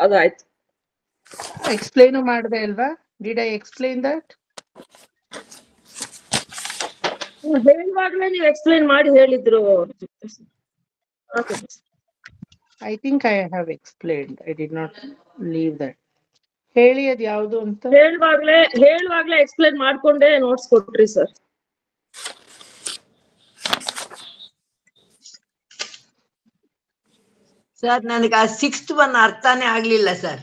ಅದಾಯ್ತು. Explain ಮಾಡಿದೆ ಅಲ್ವಾ? Did I explain that? ಹೇಳುವಾಗ್ಲೇ ನೀವು ಎಕ್ಸ್ಪ್ಲೈನ್ ಮಾಡಿ ಹೇಳಿದ್ರು. I think I have explained. I did not leave that. ಹೇಳಿ ಅದ್ ಯಾವುದು ಅಂತ. ಹೇಳುವಾಗ್ಲೇ ಎಕ್ಸ್ಪ್ಲೈನ್ ಮಾಡ್ಕೊಂಡೇ ನೋಟ್ಸ್ ಕೊಟ್ರಿ ಸರ್. ಸರ್ ನನಗೆ ಆ 6th ಒನ್ ಅರ್ಥನೇ ಆಗ್ಲಿಲ್ಲ ಸರ್.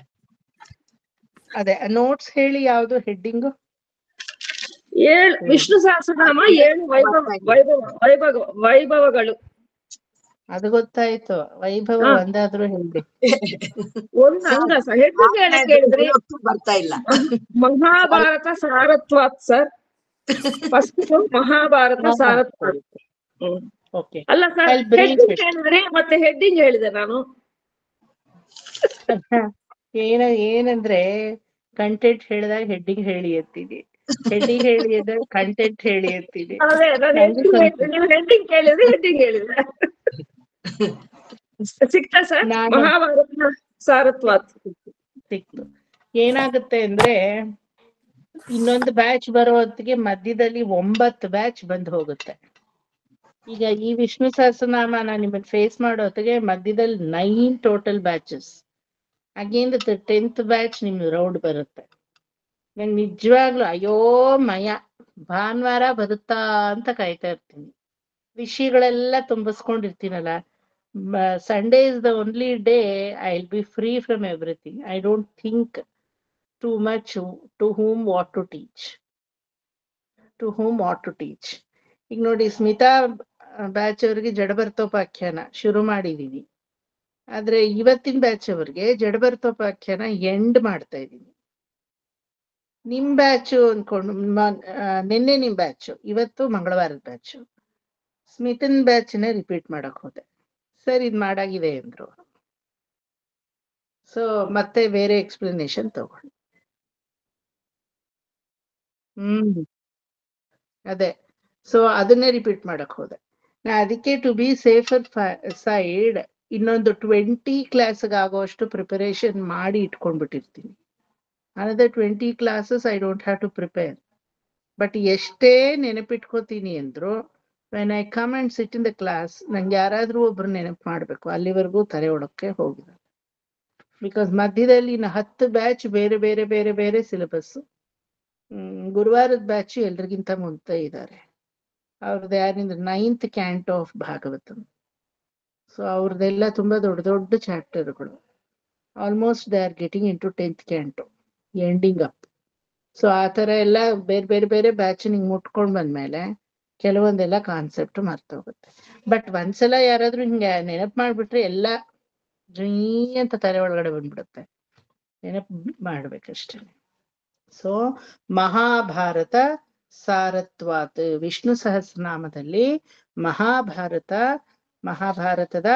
ಅದೇ ನೋಟ್ಸ್ ಹೇಳಿ, ಯಾವುದು ಹೆಡ್ಡಿಂಗು? ವಿಷ್ಣು ಸಹಸ್ರನಾಮ 7 ವೈಭವಗಳು. ಅದು ಗೊತ್ತಾಯ್ತು. ವೈಭವ ಒಂದಾದ್ರೂ ಹೇಳಿ. ಒಂದು ಅಂಗ ಸರ್. ಹೆಡ್ಡಿಂಗ್ ಹೇಳಕ್ ಹೇಳಿದ್ರಿ. ಬರ್ತಾ ಇಲ್ಲ. ಮಹಾಭಾರತ ಸಾರತ್ವಾತ್ ಸರ್. ಫಸ್ಟ್ ಮಹಾಭಾರತ ಸಾರತ್ವಾತ್. ಅಲ್ಲ ಸರ್, ಹೆಡ್ಡಿಂಗ್ ಹೇಳಿದ್ರಿ, ಮತ್ತೆ ಹೆಡ್ಡಿಂಗ್ ಹೇಳಿದೆ ನಾನು. ಏನಂದ್ರೆ ಕಂಟೆಂಟ್ ಹೇಳಿದಾಗ ಹೆಡ್ಡಿಂಗ್ ಹೇಳಿ ಅಂತೀನಿ, ಹೆಡ್ಡಿಂಗ್ ಹೇಳಿ ಅಂದ್ರೆ ಕಂಟೆಂಟ್ ಹೇಳಿ ಅಂತೀನಿ. ನೀವು ಹೆಡ್ಡಿಂಗ್ ಕೇಳಿದ್ರೆ ಹೆಡ್ಡಿಂಗ್ ಹೇಳಿದ್ರೆ ಸಿಕ್ತಾ ಸರ್? ಮಹಾಭಾರತ ಸಾರತ್ವಾತ್ ಸಿಕ್ತು. ಏನಾಗುತ್ತೆ ಅಂದ್ರೆ ಇನ್ನೊಂದು ಬ್ಯಾಚ್ ಬರೋ ಹೊತ್ತಿಗೆ ಮಧ್ಯದಲ್ಲಿ 9 ಬ್ಯಾಚ್ ಬಂದು ಹೋಗುತ್ತೆ. ಈಗ ಈ ವಿಷ್ಣು ಸಹಸ್ರನಾಮ ನಾನು ನಿಮ್ಮನ್ನು ಫೇಸ್ ಮಾಡೋ ಹೊತ್ತಿಗೆ ಮಧ್ಯದಲ್ಲಿ 9 total batches. Again 10th batch ನಿಮ್ಗೆ ರೌಂಡ್ ಬರುತ್ತೆ. ನಂಗೆ ನಿಜವಾಗ್ಲೂ ಅಯ್ಯೋ ಮಯ ಭಾನುವಾರ ಬರುತ್ತಾ ಅಂತ ಕಾಯ್ತಾ ಇರ್ತೀನಿ. ವಿಷಯಗಳೆಲ್ಲ ತುಂಬಿಸ್ಕೊಂಡಿರ್ತೀನಲ್ಲ. Sunday is the only day I will be free from everything. I don't think too much to whom what to teach. ಈಗ ನೋಡಿ, ಸ್ಮಿತಾ ಬ್ಯಾಚ್ ಅವ್ರಿಗೆ ಜಡಭರ್ತೋಪಾಖ್ಯಾನ ಶುರು ಮಾಡಿದೀವಿ. ಆದ್ರೆ ಇವತ್ತಿನ ಬ್ಯಾಚ್ ಅವ್ರಿಗೆ ಜಡಭರ್ತೋಪಾಖ್ಯಾನ ಎಂಡ್ ಮಾಡ್ತಾ ಇದೀನಿ. ನಿಮ್ ಬ್ಯಾಚು ಅನ್ಕೊಂಡು ನಿನ್ನೆ ನಿಮ್ ಬ್ಯಾಚು, ಇವತ್ತು ಮಂಗಳವಾರದ ಬ್ಯಾಚು. ಸ್ಮಿತನ್ ಬ್ಯಾಚ್ನೇ ರಿಪೀಟ್ ಮಾಡಕ್ ಹೋದೆ. ಸರ್ ಇದ್ ಮಾಡಾಗಿದೆ ಅಂದ್ರು. ಸೊ ಮತ್ತೆ ಬೇರೆ ಎಕ್ಸ್ಪ್ಲನೇಷನ್ ತಗೊಂಡು ಅದೇ. ಸೊ ಅದನ್ನೇ ರಿಪೀಟ್ ಮಾಡಕ್ ಹೋದೆ ನಾ. ಅದಕ್ಕೆ ಟು ಬಿ ಸೇಫರ್ ಸೈಡ್ ಇನ್ನೊಂದು 20 ಕ್ಲಾಸ್ಗೆ ಆಗೋಷ್ಟು ಪ್ರಿಪರೇಷನ್ ಮಾಡಿ ಇಟ್ಕೊಂಡ್ಬಿಟ್ಟಿರ್ತೀನಿ. another 20 classes I don't have to prepare. But ಎಷ್ಟೇ ನೆನಪಿಟ್ಕೋತೀನಿ ಅಂದ್ರು when I come and sit in the class, ನಂಗೆ ಯಾರಾದ್ರೂ ಒಬ್ರು ನೆನಪು ಮಾಡ್ಬೇಕು. ಅಲ್ಲಿವರೆಗೂ ತಲೆ ಒಳಕ್ಕೆ ಹೋಗಿಲ್ಲ. ಬಿಕಾಸ್ ಮಧ್ಯದಲ್ಲಿ 10 ಬ್ಯಾಚ್ ಬೇರೆ ಬೇರೆ ಬೇರೆ ಬೇರೆ ಸಿಲೆಬಸ್. ಗುರುವಾರದ ಬ್ಯಾಚ್ ಎಲ್ರಿಗಿಂತ ಮುಂದೆ ಇದ್ದಾರೆ. ಅವ್ರದ್ದು ಯಾರಿಂದ 9th ಕ್ಯಾಂಟೋ ಆಫ್ ಭಾಗವತಂ. ಸೊ ಅವ್ರದ್ದೆಲ್ಲ ತುಂಬಾ ದೊಡ್ಡ ದೊಡ್ಡ ಚಾಪ್ಟರ್ಗಳು. Almost they are getting into 10th canto ending up. So ಆ ಥರ ಎಲ್ಲ ಬೇರೆ ಬೇರೆ ಬೇರೆ ಬ್ಯಾಚ್ ನಿಂಗೆ ಮುಟ್ಕೊಂಡು ಬಂದ್ಮೇಲೆ ಕೆಲವೊಂದೆಲ್ಲ ಕಾನ್ಸೆಪ್ಟ್ ಮರ್ತೋಗುತ್ತೆ. ಬಟ್ ಒಂದ್ಸಲ ಯಾರಾದ್ರೂ ಹಿಂಗೆ ನೆನಪು ಮಾಡ್ಬಿಟ್ರೆ ಎಲ್ಲ ಜೀ ಅಂತ ತಲೆ ಒಳಗಡೆ ಬಂದ್ಬಿಡುತ್ತೆ. ನೆನಪು ಮಾಡ್ಬೇಕಷ್ಟೇ. ಸೊ ಮಹಾಭಾರತ ಸಾರತ್ವಾತ್, ವಿಷ್ಣು ಸಹಸ್ರನಾಮದಲ್ಲಿ ಮಹಾಭಾರತದ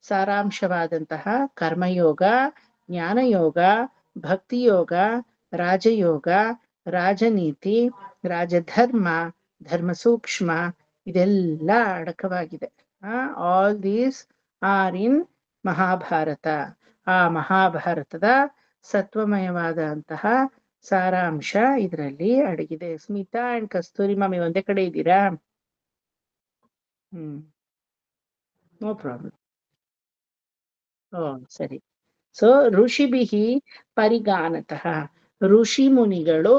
ಸಾರಾಂಶವಾದಂತಹ ಕರ್ಮಯೋಗ, ಜ್ಞಾನಯೋಗ, ಭಕ್ತಿಯೋಗ, ರಾಜಯೋಗ, ರಾಜನೀತಿ, ರಾಜಧರ್ಮ, ಧರ್ಮ ಸೂಕ್ಷ್ಮ ಇದೆಲ್ಲ ಅಡಕವಾಗಿದೆ. ಆಲ್ ದೀಸ್ ಆರ್ ಇನ್ ಮಹಾಭಾರತ. ಆ ಮಹಾಭಾರತದ ಸತ್ವಮಯವಾದಂತಹ ಸಾರಾಂಶ ಇದರಲ್ಲಿ ಅಡಗಿದೆ. ಸ್ಮಿತಾ ಅಂಡ್ ಕಸ್ತೂರಿ ಮಾಮಿ ಒಂದೇ ಕಡೆ ಇದ್ದೀರಾ? No problem. ಸರಿ. ಸೊ ಋಷಿಭಿಹಿ ಪರಿಗಾನತಃ, ಋಷಿ ಮುನಿಗಳು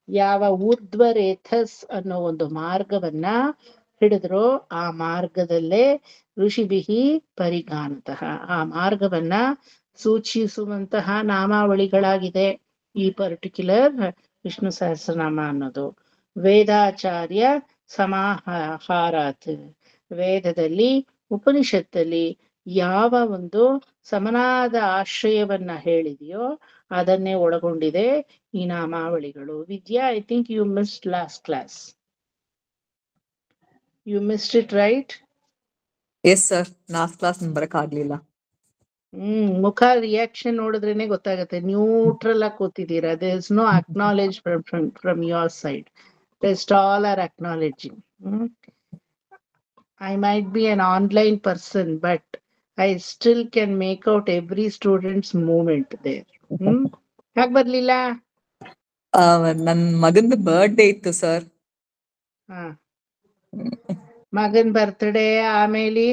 ಯಾವ ಊರ್ಧ್ವರೇಥಸ್ ಅನ್ನೋ ಒಂದು ಮಾರ್ಗವನ್ನ ಹಿಡಿದ್ರು, ಆ ಮಾರ್ಗದಲ್ಲೇ ಋಷಿಭಿಹಿ ಪರಿಗಾನತಃ, ಆ ಮಾರ್ಗವನ್ನ ಸೂಚಿಸುವಂತಹ ನಾಮಾವಳಿಗಳಾಗಿದೆ ಈ ಪರ್ಟಿಕ್ಯುಲರ್ ವಿಷ್ಣು ಸಹಸ್ರನಾಮ ಅನ್ನೋದು. ವೇದಾಚಾರ್ಯ ಸಮಾಹಾರಾತ್, ವೇದದಲ್ಲಿ ಉಪನಿಷತ್ತಲ್ಲಿ ಯಾವ ಒಂದು ಸಮನಾದ ಆಶ್ರಯವನ್ನ ಹೇಳಿದೆಯೋ ಅದನ್ನೇ ಒಳಗೊಂಡಿದೆ ಈ ನಾಮಾವಳಿಗಳು. Vidya, I think you missed last class. You missed it, right? Yes sir, last class ಬರಕ್ ಆಗ್ಲಿಲ್ಲ. ಮುಖ ರಿಯಾಕ್ಷನ್ ನೋಡಿದ್ರೇನೆ ಗೊತ್ತಾಗುತ್ತೆ ನ್ಯೂಟ್ರಲ್ ಆಗಿ ಕೂತಿದ್ದೀರಾ. There is no acknowledge from your side. Just all are acknowledging. I might be an online person, but I still can make out every student's movement there. ಯಾಕೆ ಬರ್ಲಿಲ್ಲ? ನನ್ ಮಗಂದು ಬರ್ಡೇ ಇತ್ತು ಸರ್. ಹಾ, ಮಗನ್ ಬರ್ತ್ಡೇ ಆಮೇಲೆ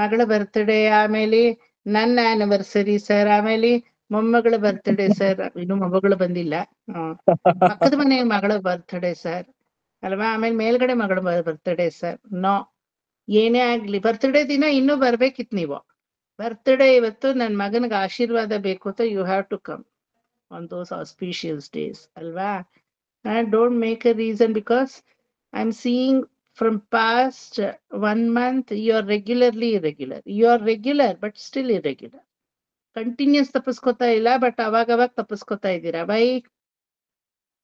ಮಗಳ ಬರ್ತ್ಡೇ ಆಮೇಲೆ ನನ್ನ ಆನಿವರ್ಸರಿ ಸರ್ ಆಮೇಲೆ ಮೊಮ್ಮಗಳ ಬರ್ತ್ಡೇ ಸರ್. ಇನ್ನು ಮೊಮ್ಮಗಳು ಬಂದಿಲ್ಲ. ಪಕ್ಕದ ಮನೆ ಮಗಳ ಬರ್ತ್ಡೇ ಸರ್ ಅಲ್ವಾ? ಆಮೇಲೆ ಮೇಲ್ಗಡೆ ಮಗಳ ಬರ್ತ್ಡೇ ಸರ್. ನೋ, ಏನೇ ಆಗ್ಲಿ ಬರ್ತ್ಡೇ ದಿನ ಇನ್ನೂ ಬರ್ಬೇಕಿತ್ ನೀವು. ಬರ್ತ್ಡೇ ಇವತ್ತು ನನ್ ಮಗನಿಗೆ ಆಶೀರ್ವಾದ ಬೇಕು ಅಂತ you have to come on those auspicious days ಅಲ್ವಾ? Don't make a reason because I am seeing from past 1 month you are regularly irregular. You are regular but still irregular. Continuous ತಪ್ಪಿಸ್ಕೊತಾ ಇಲ್ಲ, but ಅವಾಗ ತಪ್ಪಿಸ್ಕೊತಾ ಇದ್ದೀರಾ. By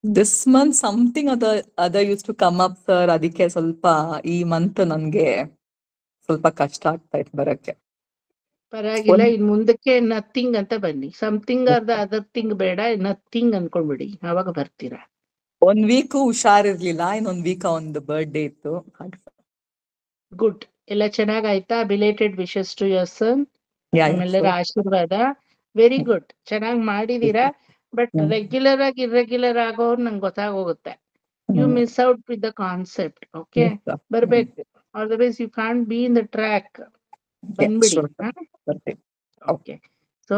This month something other used to come up sir. ಅದಕ್ಕೆ ಸ್ವಲ್ಪ ಈ month ನನ್ಗೆ ಸ್ವಲ್ಪ ಕಷ್ಟ ಆಗ್ತಾ ಇತ್ತು ಬರಕ್ಕೆ. ಪರವಾಗಿಲ್ಲ, ಇನ್ ಮುಂದಕ್ಕೆ ನಥಿಂಗ್ ಅಂತ ಬನ್ನಿ. Something are the other thing ಬೇಡ, ನಥಿಂಗ್ ಅನ್ಕೊಂಡ್ಬಿಡಿ, ಅವಾಗ ಬರ್ತೀರಾ. 1 week ಹುಷಾರಿರ್ಲಿಲ್ಲ, ಇನ್ನೊಂದ್ ವೀಕ್ ಒಂದು ಬರ್ಡೇ ಇತ್ತು. ಗುಡ್, ಎಲ್ಲ ಚೆನ್ನಾಗಾಯ್ತಾ? Belated wishes to your son. ನಿಮ್ಮೆಲ್ಲರ ಆಶೀರ್ವಾದ. ವೆರಿ ಗುಡ್, ಚೆನ್ನಾಗಿ ಮಾಡಿದೀರಾ. ಬಟ್ ರೆಗ್ಯುಲರ್ ಆಗಿ ಇರ್ರೆಗ್ಯುಲರ್ ಆಗೋರು ನಂಗೆ ಗೊತ್ತಾಗೋಗುತ್ತೆ. You miss out with the concept. Okay, ಬರ್ಬೇಕು. Otherwise you can't be in the track. ಬಂದ್ಬಿಡಿ. ಓಕೆ, ಸೊ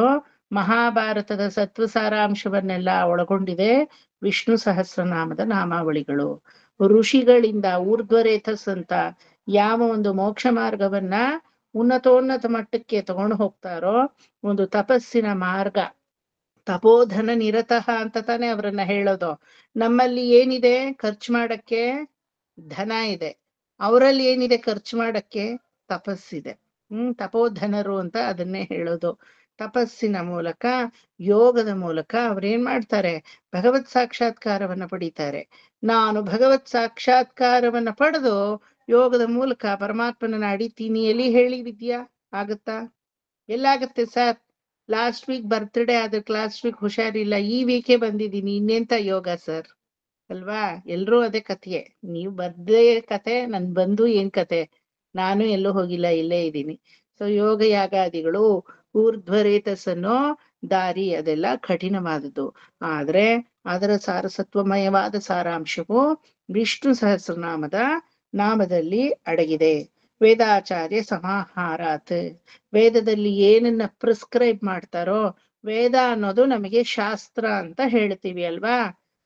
ಮಹಾಭಾರತದ ಸತ್ವ ಸಾರಾಂಶವನ್ನೆಲ್ಲ ಒಳಗೊಂಡಿದೆ ವಿಷ್ಣು ಸಹಸ್ರನಾಮದ ನಾಮಾವಳಿಗಳು. ಋಷಿಗಳಿಂದ ಊರ್ಧ್ವರೇತಸ್ ಅಂತ ಯಾವ ಒಂದು ಮೋಕ್ಷ ಮಾರ್ಗವನ್ನ ಉನ್ನತೋನ್ನತ ಮಟ್ಟಕ್ಕೆ ತಗೊಂಡು ಹೋಗ್ತಾರೋ, ಒಂದು ತಪಸ್ಸಿನ ಮಾರ್ಗ, ತಪೋಧನ ನಿರತಃ ಅಂತ ತಾನೇ ಅವರನ್ನ ಹೇಳೋದು. ನಮ್ಮಲ್ಲಿ ಏನಿದೆ ಖರ್ಚು ಮಾಡಕ್ಕೆ? ಧನ ಇದೆ. ಅವರಲ್ಲಿ ಏನಿದೆ ಖರ್ಚು ಮಾಡಕ್ಕೆ? ತಪಸ್ಸಿದೆ. ತಪೋಧನರು ಅಂತ ಅದನ್ನೇ ಹೇಳೋದು. ತಪಸ್ಸಿನ ಮೂಲಕ, ಯೋಗದ ಮೂಲಕ ಅವ್ರೇನ್ ಮಾಡ್ತಾರೆ? ಭಗವತ್ ಸಾಕ್ಷಾತ್ಕಾರವನ್ನ ಪಡಿತಾರೆ. ನಾನು ಭಗವತ್ ಸಾಕ್ಷಾತ್ಕಾರವನ್ನ ಪಡೆದು ಯೋಗದ ಮೂಲಕ ಪರಮಾತ್ಮನ ಅಡಿತೀನಿ. ಎಲ್ಲಿ ಹೇಳಿದ್ಯಾ? ಆಗತ್ತಾ? ಎಲ್ಲಾಗತ್ತೆ ಸರ್? ಲಾಸ್ಟ್ ವೀಕ್ ಬರ್ತ್ಡೇ ಅದಕ್ಕೆ ಲಾಸ್ಟ್ ವೀಕ್ ಹುಷಾರಿಲ್ಲ, ಈ ವೀಕೆ ಬಂದಿದ್ದೀನಿ, ಇನ್ನೆಂತ ಯೋಗ ಸರ್ ಅಲ್ವಾ? ಎಲ್ರೂ ಅದೇ ಕಥೆಯೇ. ನೀವು ಬರ್ದೇ ಕತೆ, ನನ್ ಬಂದು ಏನ್ ಕತೆ? ನಾನು ಎಲ್ಲೂ ಹೋಗಿಲ್ಲ, ಇಲ್ಲೇ ಇದ್ದೀನಿ. ಸೊ ಯೋಗ ಯಾಗಾದಿಗಳು, ಊರ್ಧ್ವರೇತಸ್ಸನ್ನೋ ದಾರಿ, ಅದೆಲ್ಲ ಕಠಿಣವಾದದ್ದು. ಆದ್ರೆ ಅದರ ಸಾರಸತ್ವಮಯವಾದ ಸಾರಾಂಶವು ವಿಷ್ಣು ಸಹಸ್ರನಾಮದ ನಾಮದಲ್ಲಿ ಅಡಗಿದೆ. ವೇದಾಚಾರ್ಯ ಸಮಾಹಾರಾತ್, ವೇದದಲ್ಲಿ ಏನನ್ನ ಪ್ರಿಸ್ಕ್ರೈಬ್ ಮಾಡ್ತಾರೋ, ವೇದ ಅನ್ನೋದು ನಮಗೆ ಶಾಸ್ತ್ರ ಅಂತ ಹೇಳ್ತೀವಿ ಅಲ್ವಾ?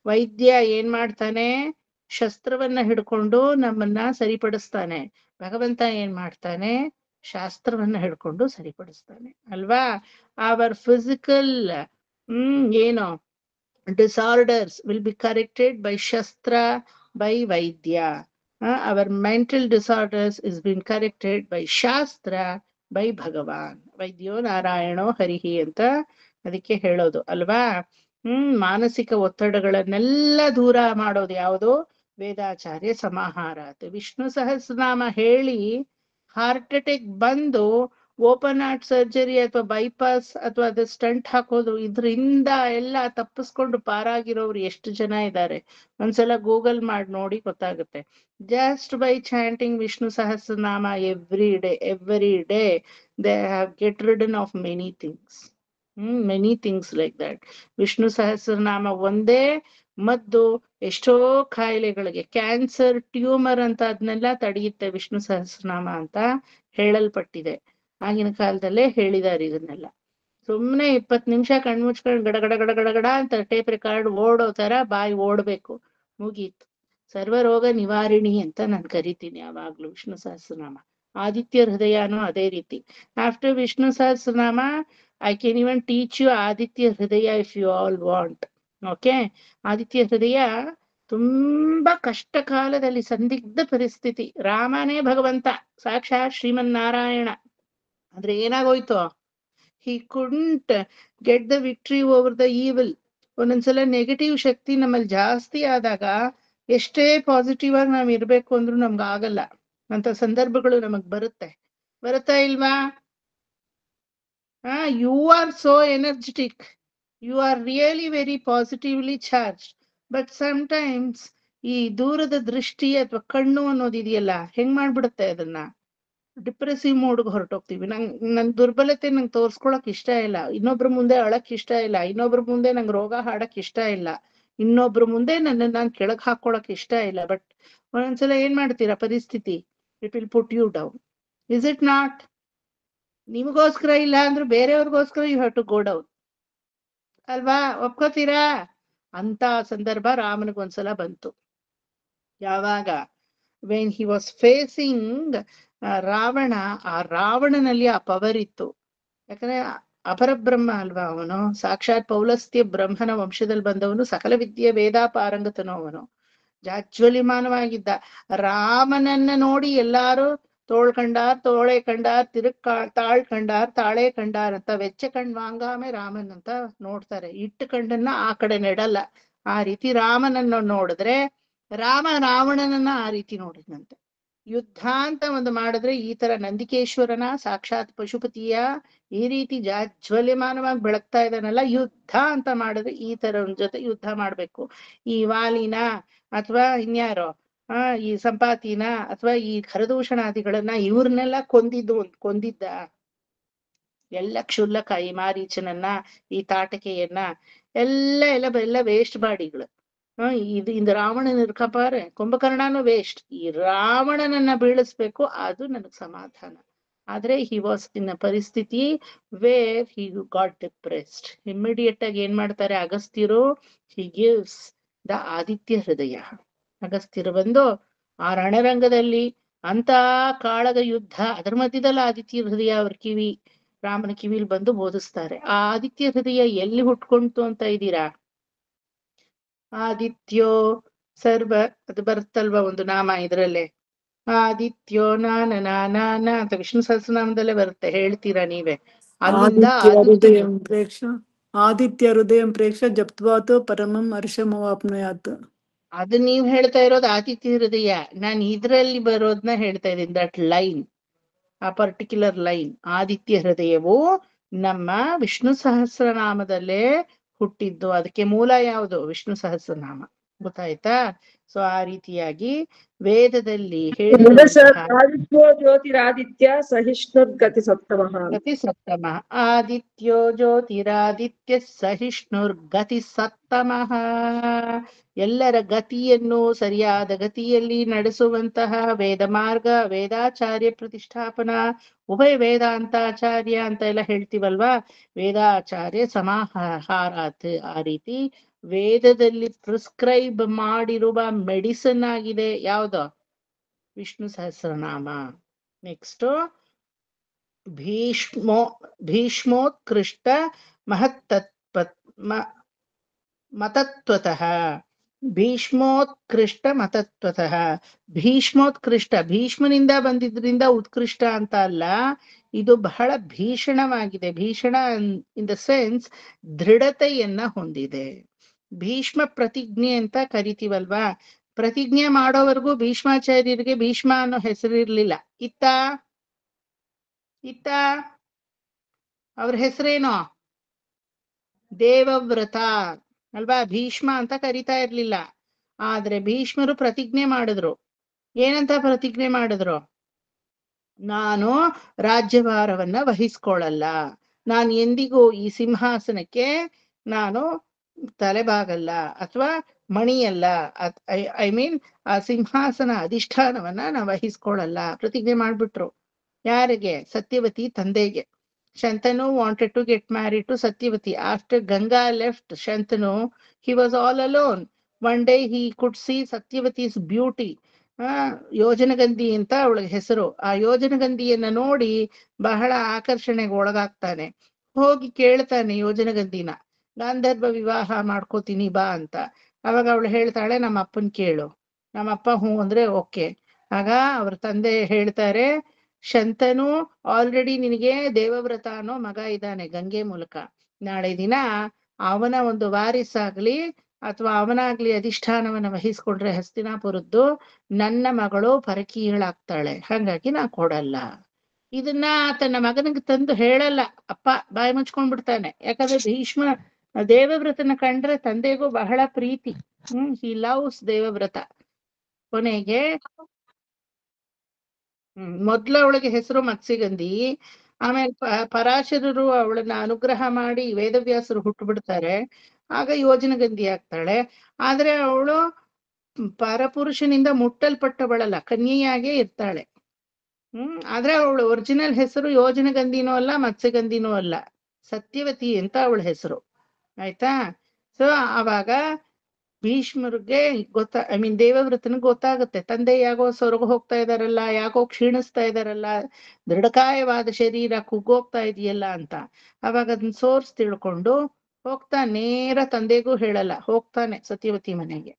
ವೈದ್ಯ ಏನ್ ಮಾಡ್ತಾನೆ? ಶಸ್ತ್ರವನ್ನ ಹಿಡ್ಕೊಂಡು ನಮ್ಮನ್ನ ಸರಿಪಡಿಸ್ತಾನೆ. ಭಗವಂತ ಏನ್ ಮಾಡ್ತಾನೆ? ಶಾಸ್ತ್ರವನ್ನ ಹಿಡ್ಕೊಂಡು ಸರಿಪಡಿಸ್ತಾನೆ ಅಲ್ವಾ? ಅವರ್ ಫಿಸಿಕಲ್ ಏನೋ disorders will be corrected by shastra, by vaidya. Our mental disorders is being corrected by shastra, by ಭಗವಾನ್. ವೈದ್ಯೋ ನಾರಾಯಣೋ ಹರಿಹಿ ಅಂತ ಅದಕ್ಕೆ ಹೇಳೋದು ಅಲ್ವಾ? ಮಾನಸಿಕ ಒತ್ತಡಗಳನ್ನೆಲ್ಲ ದೂರ ಮಾಡೋದು ಯಾವುದು? ವೇದಾಚಾರ್ಯ ಸಮಾಹಾರಾತ್. ವಿಷ್ಣು ಸಹಸ್ರನಾಮ ಹೇಳಿ ಹಾರ್ಟ್ ಅಟ್ಯಾಕ್ ಬಂದು ಓಪನ್ ಹಾರ್ಟ್ ಸರ್ಜರಿ ಅಥವಾ ಬೈಪಾಸ್ ಅಥವಾ ಅದು ಸ್ಟಂಟ್ ಹಾಕೋದು, ಇದರಿಂದ ಎಲ್ಲ ತಪ್ಪಿಸ್ಕೊಂಡು ಪಾರಾಗಿರೋರು ಎಷ್ಟು ಜನ ಇದ್ದಾರೆ? ಒಂದ್ಸಲ ಗೂಗಲ್ ಮಾಡಿ ನೋಡಿ, ಗೊತ್ತಾಗುತ್ತೆ. Just by chanting Vishnu Sahasranama every day they have get ridden of many things like that. Vishnu Sahasranama ಒಂದೇ ಮದ್ದು ಎಷ್ಟೋ ಕಾಯಿಲೆಗಳಿಗೆ. ಕ್ಯಾನ್ಸರ್, ಟ್ಯೂಮರ್ ಅಂತ ಅದನ್ನೆಲ್ಲ ತಡೆಯುತ್ತೆ ವಿಷ್ಣು ಸಹಸ್ರನಾಮ ಅಂತ ಹೇಳಲ್ಪಟ್ಟಿದೆ. ಆಗಿನ ಕಾಲದಲ್ಲೇ ಹೇಳಿದಾರೆ ಇದನ್ನೆಲ್ಲ. ಸುಮ್ನೆ 20 ನಿಮಿಷ ಕಣ್ಮುಚ್ಕೊಂಡು ಗಡಗಡ ಗಡಗಡಗಡ ಅಂತ ಟೇಪ್ ರೆಕಾರ್ಡ್ ಓಡೋ ತರ ಬಾಯಿ ಓಡ್ಬೇಕು, ಮುಗೀತು. ಸರ್ವರೋಗ ನಿವಾರಿಣಿ ಅಂತ ನಾನು ಕರಿತೀನಿ ಯಾವಾಗ್ಲೂ ವಿಷ್ಣು ಸಹಸ್ರನಾಮ. ಆದಿತ್ಯ ಹೃದಯನೂ ಅದೇ ರೀತಿ. After Vishnu Sahasranama I can even teach you Aditya Hridaya if you all want. Okay, Aditya Hridaya ತುಂಬಾ ಕಷ್ಟ ಕಾಲದಲ್ಲಿ, ಸಂದಿಗ್ಧ ಪರಿಸ್ಥಿತಿ, ರಾಮನೇ ಭಗವಂತ, ಸಾಕ್ಷಾತ್ ಶ್ರೀಮನ್ನಾರಾಯಣ. ಆದ್ರೆ ಏನಾಗೋಯ್ತು? he couldn't get the victory over the evil. ಒಂದೊಂದ್ಸಲ ನೆಗೆಟಿವ್ ಶಕ್ತಿ ನಮ್ಮಲ್ಲಿ ಜಾಸ್ತಿ ಆದಾಗ ಎಷ್ಟೇ ಪಾಸಿಟಿವ್ ಆಗಿ ನಾವ್ ಇರ್ಬೇಕು ಅಂದ್ರೂ ನಮ್ಗೆ ಆಗಲ್ಲ ಅಂತ ಸಂದರ್ಭಗಳು ನಮಗ್ ಬರುತ್ತಾ ಇಲ್ವಾ? You are so energetic, you are really very positively charge. But sometimes ಈ ದೂರದ ದೃಷ್ಟಿ ಅಥವಾ ಕಣ್ಣು ಅನ್ನೋದಿದೆಯಲ್ಲ, ಹೆಂಗ್ ಮಾಡ್ಬಿಡುತ್ತೆ ಅದನ್ನ? ಡಿಪ್ರೆಸಿವ್ ಮೋಡ್ಗೆ ಹೊರಟೋಗ್ತೀವಿ. ನನ್ ದುರ್ಬಲತೆ ನಂಗೆ ತೋರ್ಸ್ಕೊಳಕ್ ಇಷ್ಟ ಇಲ್ಲ, ಇನ್ನೊಬ್ರ ಮುಂದೆ ಅಳಕ್ ಇಷ್ಟ ಇಲ್ಲ, ಇನ್ನೊಬ್ರ ಮುಂದೆ ನಂಗೆ ರೋಗ ಹಾಡಕ್ ಇಷ್ಟ ಇಲ್ಲ, ಇನ್ನೊಬ್ರ ಮುಂದೆ ನಾನ್ ಕೆಳಗ್ ಹಾಕೊಳಕ್ ಇಷ್ಟ ಇಲ್ಲ. ಬಟ್ ಒಂದೊಂದ್ಸಲ ಏನ್ ಮಾಡ್ತೀರಾ, ಪರಿಸ್ಥಿತಿ it will put you down. Is it not? ನಿಮಗೋಸ್ಕರ ಇಲ್ಲ ಅಂದ್ರೂ ಬೇರೆಯವ್ರಿಗೋಸ್ಕರ you have to go down ಅಲ್ವಾ? ಒಪ್ಕೋತೀರಾ? ಅಂತ ಸಂದರ್ಭ ರಾಮನಿಗೊಂದ್ಸಲ ಬಂತು. ಯಾವಾಗ? When he was facing Ravana. ಆ ರಾವಣನಲ್ಲಿ ಆ ಪವರ್ ಇತ್ತು. ಯಾಕಂದ್ರೆ ಅಪರಬ್ರಹ್ಮ ಅಲ್ವಾ ಅವನು, ಸಾಕ್ಷಾತ್ ಪೌಲಸ್ತ್ಯ ಬ್ರಹ್ಮನ ವಂಶದಲ್ಲಿ ಬಂದವನು, ಸಕಲ ವಿದ್ಯೆ ವೇದ ಪಾರಂಗತನು ಅವನು, ಜಾಜ್ವಲ್ಯಮಾನವಾಗಿದ್ದ. ರಾಮನನ್ನ ನೋಡಿ ಎಲ್ಲಾರು ತೋಳ್ ಕಂಡಾರ್, ತೋಳೆ ಕಂಡಾರ್, ತಾಳ್ ಕಂಡಾರ್, ತಾಳೆ ಕಂಡಾರ್ ಅಂತ ವೆಚ್ಚ ಕಂಡ್ ವಾಂಗಾಮೆ ರಾಮನ್ ಅಂತ ನೋಡ್ತಾರೆ. ಇಟ್ಟು ಕಂಡನ್ನ ಆ ಕಡೆ ನೆಡಲ್ಲ. ಆ ರೀತಿ ರಾಮನನ್ನ ನೋಡಿದ್ರೆ ರಾಮ ರಾವಣನನ್ನ ಆ ರೀತಿ ನೋಡಿದ್ನಂತೆ. ಯುದ್ಧ ಅಂತ ಒಂದು ಮಾಡಿದ್ರೆ ಈ ತರ ನಂದಿಕೇಶ್ವರನ ಸಾಕ್ಷಾತ್ ಪಶುಪತಿಯ ಈ ರೀತಿ ಜಾಜ್ವಲ್ಯಮಾನವಾಗಿ ಬೆಳಗ್ತಾ ಇದ್ದಾನಲ್ಲ, ಯುದ್ಧ ಅಂತ ಮಾಡಿದ್ರೆ ಈ ತರ ಜೊತೆ ಯುದ್ಧ ಮಾಡ್ಬೇಕು. ಈ ವಾಲಿನ ಅಥವಾ ಇನ್ಯಾರೋ ಈ ಸಂಪಾತಿನ ಅಥವಾ ಈ ಖರದೂಷಣಾದಿಗಳನ್ನ ಇವ್ರನ್ನೆಲ್ಲ ಕೊಂದಿದ್ದ ಎಲ್ಲ ಕ್ಷುಲ್ಲಕ, ಈ ಮಾರೀಚನನ್ನ, ಈ ತಾಟಕೆಯನ್ನ ಎಲ್ಲ ವೇಸ್ಟ್ ಬಾಡಿಗಳು. இந்த ರಾವಣನ ಇರ್ಕಪಾರೆ ಕುಂಭಕರ್ಣನು ವೇಸ್ಟ್. ಈ ರಾವಣನನ್ನ ಬೀಳಿಸ್ಬೇಕು, ಅದು ನನಗ್ ಸಮಾಧಾನ. ಆದ್ರೆ ಹಿ ವಾಸ್ ಇನ್ ಅ ಪರಿಸ್ಥಿತಿ wear he got depressed. Immediate ಆಗಿ ಏನ್ ಮಾಡ್ತಾರೆ ಅಗಸ್ತ್ಯರು? ಹಿ ಗಿವ್ಸ್ ದ ಆದಿತ್ಯ ಹೃದಯ. ಅಗಸ್ತ್ಯರು ಬಂದು ಆ ರಣರಂಗದಲ್ಲಿ ಅಂತ ಕಾಳಗ ಯುದ್ಧ, ಅದರ ಮಧ್ಯದಲ್ಲಿ ಆದಿತ್ಯ ಹೃದಯ ಅವ್ರ ರಾಮನ ಕಿವಿಲ್ ಬಂದು ಬೋಧಿಸ್ತಾರೆ. ಆ ಆದಿತ್ಯ ಹೃದಯ ಎಲ್ಲಿ ಹುಟ್ಕೊಂತು ಅಂತ ಇದ್ದೀರಾ? ಆದಿತ್ಯೋ ಸರ್ವ, ಅದು ಬರುತ್ತಲ್ವಾ ಒಂದು ನಾಮ ಇದ್ರಲ್ಲೇ, ಆದಿತ್ಯೋ ನಾನ ಅಂತ ವಿಷ್ಣು ಸಹಸ್ರನಾಮದಲ್ಲೇ ಬರುತ್ತೆ, ಹೇಳ್ತೀರಾ ನೀವೇ? ಅಲ್ಲಿಂದ ಆದಿತ್ಯ ಹೃದಯ ಪ್ರೇಕ್ಷ ಜಪ್ತ್ವಾತು ಪರಮಂ ಹರ್ಷಮವಾಪ್ನುಯಾತ್. ಅದು ನೀವ್ ಹೇಳ್ತಾ ಇರೋದು ಆದಿತ್ಯ ಹೃದಯ. ನಾನ್ ಇದ್ರಲ್ಲಿ ಬರೋದ್ನ ಹೇಳ್ತಾ ಇದ್ದೀನಿ, ದಟ್ ಲೈನ್, ಆ ಪರ್ಟಿಕ್ಯುಲರ್ ಲೈನ್. ಆದಿತ್ಯ ಹೃದಯವು ನಮ್ಮ ವಿಷ್ಣು ಸಹಸ್ರನಾಮದಲ್ಲೇ ಹುಟ್ಟಿದ್ದು. ಅದಕ್ಕೆ ಮೂಲ ಯಾವುದು? ವಿಷ್ಣು ಸಹಸ್ರನಾಮ. ಗೊತ್ತಾಯ್ತಾ? ಸೊ ಆ ರೀತಿಯಾಗಿ ವೇದದಲ್ಲಿ ಆದಿತ್ಯೋ ಜ್ಯೋತಿರಾದಿತ್ಯ ಸಹಿಷ್ಣುರ್ಗತಿ ಸಪ್ತಮಃ. ಗತಿ ಸಪ್ತಮ. ಆದಿತ್ಯೋ ಜ್ಯೋತಿರಾದಿತ್ಯ ಸಹಿಷ್ಣುರ್ಗತಿ ಸಪ್ತಮಃ. ಎಲ್ಲರ ಗತಿಯನ್ನು ಸರಿಯಾದ ಗತಿಯಲ್ಲಿ ನಡೆಸುವಂತಹ ವೇದ ಮಾರ್ಗ, ವೇದಾಚಾರ್ಯ ಪ್ರತಿಷ್ಠಾಪನಾ, ಉಭಯ ವೇದಾಂತಾಚಾರ್ಯ ಅಂತ ಎಲ್ಲ ಹೇಳ್ತೀವಲ್ವಾ, ವೇದಾಚಾರ್ಯ ಸಮಾಹಾರಾತ್. ಆ ರೀತಿ ವೇದದಲ್ಲಿ ಪ್ರಿಸ್ಕ್ರೈಬ್ ಮಾಡಿರುವ ಮೆಡಿಸಿನ್ ಆಗಿದೆ ಯಾವ್ದು? ವಿಷ್ಣು ಸಹಸ್ರನಾಮ. ನೆಕ್ಸ್ಟ್ ಭೀಷ್ಮೋತ್ಕೃಷ್ಟ ಮತತ್ವತಃ. ಭೀಷ್ಮೋತ್ಕೃಷ್ಟ ಮತತ್ವತಃ. ಭೀಷ್ಮೋತ್ಕೃಷ್ಟ, ಭೀಷ್ಮನಿಂದ ಬಂದಿದ್ರಿಂದ ಉತ್ಕೃಷ್ಟ ಅಂತ ಅಲ್ಲ, ಇದು ಬಹಳ ಭೀಷಣವಾಗಿದೆ. ಭೀಷಣ ಇನ್ ದ ಸೆನ್ಸ್ ದೃಢತೆಯನ್ನ ಹೊಂದಿದೆ. ಭೀಷ್ಮ ಪ್ರತಿಜ್ಞೆ ಅಂತ ಕರಿತೀವಲ್ವಾ, ಪ್ರತಿಜ್ಞೆ ಮಾಡೋವರೆಗೂ ಭೀಷ್ಮಾಚಾರ್ಯರಿಗೆ ಭೀಷ್ಮ ಅನ್ನೋ ಹೆಸರಿರ್ಲಿಲ್ಲ. ಇತ್ತ ಅವ್ರ ಹೆಸರೇನೋ ದೇವವ್ರತ ಅಲ್ವಾ, ಭೀಷ್ಮ ಅಂತ ಕರಿತಾ ಇರ್ಲಿಲ್ಲ. ಆದ್ರೆ ಭೀಷ್ಮರು ಪ್ರತಿಜ್ಞೆ ಮಾಡಿದ್ರು. ಏನಂತ ಪ್ರತಿಜ್ಞೆ ಮಾಡಿದ್ರು? ನಾನು ರಾಜ್ಯಭಾರವನ್ನ ವಹಿಸ್ಕೊಳ್ಳಲ್ಲ, ನಾನು ಎಂದಿಗೂ ಈ ಸಿಂಹಾಸನಕ್ಕೆ ನಾನು ತಲೆಬಾಗಲ್ಲ ಅಥವಾ ಮಣಿಯಲ್ಲ, ಐ ಮೀನ್ ಆ ಸಿಂಹಾಸನ ಅಧಿಷ್ಠಾನವನ್ನ ನಾ ವಹಿಸ್ಕೊಳ್ಳಲ್ಲ. ಪ್ರತಿಜ್ಞೆ ಮಾಡ್ಬಿಟ್ರು. ಯಾರಿಗೆ? ಸತ್ಯವತಿ ತಂದೆಗೆ. Shantanu wanted to get married to Satyavati. After Ganga left Shantanu, he was all alone. One day he could see Satyavati's beauty. ಯೋಜನಗಂಧಿ ಅಂತ ಅವಳಿಗೆ ಹೆಸರು. ಆ ಯೋಜನಗಂಧಿಯನ್ನ ನೋಡಿ ಬಹಳ ಆಕರ್ಷಣೆಗೆ ಒಳಗಾಗ್ತಾನೆ. ಹೋಗಿ ಕೇಳ್ತಾನೆ ಯೋಜನಗಂಧಿನ, ಗಾಂಧರ್ವ ವಿವಾಹ ಮಾಡ್ಕೋತೀನಿ ಬಾ ಅಂತ. ಅವಾಗ ಅವಳು ಹೇಳ್ತಾಳೆ, ನಮ್ಮ ಅಪ್ಪನ್ ಕೇಳು. ನಮ್ಮಪ್ಪ ಹ್ಞೂ ಅಂದ್ರೆ ಓಕೆ. ಆಗ ಅವ್ರ ತಂದೆ ಹೇಳ್ತಾರೆ, ಶಂತನು ಆಲ್ರೆಡಿ ನಿನಗೆ ದೇವವ್ರತ ಅನ್ನೋ ಮಗ ಇದ್ದಾನೆ ಗಂಗೆ ಮೂಲಕ. ನಾಳೆ ದಿನ ಅವನ ಒಂದು ವಾರಿಸಾಗ್ಲಿ ಅಥವಾ ಅವನಾಗ್ಲಿ ಅಧಿಷ್ಠಾನವನ್ನ ವಹಿಸ್ಕೊಂಡ್ರೆ ಹಸ್ತಿನಾಪುರದ್ದು, ನನ್ನ ಮಗಳು ಪರಕೀಯಳಾಗ್ತಾಳೆ, ಹಾಗಾಗಿ ನಾ ಕೊಡಲ್ಲ. ಇದನ್ನ ತನ್ನ ಮಗನಿಗೆ ತಂದು ಹೇಳಲ್ಲ. ಅಪ್ಪ ಬಾಯಿ ಮುಚ್ಕೊಂಡ್ಬಿಡ್ತಾನೆ. ಯಾಕಂದ್ರೆ ಭೀಷ್ಮ ದೇವವ್ರತನ ಕಂಡ್ರೆ ತಂದೆಗೂ ಬಹಳ ಪ್ರೀತಿ. ಹಿ ಲವ್ಸ್ ದೇವವ್ರತ. ಕೊನೆಗೆ ಮೊದ್ಲು ಅವಳಿಗೆ ಹೆಸರು ಮತ್ಸ್ಯಗಂಧಿ. ಆಮೇಲೆ ಪರಾಶರರು ಅವಳನ್ನ ಅನುಗ್ರಹ ಮಾಡಿ ವೇದವ್ಯಾಸರು ಹುಟ್ಟು ಬಿಡ್ತಾರೆ, ಆಗ ಯೋಜನಗಂಧಿ ಆಗ್ತಾಳೆ. ಆದ್ರೆ ಅವಳು ಪರಪುರುಷನಿಂದ ಮುಟ್ಟಲ್ಪಟ್ಟವಳಲ್ಲ, ಕನ್ಯೆಯಾಗೇ ಇರ್ತಾಳೆ. ಆದ್ರೆ ಅವಳು ಒರಿಜಿನಲ್ ಹೆಸರು ಯೋಜನಗಂಧಿನೂ ಅಲ್ಲ ಮತ್ಸ್ಯಗಂಧಿನೂ ಅಲ್ಲ, ಸತ್ಯವತಿ ಅಂತ ಅವಳ ಹೆಸರು. ಆಯ್ತಾ? ಸೊ ಆವಾಗ ಭೀಷ್ಮರಿಗೆ ದೇವವ್ರತನಿಗೆ ಗೊತ್ತಾಗುತ್ತೆ, ತಂದೆ ಯಾಕೋ ಸ್ವರ್ಗ ಹೋಗ್ತಾ ಇದಾರಲ್ಲ, ಯಾಕೋ ಕ್ಷೀಣಿಸ್ತಾ ಇದಾರಲ್ಲ, ದೃಢಕಾಯವಾದ ಶರೀರ ಕುಗ್ಗೋಗ್ತಾ ಇದೆಯಲ್ಲ ಅಂತ. ಅವಾಗ ಅದನ್ನ ಸೋರ್ಸ್ ತಿಳ್ಕೊಂಡು ನೇರ ತಂದೆಗೂ ಹೇಳಲ್ಲ, ಹೋಗ್ತಾನೆ ಸತ್ಯವತಿ ಮನೆಗೆ.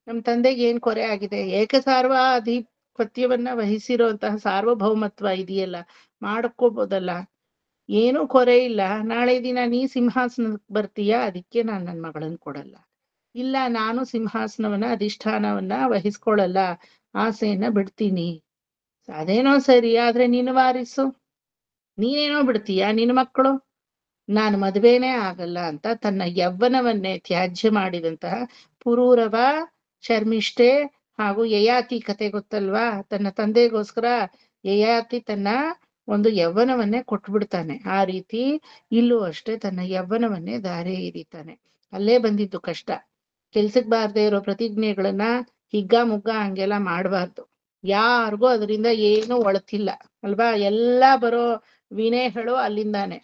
ನಮ್ ತಂದೆಗೆ ಏನ್ ಕೊರೆ ಆಗಿದೆ, ಏಕಸಾರ್ವಾಧಿಪತ್ಯವನ್ನ ವಹಿಸಿರುವಂತಹ ಸಾರ್ವಭೌಮತ್ವ ಇದೆಯಲ್ಲ, ಮಾಡ್ಕೋಬೋದಲ್ಲ, ಏನೂ ಕೊರೆ ಇಲ್ಲ. ನಾಳೆ ದಿನ ನೀ ಸಿಂಹಾಸನಕ್ಕೆ ಬರ್ತೀಯಾ, ಅದಕ್ಕೆ ನಾನ್ ನನ್ ಮಗಳನ್ನ ಕೊಡಲ್ಲ. ಇಲ್ಲ, ನಾನು ಸಿಂಹಾಸನವನ್ನ ಅಧಿಷ್ಠಾನವನ್ನ ವಹಿಸ್ಕೊಳ್ಳಲ್ಲ, ಆಸೆಯನ್ನ ಬಿಡ್ತೀನಿ. ಅದೇನೋ ಸರಿ, ಆದ್ರೆ ನೀನು ವಾರಿಸು, ನೀನೇನೋ ಬಿಡ್ತೀಯ, ನಿನ್ನ ಮಕ್ಕಳು, ನಾನು ಮದುವೆನೇ ಆಗಲ್ಲ ಅಂತ ತನ್ನ ಯೌವನವನ್ನೇ ತ್ಯಾಜ್ಯ ಮಾಡಿದಂತಹ ಪುರೂರವ, ಶರ್ಮಿಷ್ಠೆ ಹಾಗೂ ಯಯಾತಿ ಕತೆ ಗೊತ್ತಲ್ವಾ? ತನ್ನ ತಂದೆಗೋಸ್ಕರ ಯಯಾತಿ ತನ್ನ ಒಂದು ಯೌವನವನ್ನೇ ಕೊಟ್ಬಿಡ್ತಾನೆ. ಆ ರೀತಿ ಇಲ್ಲೂ ಅಷ್ಟೇ ತನ್ನ ಯೌವನವನ್ನೇ ದಾರೆ ಎರಿತಾನೆ. ಅಲ್ಲೇ ಬಂದಿದ್ದು ಕಷ್ಟ. ಕೆಲ್ಸಕ್ ಬಾರ್ದೇ ಇರೋ ಪ್ರತಿಜ್ಞೆಗಳನ್ನ ಹಿಗ್ಗ ಮುಗ್ಗ ಹಂಗೆಲ್ಲ ಮಾಡಬಾರ್ದು. ಯಾರಿಗೂ ಅದರಿಂದ ಏನು ಒಳತಿಲ್ಲ ಅಲ್ವಾ? ಎಲ್ಲಾ ಬರೋ ವಿನಯಗಳು ಅಲ್ಲಿಂದಾನೆ.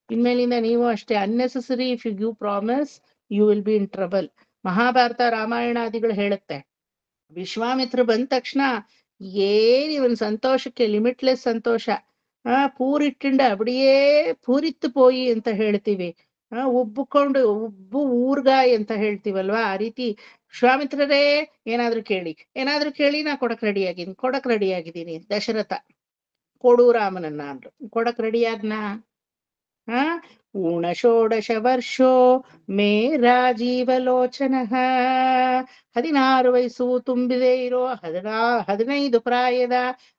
ಇನ್ಮೇಲಿಂದ ನೀವು ಅಷ್ಟೇ, unnecessary if you give promise you will be in trouble. Mahabharata ರಾಮಾಯಣಾದಿಗಳು ಹೇಳುತ್ತೆ, ವಿಶ್ವಾಮಿತ್ರ ಬಂದ ತಕ್ಷಣ ಇವನ್ ಸಂತೋಷಕ್ಕೆ ಲಿಮಿಟ್ಲೆಸ್ ಸಂತೋಷ. ಪೂರಿಟ್ಟಿಂಡ ಅಬಡಿಯೇ ಪೂರಿತ್ತು ಪೋಯಿ ಅಂತ ಹೇಳ್ತೀವಿ, ಉಬ್ಬು ಊರ್ಗಾಯ್ ಅಂತ ಹೇಳ್ತೀವಲ್ವಾ? ಆ ರೀತಿ ವಿಶ್ವಾಮಿತ್ರರೇ ಏನಾದ್ರು ಕೇಳಿ ನಾ ಕೊಡಕ್ ರೆಡಿಯಾಗಿದ್ದೀನಿ ದಶರಥ ಕೊಡು ರಾಮನನ್ನ ಅಂದ್ರು. ಕೊಡಕ್ ರೆಡಿಯಾದ್ನ? ಊಣಷೋಡಶ ವರ್ಷೋ ಮೇ ರಾಜೀವಲೋಚನ, 16 ವಯಸ್ಸು ತುಂಬಿದೆ ಇರೋ 15 ಪ್ರಾಯದ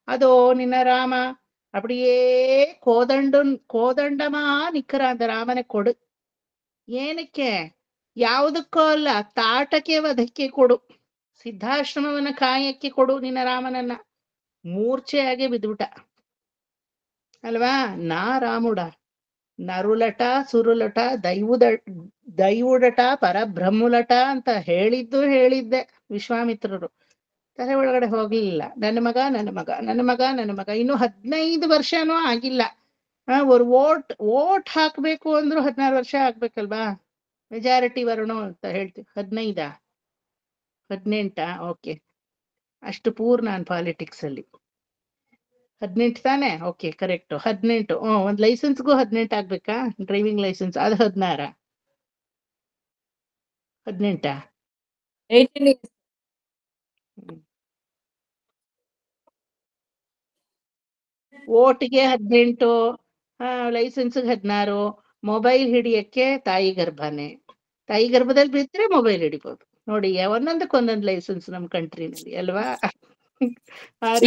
ಅದೋ ನಿನ್ನ ರಾಮ ಅಬಡಿಯೇ ಕೋದಂಡಮಾ ನಿಖರ ಅಂತ ರಾಮನ ಕೊಡು. ಏನಕ್ಕೆ? ಯಾವುದಕ್ಕೋ ಅಲ್ಲ, ತಾಟಕ್ಕೆ ವಧಕ್ಕೆ ಕೊಡು, ಸಿದ್ಧಾಶ್ರಮವನ್ನ ಕಾಯಕ್ಕೆ ಕೊಡು ನಿನ್ನ ರಾಮನನ್ನ. ಮೂರ್ಛೆಯಾಗೆ ಬಿದ್ಬಿಟ್ಟ ಅಲ್ವಾ? ನಾ ರಾಮುಡ ನರುಲಟ ಸುರುಲಟ ದೈವುಡಟ ಪರಬ್ರಹ್ಮುಲಟ ಅಂತ ಹೇಳಿದ್ದೆ ವಿಶ್ವಾಮಿತ್ರರು. ತಲೆ ಒಳಗಡೆ ಹೋಗ್ಲಿಲ್ಲ. ನನ್ನ ಮಗ ಇನ್ನು 15 ವರ್ಷನೂ ಆಗಿಲ್ಲ. ஒரு ಓಟ್ ಹಾಕ್ಬೇಕು ಅಂದ್ರು 16 ವರ್ಷ ಆಗ್ಬೇಕಲ್ವಾ? ಮೆಜಾರಿಟಿ ವರಣೋ ಅಂತ ಹೇಳ್ತೀವಿ. 18 ಓಕೆ, ಅಷ್ಟು ಪೂರ್ ನಾನ್ ಪಾಲಿಟಿಕ್ಸ್ ಅಲ್ಲಿ. 18 ತಾನೆ? Okay, correct, 18. ಒಂದ್ ಲೈಸೆನ್ಸ್ಗೂ 18 ಆಗ್ಬೇಕಾ? ಡ್ರೈವಿಂಗ್ ಲೈಸೆನ್ಸ್ ಅದು 16? 18 ಓಟ್ಗೆ 18, ಲೈಸೆನ್ಸ್ಗೆ 16, ಮೊಬೈಲ್ ಹಿಡಿಯಕ್ಕೆ ತಾಯಿ ಗರ್ಭದಲ್ಲಿ ಬಿದ್ರೆ ಮೊಬೈಲ್ ಹಿಡಿಬೋದು. ನೋಡಿ, ಒಂದೊಂದಕ್ಕೊಂದೊಂದು ಲೈಸೆನ್ಸ್ ನಮ್ ಕಂಟ್ರಿನಲ್ಲಿ ಅಲ್ವಾ?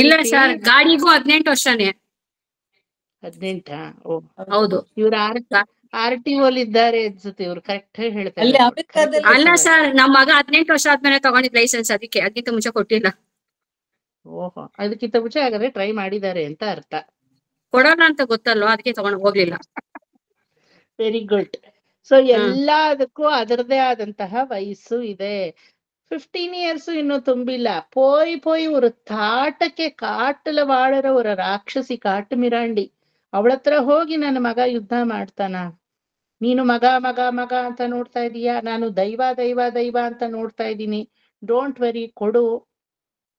ಇಲ್ಲ ಸರ್, ಗಾಡಿಗೂ 18 ವರ್ಷನೇ. 18? ಓ ಹೌದು. ಇವ್ರು RTO ಇದ್ದಾರೆ ಅನ್ಸುತ್ತೆ, ಇವ್ರು ಕರೆಕ್ಟ್ ಹೇಳ್ತಾರೆ. ಅಲ್ಲ ಸರ್, ನಮ್ಮ ಮಗ 18 ವರ್ಷ ಆದ್ಮೇಲೆ ತಗೊಂಡಿದ್ ಲೈಸೆನ್ಸ್, ಅದಕ್ಕಿಂತ ಮುಂಚೆ ಕೊಟ್ಟಿಲ್ಲ. ಓಹೋ, ಅದಕ್ಕಿಂತ ಮುಂಚೆ ಹಾಗಾದ್ರೆ ಟ್ರೈ ಮಾಡಿದ್ದಾರೆ ಅಂತ ಅರ್ಥ. ಕೊಡೋಣ ಅಂತ ಗೊತ್ತಲ್ವಾ, ಅದಕ್ಕೆ ತಗೊಂಡ್ ಹೋಗ್ಲಿಲ್ಲ. Very good. ಸೊ ಎಲ್ಲದಕ್ಕೂ ಅದರದೇ ಆದಂತಹ ವಯಸ್ಸು ಇದೆ. 15 ಇಯರ್ಸ್ ಇನ್ನು ತುಂಬಿಲ್ಲ. போய் ஒரு ತಾಟಕ್ಕೆ ಕಾಟಲ ವಾಳರ ஒரு ರಾಕ್ಷಸಿ ಕಾಟು ಮಿರಾಂಡಿ ಅವಳತ್ರ ಹೋಗಿ ನನ್ನ ಮಗ ಯುದ್ಧ ಮಾಡ್ತಾನ? ನೀನು ಮಗ ಅಂತ ನೋಡ್ತಾ ಇದೀಯಾ, ನಾನು ದೈವ ಅಂತ ನೋಡ್ತಾ ಇದ್ದೀನಿ. ಡೋಂಟ್ ವರಿ, ಕೊಡು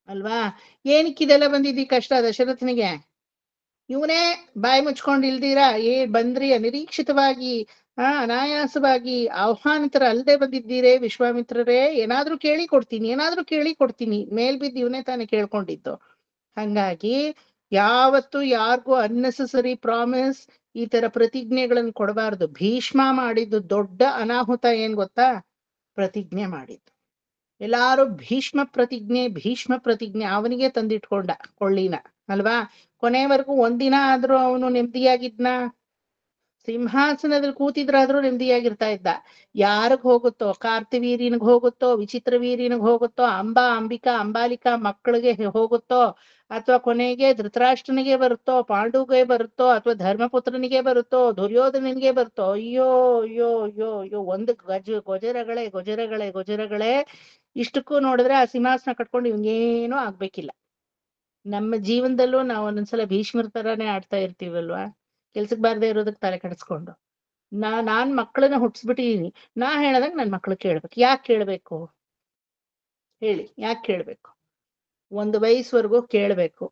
ಅಲ್ವಾ? ಏನಕ್ಕಿದೆಲ್ಲ ಬಂದಿದ್ದೀ ಕಷ್ಟ ದಶರಥನಿಗೆ? ಇವನೇ ಬಾಯಿ ಮುಚ್ಕೊಂಡು ಇಲ್ದಿರಾ ಬಂದ್ರಿ ಅನಿರೀಕ್ಷಿತವಾಗಿ, ಅನಾಯಾಸವಾಗಿ, ಆಹ್ವಾನಿತರ ಅಲ್ದೆ ಬಂದಿದ್ದೀರೇ ವಿಶ್ವಾಮಿತ್ರರೇ? ಏನಾದ್ರೂ ಕೇಳಿ ಕೊಡ್ತೀನಿ. ಮೇಲ್ಬಿದ್ದು ಇವನೇ ತಾನೇ ಕೇಳ್ಕೊಂಡಿದ್ದು. ಹಂಗಾಗಿ ಯಾವತ್ತು ಯಾರಿಗೂ ಅನ್ನೆಸೆಸರಿ ಪ್ರಾಮಿಸ್, ಈ ತರ ಪ್ರತಿಜ್ಞೆಗಳನ್ನು ಕೊಡಬಾರ್ದು. ಭೀಷ್ಮ ಮಾಡಿದ್ದು ದೊಡ್ಡ ಅನಾಹುತ ಏನ್ ಗೊತ್ತಾ? ಪ್ರತಿಜ್ಞೆ ಮಾಡಿದ್ದು. ಎಲ್ಲಾರು ಭೀಷ್ಮ ಪ್ರತಿಜ್ಞೆ ಅವನಿಗೆ ತಂದಿಟ್ಕೊಂಡ ಕೊಳ್ಳಿನ ಅಲ್ವಾ? ಕೊನೆವರೆಗೂ ಒಂದಿನ ಆದ್ರೂ ಅವನು ನೆಮ್ಮದಿಯಾಗಿದ್ನ? ಸಿಂಹಾಸನದಲ್ಲಿ ಕೂತಿದ್ರಾದ್ರೂ ನೆಮ್ಮದಿಯಾಗಿರ್ತಾ ಇದ್ದ. ಯಾರಿಗ್ ಹೋಗುತ್ತೋ, ಕಾರ್ತಿವೀರ್ಯನಿಗ್ ಹೋಗುತ್ತೋ, ವಿಚಿತ್ರ ವೀರ್ಯನಿಗ್ ಹೋಗುತ್ತೋ, ಅಂಬಿಕಾ ಅಂಬಾಲಿಕಾ ಮಕ್ಕಳಿಗೆ ಹೋಗುತ್ತೋ, ಅಥವಾ ಕೊನೆಗೆ ಧೃತರಾಷ್ಟ್ರನಿಗೆ ಬರುತ್ತೋ, ಪಾಂಡುಗೆ ಬರುತ್ತೋ, ಅಥವಾ ಧರ್ಮಪುತ್ರನಿಗೆ ಬರುತ್ತೋ, ದುರ್ಯೋಧನನಿಗೆ ಬರುತ್ತೋ, ಅಯ್ಯೋ ಅಯ್ಯೋ ಅಯ್ಯೋ ಅಯ್ಯೋ, ಒಂದು ಗೊಜರಗಳೇ. ಇಷ್ಟಕ್ಕೂ ನೋಡಿದ್ರೆ ಆ ಸಿಂಹಾಸನ ಕಟ್ಕೊಂಡು ಇವಂಗೇನೂ ಆಗ್ಬೇಕಿಲ್ಲ. ನಮ್ಮ ಜೀವನದಲ್ಲೂ ನಾವು ಒಂದೊಂದ್ಸಲ ಭೀಷ್ಮರ ತರಾನೇ ಆಡ್ತಾ ಇರ್ತೀವಲ್ವಾ, ಕೆಲ್ಸಕ್ ಬಾರ್ದೇ ಇರೋದಕ್ಕೆ ತಲೆ ಕೆಡಿಸ್ಕೊಂಡು. ನಾನ್ ಮಕ್ಕಳನ್ನ ಹುಟ್ಸ್ಬಿಟ್ಟಿದೀನಿ, ನಾ ಹೇಳ್ದಂಗ ನನ್ ಮಕ್ಳು ಕೇಳ್ಬೇಕು. ಯಾಕೆ ಕೇಳ್ಬೇಕು ಹೇಳಿ? ಯಾಕೆ ಕೇಳ್ಬೇಕು? ಒಂದು ವಯಸ್ಸುವರೆಗೂ ಕೇಳ್ಬೇಕು.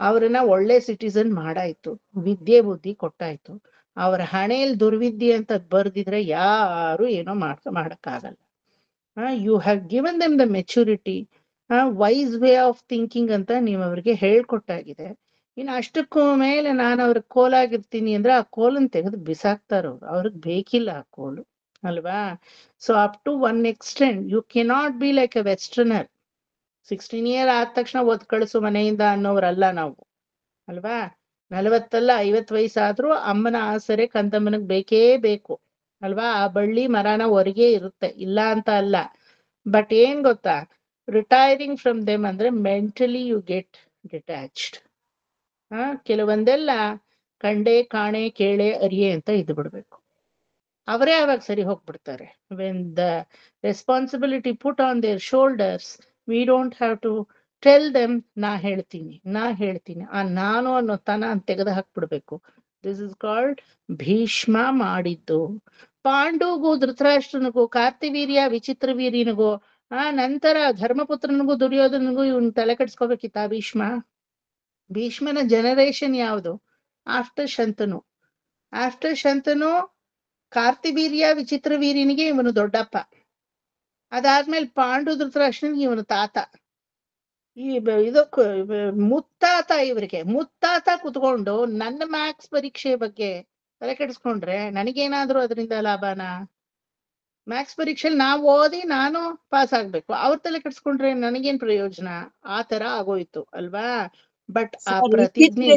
ಅವ್ರನ್ನ ಒಳ್ಳೆ ಸಿಟಿಸನ್ ಮಾಡಾಯ್ತು, ವಿದ್ಯೆ ಬುದ್ಧಿ ಕೊಟ್ಟಾಯ್ತು. ಅವ್ರ ಹಣೆಯಲ್ಲಿ ದುರ್ವಿದ್ಯೆ ಅಂತ ಬರ್ದಿದ್ರೆ ಯಾರು ಏನೋ ಮಾಡಕ್ಕಾಗಲ್ಲ. You have given them the maturity, wise way of thinking ಅಂತ ನೀವು ಅವ್ರಿಗೆ ಹೇಳ್ಕೊಟ್ಟಾಗಿದೆ. ಇನ್ನು ಅಷ್ಟಕ್ಕೂ ಮೇಲೆ ನಾನು ಅವ್ರಿಗೆ ಕೋಲಾಗಿರ್ತೀನಿ ಅಂದ್ರೆ ಆ ಕೋಲನ್ ತೆಗೆದು ಬಿಸಾಕ್ತಾರವ್ರು. ಅವ್ರಿಗೆ ಬೇಕಿಲ್ಲ ಆ ಕೋಲು, ಅಲ್ವಾ? So up to one extent you cannot be like a westerner. 16 year ಆದ ತಕ್ಷಣ ಓದ್ ಕಳಿಸು ಮನೆಯಿಂದ ಅನ್ನೋರಲ್ಲ ನಾವು, ಅಲ್ವಾ? 40 ಅಲ್ಲ 50 ವಯಸ್ಸಾದ್ರೂ ಅಮ್ಮನ ಆಸರೆ ಕಂದಮ್ಮನಿಗೆ ಬೇಕೇ ಬೇಕು, ಅಲ್ವಾ? ಆ ಬಳ್ಳಿ ಮರನ ಹೊರಗೆ ಇರುತ್ತೆ, ಇಲ್ಲ ಅಂತ ಅಲ್ಲ. ಬಟ್ ಏನ್ ಗೊತ್ತಾ, ರಿಟೈರಿಂಗ್ ಫ್ರಮ್ ದೆಮ್ ಅಂದ್ರೆ ಮೆಂಟಲಿ ಯು ಗೆಟ್ ಡಿಟ್ಯಾಚ್ಡ್. ಕೆಲವೊಂದೆಲ್ಲ ಕಂಡೆ ಕಾಣೆ ಕೇಳೆ ಅರಿಯೆ ಅಂತ ಇದ್ದು ಬಿಡ್ಬೇಕು. ಅವರೇ ಅವಾಗ ಸರಿ ಹೋಗ್ಬಿಡ್ತಾರೆ. When the responsibility put on their shoulders, we don't have to tell them ನಾ ಹೇಳ್ತೀನಿ. ಆ ನಾನು ಅನ್ನೋ ತನ ತೆಗೆದು ಹಾಕ್ಬಿಡ್ಬೇಕು. ದಿಸ್ ಇಸ್ ಕಾಲ್ಡ್ ಭೀಷ್ಮ ಮಾಡಿದ್ದು. ಪಾಂಡುಗೂ ಧೃತರಾಷ್ಟ್ರನಿಗೂ ಕಾರ್ತಿವೀರ್ಯ ವಿಚಿತ್ರ ವೀರ್ಯನಿಗೂ ನಂತರ ಧರ್ಮಪುತ್ರನಿಗೂ ದುರ್ಯೋಧನಿಗೂ ಇವನ್ ತಲೆ ಕೆಡ್ಸ್ಕೋಬೇಕಿತ್ತ ಭೀಷ್ಮನ ಜನರೇಷನ್ ಯಾವುದು? ಆಫ್ಟರ್ ಶಂತನು ಕಾರ್ತಿವೀರ್ಯ ವಿಚಿತ್ರ ವೀರ್ಯನಿಗೆ ಇವನು ದೊಡ್ಡಪ್ಪ. ಅದಾದ್ಮೇಲೆ ಪಾಂಡು ಧೃತರಾಷ್ಟ್ರನಿಗೆ ಇವನು ತಾತ. ಮುತ್ತಾತ. ಇವರಿಗೆ ಮುತ್ತಾತ ಕುತ್ಕೊಂಡು ನನ್ನ ಮ್ಯಾಥ್ಸ್ ಪರೀಕ್ಷೆ ಬಗ್ಗೆ ತಲೆ ಕೆಡಿಸ್ಕೊಂಡ್ರೆ ನನಗೇನಾದ್ರೂ ಅದರಿಂದ ಲಾಭನ? ಮ್ಯಾಥ್ಸ್ ಪರೀಕ್ಷೆಲಿ ನಾವು ಓದಿ ನಾನು ಪಾಸ್ ಆಗ್ಬೇಕು, ಅವ್ರ ತಲೆ ಕೆಡಿಸ್ಕೊಂಡ್ರೆ ನನಗೇನ್ ಪ್ರಯೋಜನ? ಆ ತರ ಆಗೋಯ್ತು, ಅಲ್ವಾ? ಬಟ್ ಆ ಪ್ರತಿಜ್ಞೆ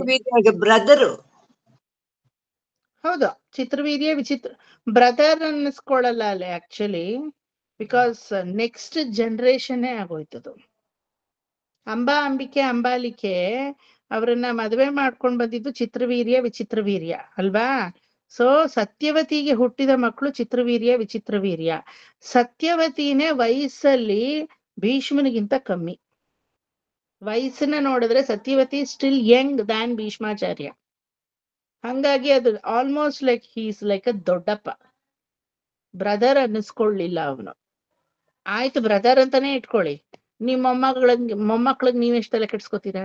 ಬ್ರದರು. ಹೌದು, ಚಿತ್ರವೀರ್ಯ ವಿಚಿತ್ರ ಬ್ರದರ್ ಅನ್ನಿಸ್ಕೊಳ್ಳಲ್ಲ ಅಲ್ಲಿ ಆಕ್ಚುಲಿ, ಬಿಕಾಸ್ ನೆಕ್ಸ್ಟ್ ಜನರೇಷನ್ನೇ ಆಗೋಯ್ತದು. ಅಂಬಾಲಿಕೆ ಅವರನ್ನ ಮದುವೆ ಮಾಡ್ಕೊಂಡ್ ಬಂದಿದ್ದು ಚಿತ್ರವೀರ್ಯ ವಿಚಿತ್ರ ವೀರ್ಯ, ಅಲ್ವಾ? ಸೊ ಸತ್ಯವತಿಗೆ ಹುಟ್ಟಿದ ಮಕ್ಕಳು ಚಿತ್ರವೀರ್ಯ ವಿಚಿತ್ರ ವೀರ್ಯ. ಸತ್ಯವತಿನೇ ವಯಸ್ಸಲ್ಲಿ ಭೀಷ್ಮನಿಗಿಂತ ಕಮ್ಮಿ. ವಯಸ್ಸನ್ನ ನೋಡಿದ್ರೆ Satyavati still young than Bhishmacharya. ಹಂಗಾಗಿ ಅದು almost like he's like a ದೊಡ್ಡಪ್ಪ. ಬ್ರದರ್ ಅನ್ನಿಸ್ಕೊಳ್ಳಿಲ್ಲ ಅವನು. ಆಯ್ತು, ಬ್ರದರ್ ಅಂತಾನೆ ಇಟ್ಕೊಳ್ಳಿ. ನಿಮ್ ಮೊಮ್ಮಕ್ಳಿಗೆ ನೀವ್ ಎಷ್ಟ್ ತಲೆ ಕೆಡ್ಸ್ಕೊತೀರಾ?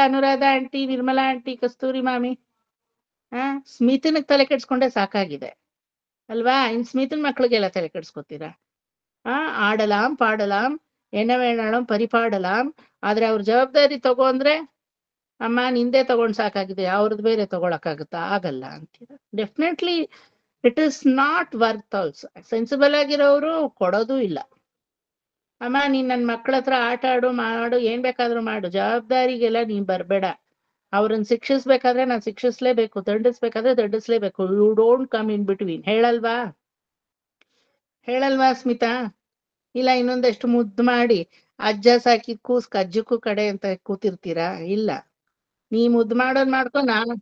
ಅನುರಾಧ ಆಂಟಿ, ನಿರ್ಮಲಾ ಆಂಟಿ, ಕಸ್ತೂರಿ ಮಾಮಿ. ಸ್ಮಿತನಿಗೆ ತಲೆ ಕೆಡ್ಸ್ಕೊಂಡೆ ಸಾಕಾಗಿದೆ, ಅಲ್ವಾ? ಇನ್ ಸ್ಮಿತನ್ ಮಕ್ಳಿಗೆಲ್ಲ ತಲೆ ಕೆಡ್ಸ್ಕೊತೀರಾ? ಆಡಲಾಂ ಪಾಡಲಾಂ ಎನ್ನ ವೇಣಾಳಂ ಪರಿಪಾಡಲಾಂ, ಆದ್ರೆ ಅವ್ರ ಜವಾಬ್ದಾರಿ ತಗೋ ಅಂದ್ರೆ ಅಮ್ಮ ನಿಂದೆ ತಗೊಂಡ್ ಸಾಕಾಗಿದೆ, ಅವ್ರದ್ದು ಬೇರೆ ತಗೊಳಕ್ಕಾಗುತ್ತಾ? ಆಗಲ್ಲ ಅಂತೀರ. Definitely it is not worth also. Sensible ಆಗಿರೋರು ಕೊಡೋದು ಇಲ್ಲ. ಅಮ್ಮ ನೀನ್ ನನ್ ಮಕ್ಳ ಹತ್ರ ಆಟ ಆಡು, ಮಾಡು, ಏನ್ ಬೇಕಾದ್ರೂ ಮಾಡು, ಜವಾಬ್ದಾರಿಗೆಲ್ಲ ನೀನ್ ಬರ್ಬೇಡ. ಅವ್ರನ್ನ ಶಿಕ್ಷಿಸ್ಬೇಕಾದ್ರೆ ನಾನ್ ಶಿಕ್ಷಿಸ್ಲೇಬೇಕು, ದಂಡಿಸ್ಬೇಕಾದ್ರೆ ದಂಡಿಸ್ಲೇಬೇಕು. You don't come in between. ಹೇಳಲ್ವಾ ಸ್ಮಿತಾ? ಇಲ್ಲ ಇನ್ನೊಂದಷ್ಟು ಮುದ್ದು ಮಾಡಿ ಅಜ್ಜ ಸಾಕಿದ್ ಕೂಸ್ಕ ಅಜ್ಜಕ್ಕೂ ಕಡೆ ಅಂತ ಕೂತಿರ್ತೀರಾ? ಇಲ್ಲ, ನೀ ಮುದ್ದು ಮಾಡೋದ್ ಮಾಡ್ಕೊ. ನಾನು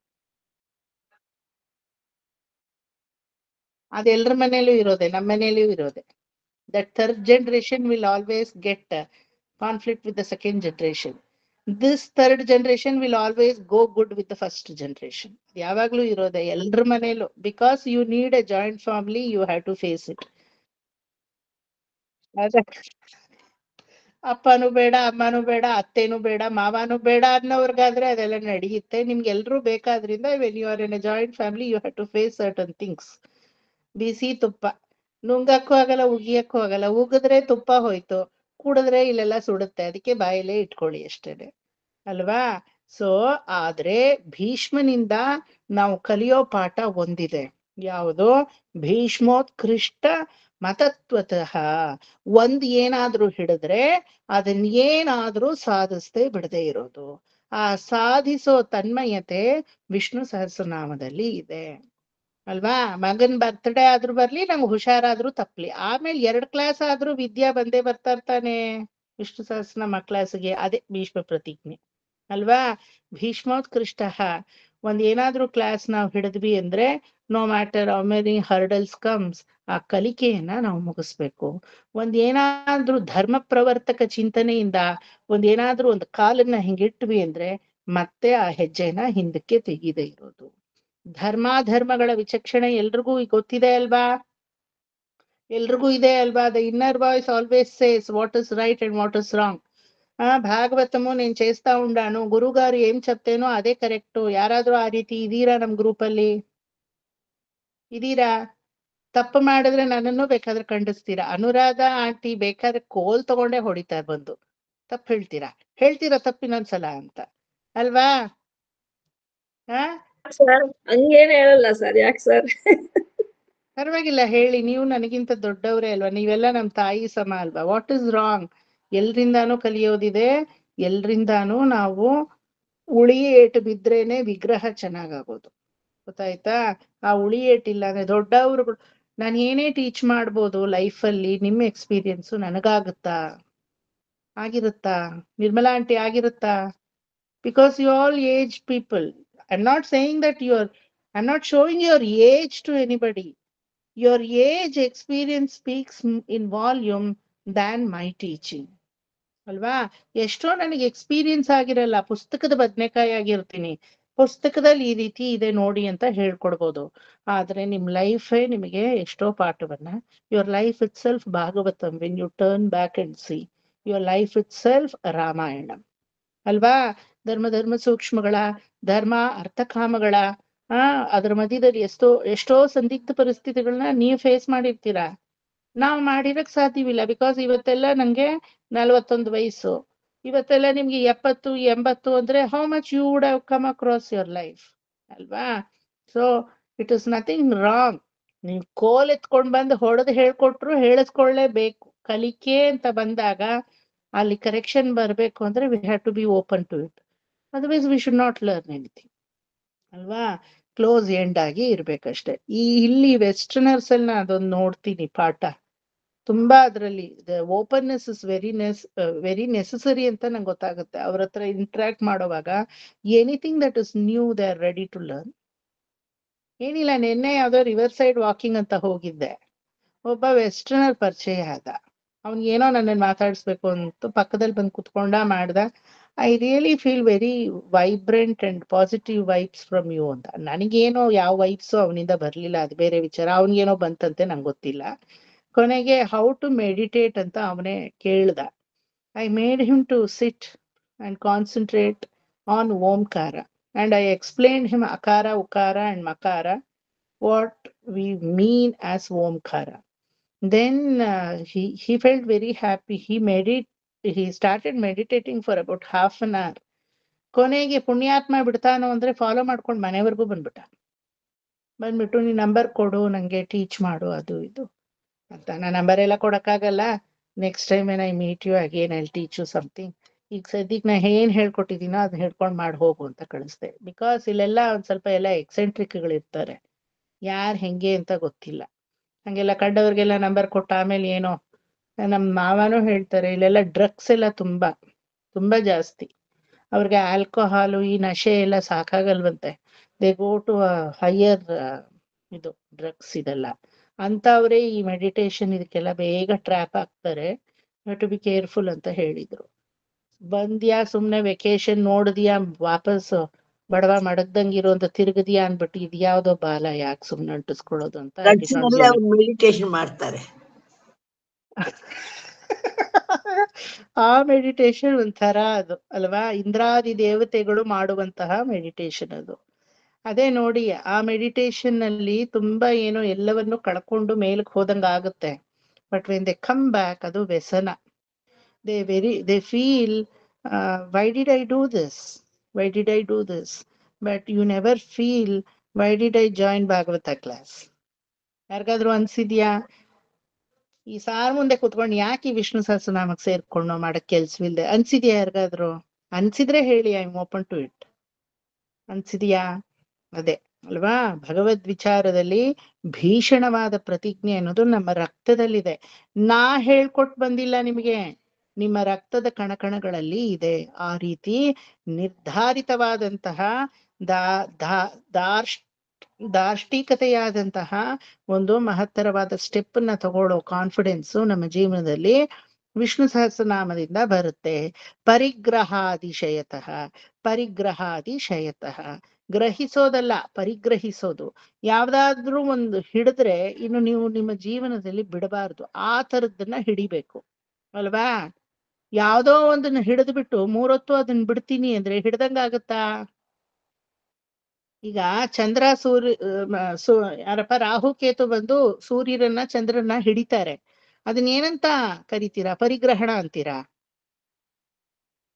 ಅದೆಲ್ರ ಮನೇಲೂ ಇರೋದೆ, ನಮ್ಮ ಮನೇಲೂ ಇರೋದೆ. That third generation will always get conflict with the second generation. This third generation will always go good with the first generation. ಯಾವಾಗ್ಲೂ ಇರೋದೆ ಎಲ್ರ ಮನೇಲೂ. Because you need a joint family, you have to face it. ಅಪ್ಪನೂ ಬೇಡ, ಅಮ್ಮನೂ ಬೇಡ, ಅತ್ತೇನೂ ಬೇಡ, ಮಾವನೂ ಬೇಡ ಅನ್ನೋರ್ಗಾದ್ರೆ ಅದೆಲ್ಲ ನಡೆಯುತ್ತೆ. ನಿಮ್ಗೆಲ್ರೂ ಬೇಕಾದ್ರಿಂದ when you are in a joint family, you have to face certain things. ಬಿಸಿ ತುಪ್ಪ ನುಂಗಕ್ಕೂ ಆಗಲ್ಲ, ಉಗಿಯಕ್ಕೂ ಆಗಲ್ಲ. ಉಗಿದ್ರೆ ತುಪ್ಪ ಹೋಯ್ತು, ಕುಡಿದ್ರೆ ಇಲ್ಲೆಲ್ಲ ಸುಡುತ್ತೆ. ಅದಕ್ಕೆ ಬಾಯಲ್ಲೇ ಇಟ್ಕೊಳ್ಳಿ ಅಷ್ಟೇನೆ, ಅಲ್ವಾ? ಸೊ ಆದ್ರೆ ಭೀಷ್ಮನಿಂದ ನಾವು ಕಲಿಯೋ ಪಾಠ ಒಂದಿದೆ. ಯಾವುದು? ಭೀಷ್ಮೋತ್ಕೃಷ್ಟ ಮತತ್ವತಃ. ಏನಾದ್ರೂ ಹಿಡಿದ್ರೆ ಅದನ್ನ ಏನಾದ್ರೂ ಸಾಧಿಸ್ದೆ ಬಿಡದೆ ಇರೋದು. ಆ ಸಾಧಿಸೋ ತನ್ಮಯತೆ ವಿಷ್ಣು ಸಹಸ್ರನಾಮದಲ್ಲಿ ಇದೆ ಅಲ್ವಾ. ಮಗನ್ ಬರ್ತ್ಡೇ ಆದ್ರೂ ಬರ್ಲಿ, ನಂಗೆ ಹುಷಾರಾದ್ರೂ ತಪ್ಲಿ, ಆಮೇಲೆ 2 ಕ್ಲಾಸ್ ಆದ್ರೂ ವಿದ್ಯಾ ಬಂದೇ ಬರ್ತಾ ಇರ್ತಾನೆ ವಿಷ್ಣು ಸಹಸ್ರನಾಮ ಕ್ಲಾಸ್ಗೆ. ಅದೇ ಭೀಷ್ಮ ಪ್ರತಿಜ್ಞೆ ಅಲ್ವಾ. ಭೀಷ್ಮೋತ್ಕೃಷ್ಟ. ಏನಾದ್ರೂ ಕ್ಲಾಸ್ ನಾವು ಹಿಡಿದ್ವಿ ಅಂದ್ರೆ no matter how many hurdles comes, ಆ ಕಲಿಕೆಯನ್ನ ನಾವು ಮುಗಿಸ್ಬೇಕು. ಏನಾದ್ರೂ ಧರ್ಮ ಪ್ರವರ್ತಕ ಚಿಂತನೆಯಿಂದ ಏನಾದ್ರೂ ಒಂದು ಕಾಲನ್ನ ಹಿಂಗಿಟ್ವಿ ಅಂದ್ರೆ ಮತ್ತೆ ಆ ಹೆಜ್ಜೆನ ಹಿಂದಕ್ಕೆ ತೆಗೀದೇ ಇರೋದು. ಧರ್ಮಾಧರ್ಮಗಳ ವಿಚಕ್ಷಣೆ ಎಲ್ರಿಗೂ ಗೊತ್ತಿದೆ ಅಲ್ವಾ, ಎಲ್ರಿಗೂ ಇದೆ ಅಲ್ವಾ. The inner voice always says what is right and what is wrong. భాగవతము నేను చేస్తా ఉండాను, గురుగారు ఏం చెప్తేనో అదే కరెక్ట్. ಯಾರಾದ್ರೂ ಆ ರೀತಿ ಇದೀರಾ ನಮ್ ಗ್ರೂಪ್ ಅಲ್ಲಿ? ಇದೀರಾ? ತಪ್ಪು ಮಾಡಿದ್ರೆ ನನ್ನನ್ನು ಬೇಕಾದ್ರೆ ಖಂಡಿಸ್ತೀರಾ. ಅನುರಾಧ ಆಂಟಿ ಬೇಕಾದ್ರೆ ಕೋಲ್ ತಗೊಂಡೇ ಹೊಡಿತಾರೆ ಬಂದು. ತಪ್ಪು ಹೇಳ್ತೀರಾ ತಪ್ಪಿನೊಂದ್ಸಲ ಅಂತ ಅಲ್ವಾ? ಸರ್ ಹಂಗೇನ್ ಹೇಳಲ್ಲ ಸರ್. ಯಾಕೆ ಸರ್? ಪರವಾಗಿಲ್ಲ ಹೇಳಿ, ನೀವು ನನಗಿಂತ ದೊಡ್ಡವರೇ ಅಲ್ವಾ, ನೀವೆಲ್ಲ ನಮ್ ತಾಯಿ ಸಮ ಅಲ್ವಾ. What is wrong? ಎಲ್ರಿಂದಾನು ಕಲಿಯೋದಿದೆ, ಎಲ್ರಿಂದಾನು ನಾವು ಉಳಿ ಏಟು ಬಿದ್ರೇನೆ ವಿಗ್ರಹ ಚೆನ್ನಾಗಾಗೋದು. ಗೊತ್ತಾಯ್ತಾ? ಆ ಉಳಿ ಏಟಿಲ್ಲ ಅಂದ್ರೆ ದೊಡ್ಡವ್ರುಗಳು ನಾನು ಏನೇ ಟೀಚ್ ಮಾಡ್ಬೋದು ಲೈಫಲ್ಲಿ, ನಿಮ್ಮ ಎಕ್ಸ್ಪೀರಿಯನ್ಸು ನನಗಾಗುತ್ತಾ? ಆಗಿರುತ್ತಾ? ನಿರ್ಮಲಾ ಆಂಟಿ ಆಗಿರುತ್ತಾ? Because you all age people. I not saying that I not showing your age to anybody. Your age experience speaks in volume than my teaching. ಅಲ್ವಾ? ಎಷ್ಟೋ ನನಗೆ ಎಕ್ಸ್ಪೀರಿಯನ್ಸ್ ಆಗಿರಲ್ಲ, ಪುಸ್ತಕದ ಬದನೆಕಾಯಿ ಆಗಿರ್ತೀನಿ, ಪುಸ್ತಕದಲ್ಲಿ ಈ ರೀತಿ ಇದೆ ನೋಡಿ ಅಂತ ಹೇಳ್ಕೊಡ್ಬೋದು. ಆದ್ರೆ ನಿಮ್ ಲೈಫೇ ನಿಮಗೆ ಎಷ್ಟೋ ಪಾಠವನ್ನ, your life itself Bhagavatam. When you turn back and see, your life itself Ramayana ಅಲ್ವಾ. ಧರ್ಮ ಸೂಕ್ಷ್ಮಗಳ, ಧರ್ಮ ಅರ್ಥಕಾಮಗಳ ಅದ್ರ ಮಧ್ಯದಲ್ಲಿ ಎಷ್ಟೋ ಸಂದಿಗ್ಧ ಪರಿಸ್ಥಿತಿಗಳನ್ನ ನೀವು ಫೇಸ್ ಮಾಡಿರ್ತೀರಾ. ನಾವು ಮಾಡಿರಕ್ ಸಾಧ್ಯವಿಲ್ಲ. ಬಿಕಾಸ್ ಇವತ್ತೆಲ್ಲ ನಂಗೆ 41 ವಯಸ್ಸು, ಇವತ್ತೆಲ್ಲ ನಿಮ್ಗೆ 70, 80 ಅಂದ್ರೆ how much you would have come across your life ಅಲ್ವಾ. So it is nothing wrong. ನೀವು ಕೋಲ್ ಎತ್ಕೊಂಡ್ ಬಂದು ಹೊಡೆದು ಹೇಳ್ಕೊಟ್ರು ಹೇಳಿಸ್ಕೊಳ್ಳೇಬೇಕು. ಕಲಿಕೆ ಅಂತ ಬಂದಾಗ ಅಲ್ಲಿ ಕರೆಕ್ಷನ್ ಬರ್ಬೇಕು ಅಂದ್ರೆ we have to be open to it, otherwise we should not learn anything ಅಲ್ವಾ. ಕ್ಲೋಸ್ ಎಂಡ್ ಆಗಿ ಇರ್ಬೇಕಷ್ಟೆ. ಇಲ್ಲಿ ವೆಸ್ಟರ್ನರ್ಸ್ ಅಲ್ಲಿ ನಾನು ಅದೊಂದು ನೋಡ್ತೀನಿ ಪಾಠ ತುಂಬಾ. ಅದರಲ್ಲಿ ಓಪನ್ನೆಸ್ ಇಸ್ ವೆರಿ ನೆಸಸರಿ ಅಂತ ನಂಗೆ ಗೊತ್ತಾಗುತ್ತೆ. ಅವ್ರ ಹತ್ರ ಇಂಟ್ರಾಕ್ಟ್ ಮಾಡೋವಾಗ anything that is new they are ready to learn. ಏನಿಲ್ಲ, ನಿನ್ನೆ ಯಾವ್ದೋ ರಿವರ್ ಸೈಡ್ ವಾಕಿಂಗ್ ಅಂತ ಹೋಗಿದ್ದೆ, ಒಬ್ಬ ವೆಸ್ಟರ್ನರ್ ಪರಿಚಯ ಆದ. ಅವ್ನಿಗೇನೋ ನನ್ನನ್ನು ಮಾತಾಡಿಸ್ಬೇಕು ಅಂತ ಪಕ್ಕದಲ್ಲಿ ಬಂದು ಕುತ್ಕೊಂಡ ಮಾಡ್ದ. I really feel very vibrant and positive vibes from you ಅಂತ. ನನಗೇನೋ ಯಾವ ವೈಬ್ಸು ಅವನಿಂದ ಬರ್ಲಿಲ್ಲ, ಅದು ಬೇರೆ ವಿಚಾರ. ಅವನಿಗೇನೋ ಬಂತಂತೆ, ನಂಗೆ ಗೊತ್ತಿಲ್ಲ. ಕೊನೆಗೆ ಹೌ ಟು ಮೆಡಿಟೇಟ್ ಅಂತ ಅವನೇ ಕೇಳ್ದ. I made him to sit and concentrate on Omkara and I explained him ಅಕಾರ, ಉಕಾರ ಅಂಡ್ ಮಕಾರ, what we mean as Omkara. Then he felt very happy. He started meditating for about half an hour. ಕೊನೆಗೆ ಪುಣ್ಯಾತ್ಮ ಬಿಡ್ತಾನೋ ಅಂದ್ರೆ follow ಮಾಡ್ಕೊಂಡು ಮನೆವರೆಗೂ ಬಂದ್ಬಿಟ್ಟು ನೀ number ಕೊಡು, ನಂಗೆ ಟೀಚ್ ಮಾಡು, ಅದು ಇದು ಅಂತ. ನಾನು ನಂಬರ್ ಎಲ್ಲ ಕೊಡಕ್ಕಾಗಲ್ಲ, next time I meet you again I teach you something. ಈಗ ಸದ್ಯಕ್ಕೆ ನಾ ಏನ್ ಹೇಳ್ಕೊಟ್ಟಿದ್ದೀನೋ ಅದನ್ನ ಹೇಳ್ಕೊಂಡು ಮಾಡಿ ಹೋಗು ಅಂತ ಕಳಿಸ್ದೆ. ಬಿಕಾಸ್ ಇಲ್ಲೆಲ್ಲ ಒಂದ್ ಸ್ವಲ್ಪ ಎಲ್ಲ ಎಕ್ಸೆಂಟ್ರಿಕ್ಗಳಿರ್ತಾರೆ, ಯಾರು ಹೆಂಗೆ ಅಂತ ಗೊತ್ತಿಲ್ಲ. ಹಂಗೆಲ್ಲ ಕಂಡವ್ರಿಗೆಲ್ಲ ನಂಬರ್ ಕೊಟ್ಟ ಆಮೇಲೆ ಏನೋ, ನಮ್ಮ ಮಾವನೂ ಹೇಳ್ತಾರೆ ಇಲ್ಲೆಲ್ಲ ಡ್ರಗ್ಸ್ ಎಲ್ಲ ತುಂಬಾ ಜಾಸ್ತಿ. ಅವ್ರಿಗೆ ಆಲ್ಕೋಹಾಲು ಈ ನಶೆ ಎಲ್ಲ ಸಾಕಾಗಲ್ವಂತೆ. ದೇ ಗೋ ಟು ಹೈಯರ್ ಇದು ಡ್ರಗ್ಸ್ ಇದೆಲ್ಲ. ಅಂತವ್ರೆ ಈ ಮೆಡಿಟೇಷನ್ ಇದಕ್ಕೆಲ್ಲ ಬೇಗ ಟ್ರ್ಯಾಪ್ ಆಗ್ತಾರೆ. ಟು ಬಿ ಕೇರ್ಫುಲ್ ಅಂತ ಹೇಳಿದ್ರು. ಬಂದ್ಯಾ ಸುಮ್ನೆ ವೆಕೇಶನ್ ನೋಡಿದ್ಯಾ, ವಾಪಸ್ ಬಡವ ಮಡಗ್ದಂಗಿರೋ ಅಂತ ತಿರುಗದಿಯಾ ಅನ್ಬಿಟ್ಟು ಇದ್ಯಾವ್ದೋ ಬಾಲ, ಯಾಕೆ ಸುಮ್ನೆ ಅಂಟಿಸ್ಕೊಳ್ಳೋದು ಅಂತ. ಅವ್ರು ಮೆಡಿಟೇಷನ್ ಮಾಡ್ತಾರೆ. ಆ ಮೆಡಿಟೇಷನ್ ಒಂಥರ ಅದು ಅಲ್ವಾ, ಇಂದ್ರಾದಿ ದೇವತೆಗಳು ಮಾಡುವಂತಹ ಮೆಡಿಟೇಷನ್ ಅದು. ಅದೇ ನೋಡಿ, ಆ ಮೆಡಿಟೇಷನ್ ನಲ್ಲಿ ತುಂಬಾ ಏನೋ ಎಲ್ಲವನ್ನು ಕಳ್ಕೊಂಡು ಮೇಲಕ್ಕೆ ಹೋದಂಗ ಆಗುತ್ತೆ. But when they come back, ಅದು ವ್ಯಸನ. They feel why did I do this, but you never feel why did I join Bhagavata class. ಯಾರಿಗಾದ್ರೂ ಅನ್ಸಿದ್ಯಾ ಈ ಸಾರ್ ಮುಂದೆ ಕುತ್ಕೊಂಡು ಯಾಕೆ ವಿಷ್ಣು ಸಹಸ್ರನಾಮಕ್ಕೆ ಸೇರ್ಕೊಂಡು ಮಾಡಕ್ ಕೆಲ್ಸವಿಲ್ದೆ ಅನ್ಸಿದ್ಯಾ ಯಾರಿಗಾದ್ರು? ಅನ್ಸಿದ್ರೆ ಹೇಳಿ, I am open to it. ಅನ್ಸಿದ್ಯಾ? ಅದೇ ಅಲ್ವಾ, ಭಗವದ್ ವಿಚಾರದಲ್ಲಿ ಭೀಷಣವಾದ ಪ್ರತಿಜ್ಞೆ ಅನ್ನೋದು ನಮ್ಮ ರಕ್ತದಲ್ಲಿದೆ. ನಾ ಹೇಳ್ಕೊಟ್ ಬಂದಿಲ್ಲ ನಿಮಗೆ, ನಿಮ್ಮ ರಕ್ತದ ಕಣಕಣಗಳಲ್ಲಿ ಇದೆ. ಆ ರೀತಿ ನಿರ್ಧಾರಿತವಾದಂತಹ ದಾ ದಾ ದಾರ್ಶ್ ದಾರ್ಷ್ಟಿಕತೆಯಾದಂತಹ ಒಂದು ಮಹತ್ತರವಾದ ಸ್ಟೆಪ್ ಅನ್ನ ತಗೊಳ್ಳೋ ಕಾನ್ಫಿಡೆನ್ಸು ನಮ್ಮ ಜೀವನದಲ್ಲಿ ವಿಷ್ಣು ಸಹಸ್ರನಾಮದಿಂದ ಬರುತ್ತೆ. ಪರಿಗ್ರಹಾದಿಶಯತಃ, ಪರಿಗ್ರಹಾದಿಶಯತಃ, ಗ್ರಹಿಸೋದಲ್ಲ, ಪರಿಗ್ರಹಿಸೋದು. ಯಾವ್ದಾದ್ರೂ ಒಂದು ಹಿಡಿದ್ರೆ ಇನ್ನು ನೀವು ನಿಮ್ಮ ಜೀವನದಲ್ಲಿ ಬಿಡಬಾರ್ದು, ಆ ತರದ್ದನ್ನ ಹಿಡಿಬೇಕು ಅಲ್ವಾ. ಯಾವ್ದೋ ಒಂದನ್ನ ಹಿಡಿದು ಬಿಟ್ಟು ಮೂರೊತ್ತು ಅದನ್ನ ಬಿಡ್ತೀನಿ ಅಂದ್ರೆ ಹಿಡ್ದಂಗಾಗತ್ತಾ? ಈಗ ಚಂದ್ರ ಯಾರಪ್ಪ ರಾಹು ಕೇತು ಬಂದು ಸೂರ್ಯರನ್ನ ಚಂದ್ರನ ಹಿಡಿತಾರೆ, ಅದನ್ನ ಏನಂತ ಕರಿತೀರಾ? ಪರಿಗ್ರಹಣ ಅಂತೀರಾ?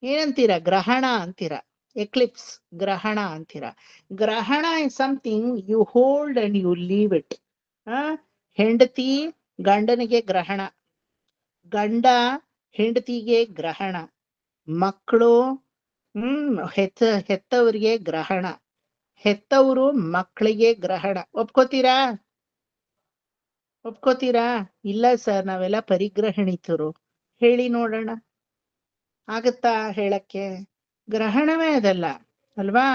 ಏನಂತೀರಾ? ಗ್ರಹಣ ಅಂತೀರಾ? ಎಕ್ಲಿಪ್ಸ್, ಗ್ರಹಣ ಅಂತೀರಾ? Grahana is something you hold and you leave it. ಹೆಂಡತಿ ಗಂಡನಿಗೆ ಗ್ರಹಣ, ಗಂಡ ಹೆಂಡತಿಗೆ ಗ್ರಹಣ, ಮಕ್ಕಳು ಹೆತ್ತವರಿಗೆ ಗ್ರಹಣ, ಹೆತ್ತವರು ಮಕ್ಕಳಿಗೆ ಗ್ರಹಣ. ಒಪ್ಕೋತೀರಾ? ಒಪ್ಕೋತೀರಾ? ಇಲ್ಲ ಸರ್, ನಾವೆಲ್ಲ ಪರಿಗ್ರಹಣಿತರು. ಹೇಳಿ ನೋಡೋಣ, ಆಗತ್ತಾ ಹೇಳಕ್ಕೆ? ಗ್ರಹಣವೇ ಅದಲ್ಲ ಅಲ್ವಾ.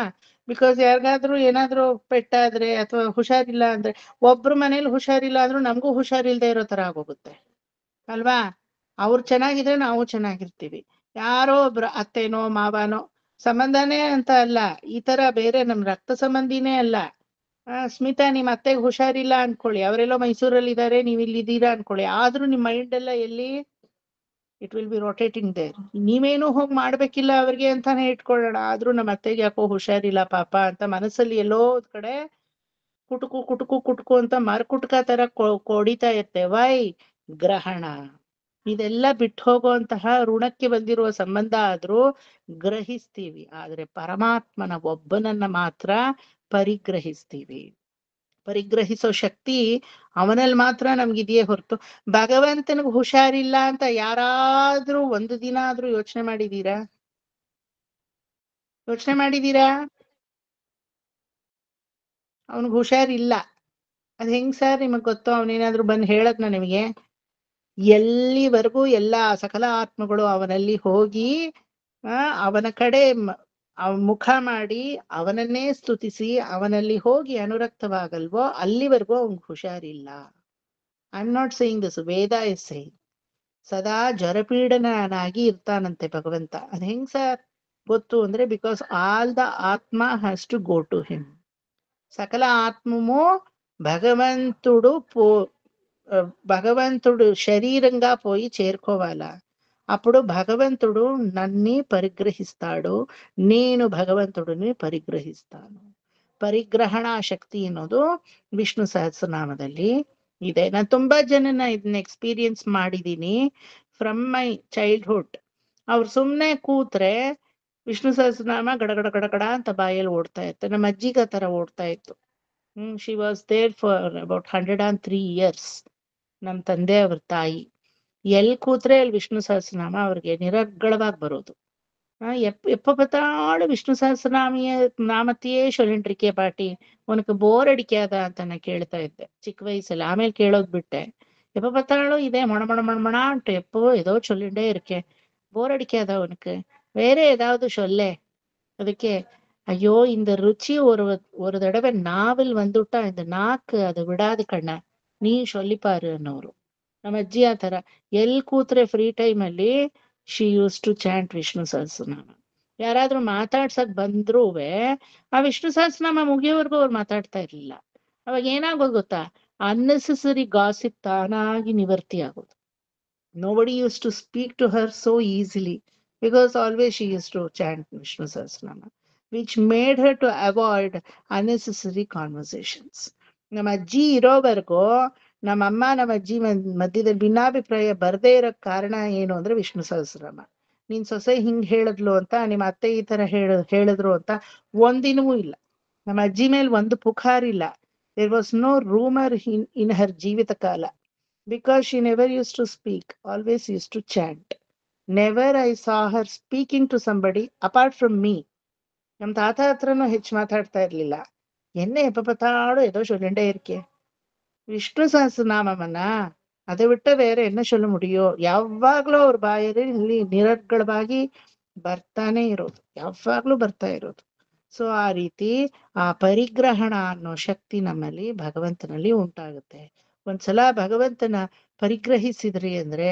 ಬಿಕಾಸ್ ಯಾರಿಗಾದ್ರೂ ಏನಾದ್ರೂ ಪೆಟ್ಟಾದ್ರೆ ಅಥವಾ ಹುಷಾರಿಲ್ಲ ಅಂದ್ರೆ, ಒಬ್ರು ಮನೇಲಿ ಹುಷಾರಿಲ್ಲ ಅಂದ್ರೂ ನಮಗೂ ಹುಷಾರಿಲ್ದೆ ಇರೋ ತರ ಆಗೋಗುತ್ತೆ ಅಲ್ವಾ. ಅವ್ರು ಚೆನ್ನಾಗಿದ್ರೆ ನಾವು ಚೆನ್ನಾಗಿರ್ತೀವಿ. ಯಾರೋ ಒಬ್ರು ಅತ್ತೆನೋ ಮಾವನೋ, ಸಂಬಂಧನೇ ಅಂತ ಅಲ್ಲ, ಈ ತರ ಬೇರೆ ನಮ್ ರಕ್ತ ಸಂಬಂಧಿನೇ ಅಲ್ಲ. ಸ್ಮಿತಾ ನಿಮ್ ಅತ್ತೆಗೆ ಹುಷಾರಿಲ್ಲ ಅನ್ಕೊಳ್ಳಿ, ಅವರೆಲ್ಲೋ ಮೈಸೂರಲ್ಲಿ ಇದಾರೆ, ನೀವ್ ಇಲ್ಲಿದ್ದೀರಾ ಅನ್ಕೊಳ್ಳಿ, ಆದ್ರೂ ನಿಮ್ ಮೈಂಡ್ ಎಲ್ಲ ಎಲ್ಲಿ? It will be rotating there. ನೀವೇನು ಹೋಗಿ ಮಾಡ್ಬೇಕಿಲ್ಲ ಅವ್ರಿಗೆ ಅಂತಾನೆ ಇಟ್ಕೊಳ್ಳೋಣ, ಆದ್ರೂ ನಮ್ಮ ಅತ್ತೆಗೆ ಯಾಕೋ ಹುಷಾರಿಲ್ಲ ಪಾಪ ಅಂತ ಮನಸ್ಸಲ್ಲಿ ಎಲ್ಲೋ ಒಂದ್ ಕಡೆ ಕುಟುಕು ಕುಟುಕು ಕುಟುಕು ಅಂತ ಮರಕುಟ್ಕ ತರ ಕೊಡಿತಾ ಇರುತ್ತೆ. ವೈ? ಗ್ರಹಣ. ಇದೆಲ್ಲ ಬಿಟ್ಟು ಹೋಗುವಂತಹ ಋಣಕ್ಕೆ ಬಂದಿರುವ ಸಂಬಂಧ ಆದ್ರೂ ಗ್ರಹಿಸ್ತೀವಿ, ಆದ್ರೆ ಪರಮಾತ್ಮನ ಒಬ್ಬನನ್ನ ಮಾತ್ರ ಪರಿಗ್ರಹಿಸ್ತೀವಿ. ಪರಿಗ್ರಹಿಸೋ ಶಕ್ತಿ ಅವನಲ್ಲಿ ಮಾತ್ರ ನಮ್ಗಿದೆಯೇ ಹೊರತು ಭಗವಂತನಿಗೆ ಹುಷಾರಿಲ್ಲ ಅಂತ ಯಾರಾದ್ರೂ ಒಂದು ದಿನ ಆದ್ರೂ ಯೋಚನೆ ಮಾಡಿದೀರಾ? ಯೋಚನೆ ಮಾಡಿದೀರಾ? ಅವನಿಗೆ ಹುಷಾರಿಲ್ಲ, ಅದ್ ಹೆಂಗ್ ಸರ್ ನಿಮಗ್ ಗೊತ್ತು? ಅವನೇನಾದ್ರೂ ಬಂದು ಹೇಳದ್ನ ನಿಮಗೆ? ಎಲ್ಲಿವರೆಗೂ ಎಲ್ಲಾ ಸಕಲ ಆತ್ಮಗಳು ಅವನಲ್ಲಿ ಹೋಗಿ ಅವನ ಕಡೆ ಮುಖ ಮಾಡಿ ಅವನನ್ನೇ ಸ್ತುತಿಸಿ ಅವನಲ್ಲಿ ಹೋಗಿ ಅನುರಕ್ತವಾಗಲ್ವೋ ಅಲ್ಲಿವರೆಗೂ ಅವನ್ಗೆ ಹುಷಾರಿಲ್ಲ. I am not saying this, Veda is saying. ಸದಾ ಜರಪೀಡನಾಗಿ ಇರ್ತಾನಂತೆ ಭಗವಂತ. ಅದ್ ಹೆಂಗ್ ಸರ್ ಗೊತ್ತು ಅಂದ್ರೆ, because all the atma has to go to him. సకల ఆత్మము భగవంతుడు శరీరంగా పోయి చేరుకోవాలా. అప్పుడు భగవంతుడు నన్ని పరిగ్రహిస్తాడు, నేను భగవంతుడిని ಪರಿಗ್ರಹಿಸ್ತಾನು. ಪರಿಗ್ರಹಣ ಶಕ್ತಿ ಅನ್ನೋದು ವಿಷ್ಣು ಸಹಸ್ರನಾಮದಲ್ಲಿ ಇದೆ. ನಾನು ತುಂಬಾ ಜನನ ಇದನ್ನ ಎಕ್ಸ್ಪೀರಿಯನ್ಸ್ ಮಾಡಿದೀನಿ ಫ್ರಮ್ ಮೈ ಚೈಲ್ಡ್ಹುಡ್. ಅವ್ರು ಸುಮ್ನೆ ಕೂತ್ರೆ ವಿಷ್ಣು ಸಹಸ್ರನಾಮ ಗಡಗಡ ಗಡಗಡ ಅಂತ ಬಾಯಲ್ಲಿ ಓಡ್ತಾ ಇತ್ತು. ನಮ್ಮ ಅಜ್ಜಿಗೆ ಆ ತರ ಓಡ್ತಾ ಇತ್ತು. She was there for about 103 years. ನಮ್ ತಂದೆ ಅವ್ರ ತಾಯಿ ಎಲ್ ಕೂತ್ರೆ ಅಲ್ಲಿ ವಿಷ್ಣು ಸಹಸ್ರನಾಮ ಅವ್ರಿಗೆ ನಿರರ್ಗಳವಾಗಿ ಬರೋದು. எப்ப பார்த்தாலும் விஷ்ணு சஹஸ்ரநாமிய நாமத்தையே சொல்லிட்டு இருக்கே பாட்டி, உனக்கு ಬೋರ್ ಅಡಿಕ್ಯಾದ ಅಂತ ನಾ ಕೇಳ್ತಾ ಇದ್ದೆ ಚಿಕ್ಕ ವಯಸ್ಸಲ್ಲಿ. ಆಮೇಲೆ ಕೇಳೋದ್ ಬಿಟ್ಟೆ. எப்ப பார்த்தாலும் இதே மணமணமணமணான்ட்டு எப்போ ஏதோ சொல்லிட்டே இருக்கே, போர் அடிக்காதா உனக்கு, வேற ஏதாவது சொல்லே. ಅದಕ್ಕೆ ಅಯ್ಯೋ இந்த ருச்சி ஒரு தடவை நாவில் வந்துட்டா இந்த நாக்கு ಅದು ಬಿಡಾದ ಕಣ್ಣ, ನೀ ಸೊಲ್ಲಿಪಾರು ಅನ್ನೋರು. ನಮ್ಮ ಅಜ್ಜಿ ಆ ತರ ಎಲ್ ಕೂತ್ರೆ ಫ್ರೀ ಟೈಮ್ ಅಲ್ಲಿ she used to chant Vishnu Sahasranama. ಯಾರಾದ್ರೂ ಮಾತಾಡ್ಸಕ್ ಬಂದ್ರೂವೆ ಆ ವಿಷ್ಣು ಸಹಸ್ರನಾಮ ಮುಗಿಯೋವರೆಗೂ ಅವ್ರು ಮಾತಾಡ್ತಾ ಇರ್ಲಿಲ್ಲ. ಅವಾಗ ಏನಾಗೋದು ಗೊತ್ತಾ, ಅನ್ನೆಸೆಸರಿ ಗಾಸಿಪ್ ತಾನಾಗಿ ನಿವರ್ತಿ ಆಗೋದು. Nobody used to speak to her so easily because always she used to chant Vishnu Sahasranama, which made her to avoid unnecessary conversations. ನಮ್ಮ ಅಜ್ಜಿ ಇರೋವರೆಗೂ ನಮ್ಮಮ್ಮ ನಮ್ಮ ಅಜ್ಜಿ ಮಧ್ಯದಲ್ಲಿ ಭಿನ್ನಾಭಿಪ್ರಾಯ ಬರ್ದೇ ಇರೋ ಕಾರಣ ಏನು ಅಂದ್ರೆ ವಿಷ್ಣು ಸಹಸ್ರನಾಮ. ನಿನ್ ಸೊಸೆ ಹಿಂಗ್ ಹೇಳಿದ್ಲು ಅಂತ, ನಿಮ್ಮ ಅತ್ತೆ ಈ ತರ ಹೇಳಿದ್ರು ಅಂತ ಒಂದಿನವೂ ಇಲ್ಲ. ನಮ್ಮ ಅಜ್ಜಿ ಮೇಲೆ ಒಂದು ಪುಕಾರಿಲ್ಲ. ದೇರ್ ವಾಸ್ ನೋ ರೂಮರ್ ಇನ್ ಹರ್ ಜೀವಿತ ಕಾಲ. Because she never used to speak, always used to chant. Never I saw her speaking to somebody apart from me. ನಮ್ ತಾತ ಹತ್ರನೂ ಹೆಚ್ಚು ಮಾತಾಡ್ತಾ ಇರ್ಲಿಲ್ಲ. ಎನ್ನೆ ಎಪ್ಪತ್ತಾಡು ஏதோ சொல்லிண்டே இருக்கே, ವಿಷ್ಣು ಸಹಸ್ರನಾಮವನ್ನ அதை விட்ட வேற என்ன சொல்ல முடியும்? ಯಾವಾಗ್ಲೂ ಅವ್ರ ಬಾಯಲ್ಲಿ ನಿರರ್ಗಳವಾಗಿ ಬರ್ತಾನೆ ಇರೋದು, ಯಾವಾಗ್ಲೂ ಬರ್ತಾ ಇರೋದು. ಸೊ ಆ ರೀತಿ ಆ ಪರಿಗ್ರಹಣ ಅನ್ನೋ ಶಕ್ತಿ ನಮ್ಮಲ್ಲಿ ಭಗವಂತನಲ್ಲಿ ಉಂಟಾಗುತ್ತೆ. ಒಂದ್ಸಲ ಭಗವಂತನ ಪರಿಗ್ರಹಿಸಿದ್ರಿ ಅಂದ್ರೆ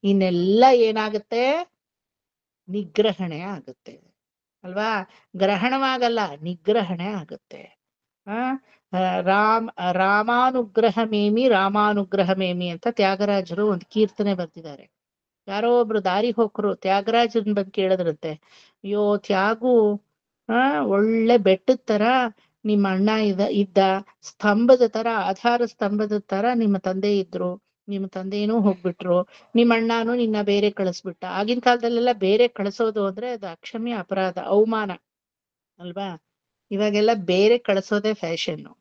ಇನ್ನೆಲ್ಲ ಏನಾಗುತ್ತೆ? ನಿಗ್ರಹಣೆ ಆಗುತ್ತೆ ಅಲ್ವಾ? ಗ್ರಹಣವಾಗಲ್ಲ, ನಿಗ್ರಹಣೆ ಆಗುತ್ತೆ. ಆ ರಾಮಾನುಗ್ರಹಮೇಮಿ ರಾಮಾನುಗ್ರಹಮೇಮಿ ಅಂತ ತ್ಯಾಗರಾಜರು ಒಂದು ಕೀರ್ತನೆ ಬರ್ತಿದ್ದಾರೆ. ಯಾರೋ ಒಬ್ರು ದಾರಿ ಹೋಗ್ರು ತ್ಯಾಗರಾಜನ್ ಬಗ್ಗೆ ಕೇಳಿದ್ರಂತೆ, ಅಯ್ಯೋ ತ್ಯಾಗು, ಒಳ್ಳೆ ಬೆಟ್ಟದ ತರ ನಿಮ್ಮ ಅಣ್ಣ ಇದ್ದ, ಸ್ತಂಭದ ತರ, ಆಧಾರ ಸ್ತಂಭದ ತರ ನಿಮ್ಮ ತಂದೆ ಇದ್ರು, ನಿಮ್ಮ ತಂದೆನೂ ಹೋಗ್ಬಿಟ್ರು, ನಿಮ್ಮ ಅಣ್ಣನೂ ನಿನ್ನ ಬೇರೆ ಕಳಿಸ್ಬಿಟ್ಟ. ಆಗಿನ ಕಾಲದಲ್ಲೆಲ್ಲ ಬೇರೆ ಕಳಿಸೋದು ಅಂದ್ರೆ ಅದು ಅಕ್ಷಮ್ಯ ಅಪರಾಧ, ಅವಮಾನ ಅಲ್ವಾ? ಇವಾಗೆಲ್ಲ ಬೇರೆ ಕಳಿಸೋದೇ ಫ್ಯಾಷನ್ನು.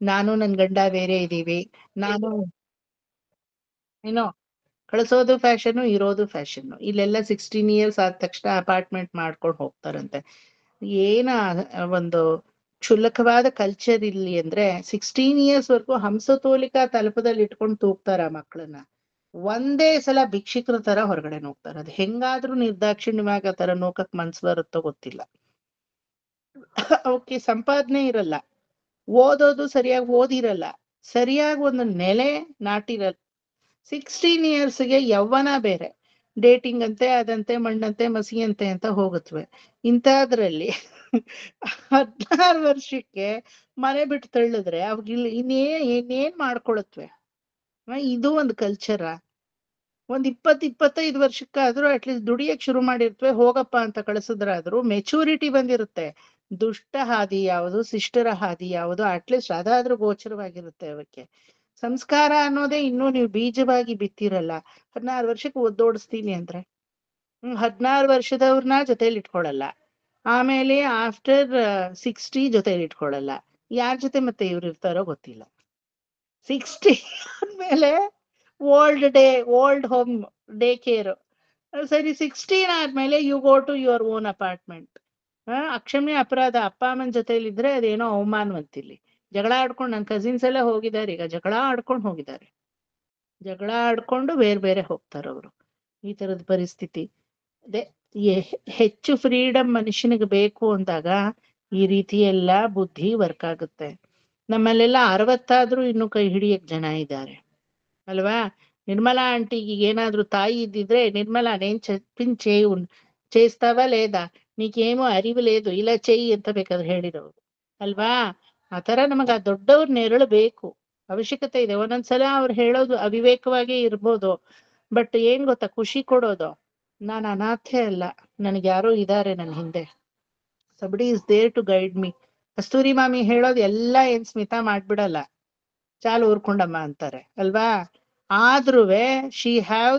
ನಾನು ನನ್ ಗಂಡ ಬೇರೆ ಇದೀವಿ, ನಾನು ಏನೋ ಕಳಿಸೋದು ಫ್ಯಾಷನ್ನು, ಇರೋದು ಫ್ಯಾಷನ್ನು. ಇಲ್ಲೆಲ್ಲ 16 years ಆದ ತಕ್ಷಣ ಅಪಾರ್ಟ್ಮೆಂಟ್ ಮಾಡ್ಕೊಂಡು ಹೋಗ್ತಾರಂತೆ. ಏನ ಒಂದು ಕ್ಷುಲ್ಲಕವಾದ ಕಲ್ಚರ್ ಇಲ್ಲಿ ಅಂದ್ರೆ 16 years ವರ್ಗೂ ಹಂಸತೋಲಿಕಾ ತಲುಪದಲ್ಲಿ ಇಟ್ಕೊಂಡು ತೂಗ್ತಾರ ಮಕ್ಕಳನ್ನ. ಒಂದೇ ಸಲ ಭಿಕ್ಷಿಕರ ತರ ಹೊರಗಡೆ ಹೋಗ್ತಾರ. ಅದ್ ಹೆಂಗಾದ್ರೂ ನಿರ್ದಾಕ್ಷಿಣ್ಯವಾಗಿ ಆ ತರ ನೋಕಕ್ ಮನ್ಸು ಬರುತ್ತೋ ಗೊತ್ತಿಲ್ಲ. ಅವಕ್ಕೆ ಸಂಪಾದನೆ ಇರಲ್ಲ, ಓದೋದು ಸರಿಯಾಗಿ ಓದಿರಲ್ಲ, ಸರಿಯಾಗಿ ಒಂದು ನೆಲೆ ನಾಟಿರಲ್ಲ. 16 yearsಗೆ ಯೌವನ ಬೇರೆ, ಡೇಟಿಂಗ್ ಅಂತೆ, ಅದಂತೆ, ಮಣ್ಣಂತೆ, ಮಸಿಯಂತೆ ಅಂತ ಹೋಗುತ್ತವೆ. ಇಂಥದ್ರಲ್ಲಿ 16 ವರ್ಷಕ್ಕೆ ಮನೆ ಬಿಟ್ಟು ತಳ್ಳಿದ್ರೆ ಅವಾಗ ಇನ್ನೇನ್ ಮಾಡ್ಕೊಳತ್ವೆ? ಇದು ಒಂದು ಕಲ್ಚರ. ಒಂದ್ 20-25 ವರ್ಷಕ್ಕಾದ್ರೂ ಅಟ್ಲೀಸ್ಟ್ ದುಡಿಯಕ್ ಶುರು ಮಾಡಿರ್ತವೆ, ಹೋಗಪ್ಪ ಅಂತ ಕಳಿಸಿದ್ರಾದ್ರೂ ಮೆಚೂರಿಟಿ ಬಂದಿರುತ್ತೆ. ದುಷ್ಟ ಹಾದಿ ಯಾವುದು, ಶಿಷ್ಟರ ಹಾದಿ ಯಾವುದು, ಅಟ್ಲೀಸ್ಟ್ ಅದಾದ್ರೂ ಗೋಚರವಾಗಿರುತ್ತೆ ಅವಕ್ಕೆ. ಸಂಸ್ಕಾರ ಅನ್ನೋದೇ ಇನ್ನೂ ನೀವು ಬೀಜವಾಗಿ ಬಿತ್ತಿರಲ್ಲ. 16 ವರ್ಷಕ್ಕೆ ಒದ್ದೋಡಿಸ್ತೀನಿ ಅಂದ್ರೆ 16 ವರ್ಷದವ್ರನ್ನ ಜೊತೆಲಿ ಇಟ್ಕೊಳಲ್ಲ, ಆಮೇಲೆ ಆಫ್ಟರ್ 60 ಜೊತೆಲಿ ಇಟ್ಕೊಳಲ್ಲ. ಯಾರ ಜೊತೆ ಮತ್ತೆ ಇವ್ರು ಇರ್ತಾರೋ ಗೊತ್ತಿಲ್ಲ. 60 ಆದ್ಮೇಲೆ ಓಲ್ಡ್ ಹೋಮ್ ಡೇ ಕೇರ್. ಸರಿ, 16 ಆದ್ಮೇಲೆ you go to your own apartment. ಅಕ್ಷಮ್ಯ ಅಪರಾಧ. ಅಪ್ಪ ಅಮ್ಮನ ಜೊತೆಲಿ ಇದ್ರೆ ಅದೇನೋ ಅವಮಾನವಂತಿಲ್ಲಿ. ಜಗಳ ಆಡ್ಕೊಂಡು, ನನ್ನ ಕಸಿನ್ಸ್ ಎಲ್ಲ ಹೋಗಿದ್ದಾರೆ, ಈಗ ಜಗಳ ಆಡ್ಕೊಂಡು ಹೋಗಿದ್ದಾರೆ. ಜಗಳ ಆಡ್ಕೊಂಡು ಬೇರೆ ಹೋಗ್ತಾರ ಅವರು. ಈ ತರದ ಪರಿಸ್ಥಿತಿ. ಅದೇ ಹೆಚ್ಚು ಫ್ರೀಡಮ್ ಮನುಷ್ಯನಿಗೆ ಬೇಕು ಅಂದಾಗ ಈ ರೀತಿ ಎಲ್ಲ ಬುದ್ಧಿ ವರ್ಕ್ ಆಗುತ್ತೆ. ನಮ್ಮಲ್ಲೆಲ್ಲ 60 ಆದ್ರೂ ಇನ್ನು ಕೈ ಹಿಡಿಯಕ್ ಜನ ಇದ್ದಾರೆ ಅಲ್ವಾ? ನಿರ್ಮಲಾ ಆಂಟಿಗೆ ಏನಾದ್ರೂ ತಾಯಿ ఇద్దిದ್ರೆ, నిర్మలా నేను చెప్పింది చేస్తావా లేదా, నీకేమో అరివు లేదు, ఇలా చెయ్యి ಅಂತ ಬೇಕಾದ್ರೆ ಹೇಳಿರೋರು ಅಲ್ವಾ? ಆತರ ನಮಗ ಆ ದೊಡ್ಡವ್ರ ನೆರಳು ಬೇಕು, ಅವಶ್ಯಕತೆ ಇದೆ. ಒಂದೊಂದ್ಸಲ ಅವ್ರು ಹೇಳೋದು ಅವಿವೇಕವಾಗೇ ಇರ್ಬೋದು, ಬಟ್ ಏನ್ ಗೊತ್ತಾ ಖುಷಿ ಕೊಡೋದು? ನಾನು ಅನಾಥೆ ಅಲ್ಲ, ನನ್ಗೆ ಯಾರೋ ಇದಾರೆ ನನ್ನ ಹಿಂದೆ. somebody is there to guide me. ಕಸ್ತೂರಿ ಮಾಮಿ ಹೇಳೋದು ಎಲ್ಲ ಏನ್ ಸ್ಮಿತಾ ಮಾಡ್ಬಿಡಲ್ಲ, ಚಾಲು ಊರ್ಕೊಂಡಮ್ಮ ಅಂತಾರೆ ಅಲ್ವಾ? ಆದ್ರೂವೆ she have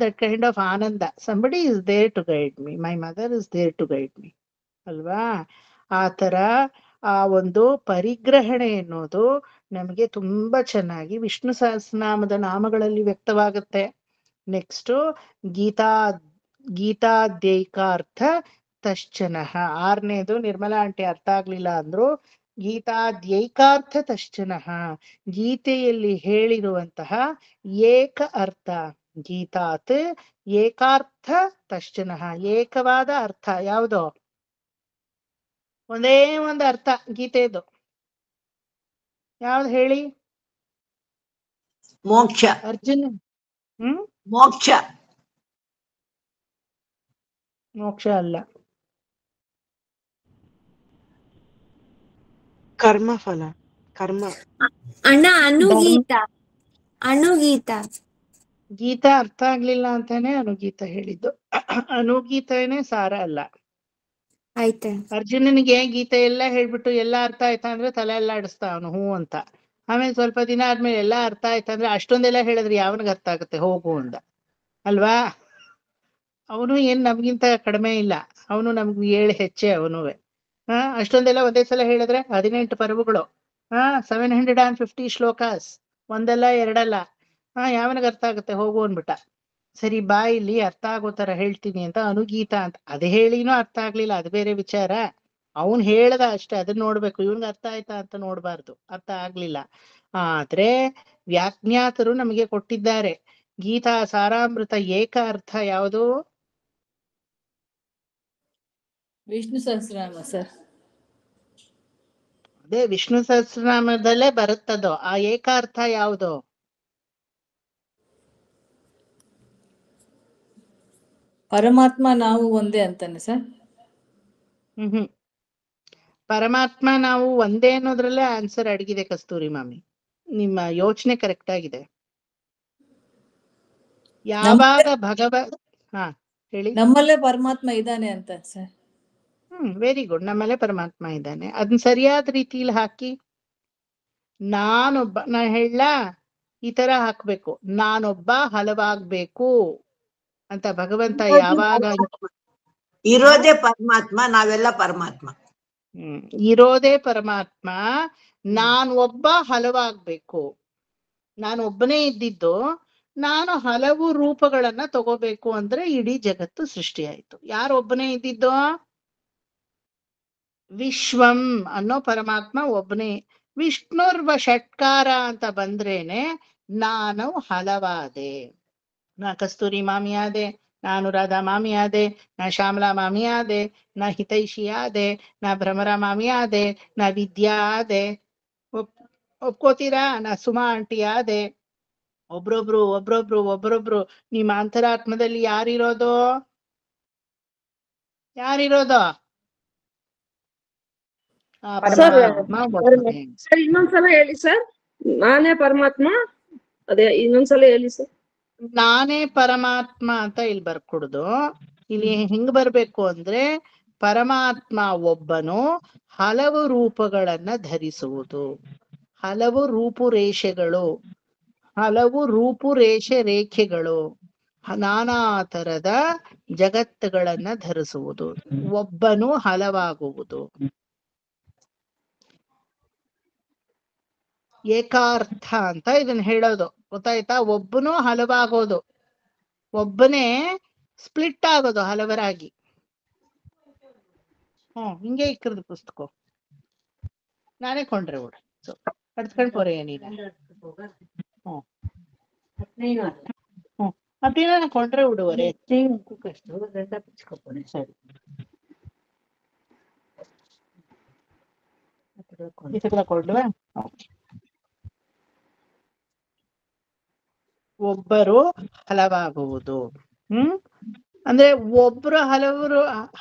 that kind of Ananda. somebody is there to guide me, my mother is there to guide me ಅಲ್ವಾ? ಆತರ ಆ ಒಂದು ಪರಿಗ್ರಹಣೆ ಎನ್ನುವುದು ನಮಗೆ ತುಂಬಾ ಚೆನ್ನಾಗಿ ವಿಷ್ಣು ಸಹಸ್ರನಾಮದ ನಾಮಗಳಲ್ಲಿ ವ್ಯಕ್ತವಾಗುತ್ತೆ. ನೆಕ್ಸ್ಟ್ ಗೀತಾದ್ಯೈಕಾರ್ಥ ತಶ್ಚನಃ. 6ನೇದು ನಿರ್ಮಲಾ ಆಂಟಿ ಅರ್ಥ ಆಗ್ಲಿಲ್ಲ ಅಂದ್ರು, ಗೀತಾದ್ಯೈಕಾರ್ಥ ತಶ್ಚನಃ, ಗೀತೆಯಲ್ಲಿ ಹೇಳಿರುವಂತಹ ಏಕ ಅರ್ಥ. ಗೀತಾತ್ ಏಕಾರ್ಥ ತಶ್ಚನಃ, ಏಕವಾದ ಅರ್ಥ ಯಾವುದು? ಒಂದೇ ಒಂದು ಅರ್ಥ ಗೀತೆದು ಯಾವ್ದು ಹೇಳಿ? ಮೋಕ್ಷ. ಅರ್ಜುನ ಮೋಕ್ಷ. ಮೋಕ್ಷ ಅಲ್ಲ, ಕರ್ಮಫಲ. ಕರ್ಮ. ಅಣ್ಣ ಅನುಗೀತ. ಗೀತಾ ಅರ್ಥ ಆಗ್ಲಿಲ್ಲ ಅಂತಾನೆ ಅನುಗೀತ ಹೇಳಿದ್ದು. ಅನುಗೀತನೇ ಸಾರ ಅಲ್ಲ. ಆಯ್ತ. ಅರ್ಜುನನಿಗೆ ಗೀತೆ ಎಲ್ಲ ಹೇಳ್ಬಿಟ್ಟು ಎಲ್ಲ ಅರ್ಥ ಆಯ್ತಾ ಅಂದ್ರೆ ತಲೆ ಎಲ್ಲ ಆಡಿಸ್ತಾ ಅವನು ಹೂ ಅಂತ. ಆಮೇಲೆ ಸ್ವಲ್ಪ ದಿನ ಆದ್ಮೇಲೆ ಎಲ್ಲ ಅರ್ಥ ಆಯ್ತಂದ್ರೆ ಅಷ್ಟೊಂದೆಲ್ಲ ಹೇಳಿದ್ರೆ ಯಾವನಿಗೆ ಅರ್ಥ ಆಗುತ್ತೆ, ಹೋಗು ಅಂದ ಅಲ್ವಾ? ಅವನು ಏನ್ ನಮ್ಗಿಂತ ಕಡಿಮೆ ಇಲ್ಲ, ಅವನು ನಮ್ಗೆ 7 ಹೆಚ್ಚೆ ಅವನುವೆ. ಅಷ್ಟೊಂದೆಲ್ಲ ಒಂದೇ ಸಲ ಹೇಳಿದ್ರೆ 18 ಪರ್ವಗಳು, 750 ಶ್ಲೋಕಾಸ್, ಒಂದಲ್ಲ ಎರಡಲ್ಲ. ಯಾವನಿಗೆ ಅರ್ಥ ಆಗುತ್ತೆ ಹೋಗು ಅನ್ಬಿಟ್ಟ. ಸರಿ ಬಾ ಇಲ್ಲಿ ಅರ್ಥ ಆಗೋ ತರ ಹೇಳ್ತೀನಿ ಅಂತ ಅನುಗೀತ ಅಂತ ಅದ್ ಹೇಳಿನೂ ಅರ್ಥ ಆಗ್ಲಿಲ್ಲ, ಅದು ಬೇರೆ ವಿಚಾರ. ಅವನ್ ಹೇಳ್ದ ಅಷ್ಟೇ, ಅದನ್ನ ನೋಡ್ಬೇಕು, ಇವನ್ಗೆ ಅರ್ಥ ಆಯ್ತಾ ಅಂತ ನೋಡ್ಬಾರ್ದು. ಅರ್ಥ ಆಗ್ಲಿಲ್ಲ. ಆದ್ರೆ ವ್ಯಾಜ್ಞಾತರು ನಮಗೆ ಕೊಟ್ಟಿದ್ದಾರೆ ಗೀತಾ ಸಾರಾಮೃತ ಏಕ ಅರ್ಥ ಯಾವುದು? ವಿಷ್ಣು ಸಹಸ್ರನಾಮ ಸರ್. ಅದೇ ವಿಷ್ಣು ಸಹಸ್ರನಾಮದಲ್ಲೇ ಬರುತ್ತದೋ ಆ ಏಕಾರ್ಥ ಯಾವುದು? ಪರಮಾತ್ಮ ನಾವು ಒಂದೇ ಅಂತಾನೆ ಸರ್. ಹ್ಮ್ ಪರಮಾತ್ಮ ನಾವು ಒಂದೇ ಅನ್ನೋದ್ರಲ್ಲೇ ಆನ್ಸರ್ ಅಡಗಿದೆ ಕಸ್ತೂರಿ ಮಾಮಿ. ನಿಮ್ಮ ಯೋಚನೆ ಕರೆಕ್ಟ್ ಆಗಿದೆ. ಯಾವಾಗ ಹಾ ಹೇಳಿ. ನಮ್ಮಲ್ಲೇ ಪರಮಾತ್ಮ ಇದ್ದಾನೆ ಅಂತ ಸರ್. Very good. ನಮ್ಮಲ್ಲೇ ಪರಮಾತ್ಮ ಇದ್ದಾನೆ. ಅದನ್ನ ಸರಿಯಾದ ರೀತಿಯಲ್ಲಿ ಹಾಕಿ. ನಾ ಹೇಳ ಈ ತರ ಹಾಕ್ಬೇಕು, ನಾನೊಬ್ಬ ಹಲವಾಗ್ಬೇಕು ಅಂತ ಭಗವಂತ ಯಾವಾಗ ಇರೋದೇ ಪರಮಾತ್ಮ, ನಾವೆಲ್ಲ ಪರಮಾತ್ಮ. ಇರೋದೇ ಪರಮಾತ್ಮ, ನಾನ್ ಒಬ್ಬ ಹಲವಾಗ್ಬೇಕು. ನಾನು ಒಬ್ಬನೇ ಇದ್ದಿದ್ದು, ನಾನು ಹಲವು ರೂಪಗಳನ್ನ ತಗೋಬೇಕು ಅಂದ್ರೆ ಇಡೀ ಜಗತ್ತು ಸೃಷ್ಟಿಯಾಯ್ತು. ಯಾರೊಬ್ಬನೇ ಇದ್ದಿದ್ದು? ವಿಶ್ವಂ ಅನ್ನೋ ಪರಮಾತ್ಮ ಒಬ್ಬನೇ. ವಿಷ್ಣುರ್ವ ಷಟ್ಕಾರ ಅಂತ ಬಂದ್ರೇನೆ ನಾನು ಹಲವಾದೆ. ನಾ ಕಸ್ತೂರಿ ಮಾಮಿ ಆದೆ, ನಾ ಅನುರಾಧ ಮಾಮಿ ಆದೆ, ನಾ ಶ್ಯಾಮಲಾ ಮಾಮಿ ಆದೆ, ನಾ ಹಿತೈಷಿ ಆದೆ, ನಾ ಭ್ರಮರ ಮಾಮಿ ಆದೆ, ನಾ ವಿದ್ಯಾ ಆದೆ. ಒಪ್ಕೋತೀರಾ? ನಾ ಸುಮಾ ಆಂಟಿ ಆದೆ. ಒಬ್ರೊಬ್ರು ನಿಮ್ಮ ಅಂತರಾತ್ಮದಲ್ಲಿ ಯಾರಿರೋದು? ಸರ್ ಪರಮಾತ್ಮ. ಇನ್ನೊಂದ್ಸಲ ಹೇಳಿ ಸರ್. ನಾನೇ ಪರಮಾತ್ಮ, ಅದೇ ಇನ್ನೊಂದ್ಸಲ ಹೇಳಿ ಸರ್. ನಾನೇ ಪರಮಾತ್ಮ ಅಂತ ಇಲ್ಲಿ ಬರ್ಕೊಡುದು. ಇಲ್ಲಿ ಹೆಂಗ್ ಬರ್ಬೇಕು ಅಂದ್ರೆ, ಪರಮಾತ್ಮ ಒಬ್ಬನು ಹಲವು ರೂಪಗಳನ್ನ ಧರಿಸುವುದು, ಹಲವು ರೂಪುರೇಷೆಗಳು, ಹಲವು ರೇಖೆಗಳು, ನಾನಾ ತರದ ಜಗತ್ತುಗಳನ್ನ ಧರಿಸುವುದು, ಒಬ್ಬನು ಹಲವಾಗುವುದು. ಏಕಾರ್ಥ ಅಂತ ಇದನ್ನ ಹೇಳೋದು, ಗೊತ್ತಾಯ್ತಾ? ಒಬ್ಬನು ಹಲವಾಗೋದು, ಒಬ್ಬನೇ ಸ್ಪ್ಲಿಟ್ ಆಗೋದು ಹಲವರಾಗಿ. ಹಿಂಗೆ ಇಕ್ಕರದು ಪುಸ್ತಕ ನಾನೇ ಕೊಂಡ್ರೆ ಬಿಡು. ಕಡ್ಸ್ಕೊಂಡ್ ಪೋರೆ ನೀನ. ಮತ್ತೇನ ಕೊಂಡ್ರೆ ಬಿಡುವರೆ. ಸರಿ ಕೊಂಡ್ವಾ? ಒಬ್ಬರು ಹಲವಾಗುವುದು. ಅಂದ್ರೆ ಒಬ್ರು ಹಲವರು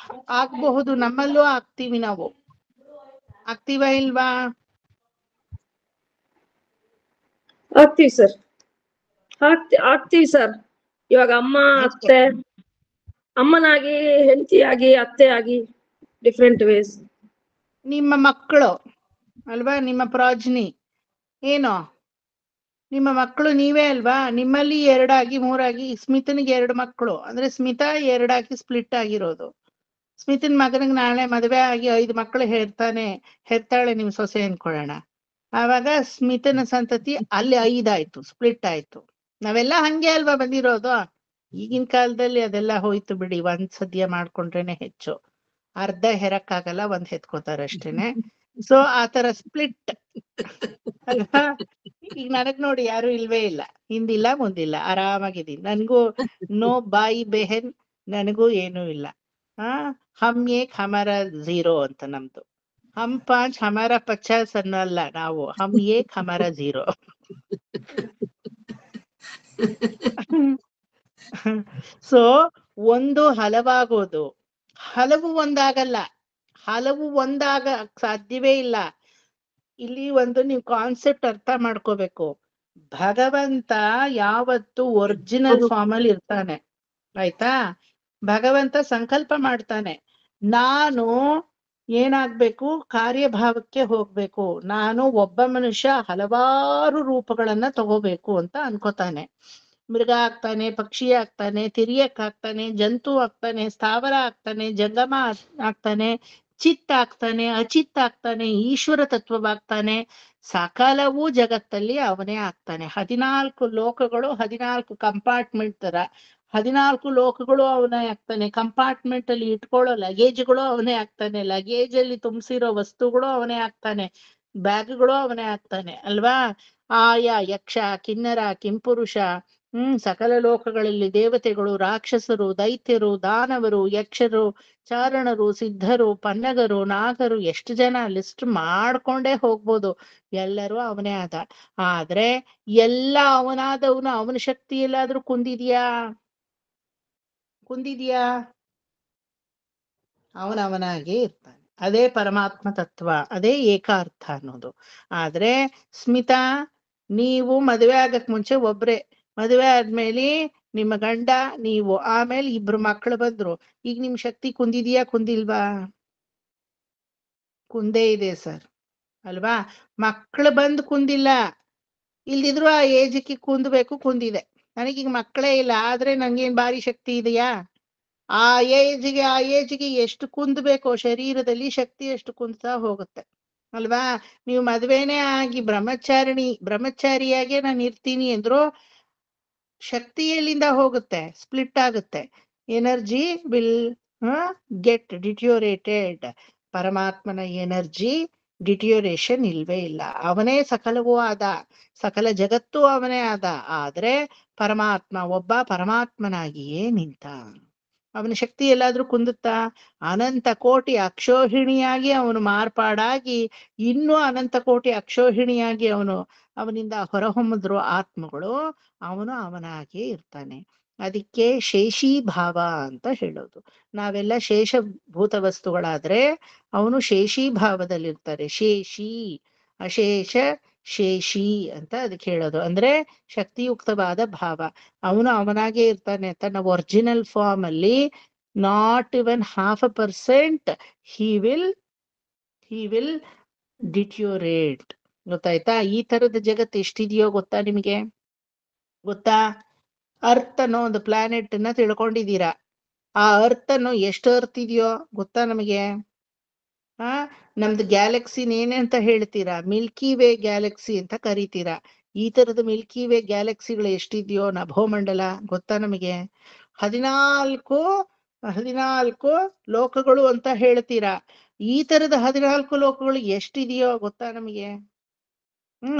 ಆಗ್ಬಹುದು, ನಮ್ಮಲ್ಲೂ ಆಗ್ತೀವಿ ನಾವು. ಆಗ್ತೀವ ಇಲ್ವಾ? ಆಗ್ತೀವಿ ಸರ್, ಆಗ್ತೀವಿ ಸರ್. ಇವಾಗ ಅಮ್ಮ ಅತ್ತೆ, ಅಮ್ಮನಾಗಿ ಹೆಂಡತಿಯಾಗಿ ಅತ್ತೆ ಆಗಿ ಡಿಫ್ರೆಂಟ್ ವೇಸ್. ನಿಮ್ಮ ಮಕ್ಕಳು ಅಲ್ವಾ? ನಿಮ್ಮ ಪ್ರಾಜ್ನಿ ಏನೋ ನಿಮ್ಮ ಮಕ್ಕಳು ನೀವೇ ಅಲ್ವಾ? ನಿಮ್ಮಲ್ಲಿ 2 ಆಗಿ 3 ಆಗಿ, ಸ್ಮಿತನಿಗೆ 2 ಮಕ್ಕಳು ಅಂದ್ರೆ ಸ್ಮಿತಾ 2 ಆಗಿ ಸ್ಪ್ಲಿಟ್ ಆಗಿರೋದು. ಸ್ಮಿತನ್ ಮಗನಿಗೆ ನಾಳೆ ಮದುವೆ ಆಗಿ 5 ಮಕ್ಕಳು ಹೆರ್ತಾಳೆ ನಿಮ್ ಸೊಸೆ ಅನ್ಕೊಳ್ಳೋಣ. ಆವಾಗ ಸ್ಮಿತನ ಸಂತತಿ ಅಲ್ಲಿ 5 ಆಯ್ತು, ಸ್ಪ್ಲಿಟ್ ಆಯ್ತು. ನಾವೆಲ್ಲ ಹಂಗೆ ಅಲ್ವಾ ಬಂದಿರೋದು? ಈಗಿನ ಕಾಲದಲ್ಲಿ ಅದೆಲ್ಲ ಹೋಯ್ತು ಬಿಡಿ. ಒಂದ್ ಸದ್ಯ ಮಾಡ್ಕೊಂಡ್ರೇನೆ ಹೆಚ್ಚು, ಅರ್ಧ ಹೆರಕ್ಕಾಗಲ್ಲ, 1 ಹೆತ್ಕೋತಾರಷ್ಟೇನೆ. ಸೊ ಆತರ ಸ್ಪ್ಲಿಟ್ ಅಲ್ವಾ? ಈಗ ನನಗ್ ನೋಡಿ ಯಾರು ಇಲ್ವೇ ಇಲ್ಲ, ಹಿಂದಿಲ್ಲ ಮುಂದಿಲ್ಲ, ಆರಾಮಾಗಿದ್ದೀನಿ. ನನ್ಗೂ ನೋ ಬಾಯಿ ಬೆಹೆನ್, ನನಗೂ ಏನೂ ಇಲ್ಲ. ಹಮ್ ಏಕ್ ಹಮಾರ 0 ಅಂತ ನಮ್ದು. ಹಮ್ 5 ಹಮಾರ 50 ಅನ್ನಲ್ಲ ನಾವು, ಹಮ್ ಏಕ್ ಹಮಾರ 0. ಸೊ ಒಂದು ಹಲವಾಗೋದು, ಹಲವು ಒಂದಾಗಲ್ಲ, ಹಲವು ಒಂದಾಗ ಸಾಧ್ಯವೇ ಇಲ್ಲ. ಇಲ್ಲಿ ಒಂದು ನೀವು ಕಾನ್ಸೆಪ್ಟ್ ಅರ್ಥ ಮಾಡ್ಕೋಬೇಕು. ಭಗವಂತ ಯಾವತ್ತು ಒರಿಜಿನಲ್ ಫಾರ್ಮ್ ಅಲ್ಲಿ ಇರ್ತಾನೆ, ಆಯ್ತಾ? ಭಗವಂತ ಸಂಕಲ್ಪ ಮಾಡ್ತಾನೆ, ನಾನು ಏನಾಗ್ಬೇಕು, ಕಾರ್ಯಭಾವಕ್ಕೆ ಹೋಗ್ಬೇಕು, ನಾನು ಒಬ್ಬ ಮನುಷ್ಯ ಹಲವಾರು ರೂಪಗಳನ್ನ ತಗೋಬೇಕು ಅಂತ ಅನ್ಕೋತಾನೆ. ಮೃಗ ಆಗ್ತಾನೆ, ಪಕ್ಷಿ ಆಗ್ತಾನೆ, ತಿರಿಯಕ್ ಆಗ್ತಾನೆ, ಜಂತು ಆಗ್ತಾನೆ, ಸ್ಥಾವರ ಆಗ್ತಾನೆ, ಜಂಗಮ ಆಗ್ತಾನೆ, ಚಿತ್ ಆಗ್ತಾನೆ, ಅಚಿತ್ ಆಗ್ತಾನೆ, ಈಶ್ವರ ತತ್ವವಾಗ್ತಾನೆ. ಸಕಲವೂ ಜಗತ್ತಲ್ಲಿ ಅವನೇ ಆಗ್ತಾನೆ. 14 ಲೋಕಗಳು 14 ಕಂಪಾರ್ಟ್ಮೆಂಟ್ ತರ, 14 ಲೋಕಗಳು ಅವನೇ ಆಗ್ತಾನೆ. ಕಂಪಾರ್ಟ್ಮೆಂಟ್ ಅಲ್ಲಿ ಇಟ್ಕೊಳ್ಳೋ ಲಗೇಜ್ಗಳು ಅವನೇ ಆಗ್ತಾನೆ, ಲಗೇಜ್ ಅಲ್ಲಿ ತುಂಬಿಸಿರೋ ವಸ್ತುಗಳು ಅವನೇ ಆಗ್ತಾನೆ, ಬ್ಯಾಗ್ಗಳು ಅವನೇ ಆಗ್ತಾನೆ ಅಲ್ವಾ. ಆಯಾ ಯಕ್ಷ, ಕಿನ್ನರ, ಕಿಂಪುರುಷ, ಸಕಲ ಲೋಕಗಳಲ್ಲಿ ದೇವತೆಗಳು, ರಾಕ್ಷಸರು, ದೈತ್ಯರು, ದಾನವರು, ಯಕ್ಷರು, ಚಾರಣರು, ಸಿದ್ಧರು, ಪನ್ನಗರು, ನಾಗರು, ಎಷ್ಟು ಜನ ಲಿಸ್ಟ್ ಮಾಡ್ಕೊಂಡೇ ಹೋಗ್ಬೋದು. ಎಲ್ಲರೂ ಅವನೇ ಆದ. ಆದ್ರೆ ಎಲ್ಲ ಅವನಾದವನು ಅವನ ಶಕ್ತಿ ಎಲ್ಲಾದ್ರೂ ಕುಂದಿದ್ಯಾ? ಅವನವನಾಗೆ ಇರ್ತಾನೆ. ಅದೇ ಪರಮಾತ್ಮ ತತ್ವ, ಅದೇ ಏಕಾರ್ಥ ಅನ್ನೋದು. ಆದ್ರೆ ಸ್ಮಿತಾ, ನೀವು ಮದುವೆ ಆಗಕ್ ಮುಂಚೆ ಒಬ್ರೆ, ಮದುವೆ ಆದ್ಮೇಲೆ ನಿಮ್ಮ ಗಂಡ, ನೀವು, ಆಮೇಲೆ 2 ಮಕ್ಕಳು ಬಂದ್ರು. ಈಗ ನಿಮ್ ಶಕ್ತಿ ಕುಂದಿದ್ಯಾ ಕುಂದಿಲ್ವಾ? ಕುಂದೇ ಇದೆ ಸರ್ ಅಲ್ವಾ. ಮಕ್ಕಳು ಬಂದು ಕುಂದಿಲ್ಲ, ಇಲ್ದಿದ್ರು ಆ ಏಜಕ್ಕೆ ಕುಂದಬೇಕು, ಕುಂದಿದೆ. ನನಗೀಗ ಮಕ್ಕಳೇ ಇಲ್ಲ, ಆದ್ರೆ ನಂಗೇನ್ ಭಾರಿ ಶಕ್ತಿ ಇದೆಯಾ? ಆ ಏಜ್ಗೆ ಎಷ್ಟು ಕುಂದಬೇಕೋ ಶರೀರದಲ್ಲಿ ಶಕ್ತಿ ಎಷ್ಟು ಕುಂದ್ತಾ ಹೋಗುತ್ತೆ ಅಲ್ವಾ. ನೀವು ಮದ್ವೆನೇ ಆಗಿ ಬ್ರಹ್ಮಚಾರಿಯಾಗೆ ನಾನು ಇರ್ತೀನಿ ಅಂದ್ರು ಶಕ್ತಿ ಎಲ್ಲಿಂದ ಹೋಗುತ್ತೆ? ಸ್ಪ್ಲಿಟ್ ಆಗುತ್ತೆ. Energy will get deteriorated. ಪರಮಾತ್ಮನ ಎನರ್ಜಿ ಡಿಟ್ಯೂರೇಷನ್ ಇಲ್ವೇ ಇಲ್ಲ. ಅವನೇ ಸಕಲವೂ ಆದ, ಸಕಲ ಜಗತ್ತು ಅವನೇ ಆದ. ಆದ್ರೆ ಪರಮಾತ್ಮ ಒಬ್ಬ ಪರಮಾತ್ಮನಾಗಿಯೇ ನಿಂತ. ಅವನ ಶಕ್ತಿ ಎಲ್ಲಾದ್ರೂ ಕುಂದುತ್ತಾ? ಅನಂತ ಕೋಟಿ ಅಕ್ಷೋಹಿಣಿಯಾಗಿ ಅವನು ಮಾರ್ಪಾಡಾಗಿ ಇನ್ನೂ ಅನಂತ ಕೋಟಿ ಅಕ್ಷೋಹಿಣಿಯಾಗಿ ಅವನಿಂದ ಹೊರಹೊಮ್ಮಿದ್ರು ಆತ್ಮಗಳು, ಅವನು ಅವನಾಗೇ ಇರ್ತಾನೆ. ಅದಕ್ಕೆ ಶೇಷಿ ಭಾವ ಅಂತ ಹೇಳೋದು. ನಾವೆಲ್ಲ ಶೇಷಭೂತ ವಸ್ತುಗಳಾದ್ರೆ ಅವನು ಶೇಷಿ ಭಾವದಲ್ಲಿರ್ತಾರೆ. ಶೇಷಿ, ಅಶೇಷ, ಶೇಷಿ ಅಂತ ಅದಕ್ಕೆ ಹೇಳೋದು. ಅಂದ್ರೆ ಶಕ್ತಿಯುಕ್ತವಾದ ಭಾವ. ಅವನು ಅವನಾಗೆ ಇರ್ತಾನೆ. ತನ್ನ ಒರಿಜಿನಲ್ ಫಾರ್ಮ್ ಅಲ್ಲಿ not even 0.5% he will deteriorate. ಗೊತ್ತಾಯ್ತಾ? ಈ ತರದ ಜಗತ್ತು ಎಷ್ಟಿದೆಯೋ ಗೊತ್ತಾ ನಿಮಗೆ? ಗೊತ್ತಾ? ಅರ್ತ್ ಅನ್ನೋ ಒಂದು ಪ್ಲಾನೆಟ್ ನ ತಿಳ್ಕೊಂಡಿದ್ದೀರಾ? ಆ ಅರ್ತ್ ಅನ್ನೋ ಎಷ್ಟು ಅರ್ತ್ ಇದೆಯೋ ಗೊತ್ತಾ ನಮಗೆ? ನಮ್ದು ಗ್ಯಾಲಕ್ಸಿನ ಏನಂತ ಹೇಳ್ತೀರಾ? ಮಿಲ್ಕಿ ವೇ ಗ್ಯಾಲಕ್ಸಿ ಅಂತ ಕರಿತೀರಾ. ಈ ತರದ ಮಿಲ್ಕಿ ವೇ ಗ್ಯಾಲಕ್ಸಿಗಳು ಎಷ್ಟಿದೆಯೋ ನಭೋಮಂಡಲ ಗೊತ್ತಾ ನಮಗೆ? 14 ಲೋಕಗಳು ಅಂತ ಹೇಳ್ತೀರಾ. ಈ ತರದ 14 ಲೋಕಗಳು ಎಷ್ಟಿದೆಯೋ ಗೊತ್ತಾ ನಮಗೆ?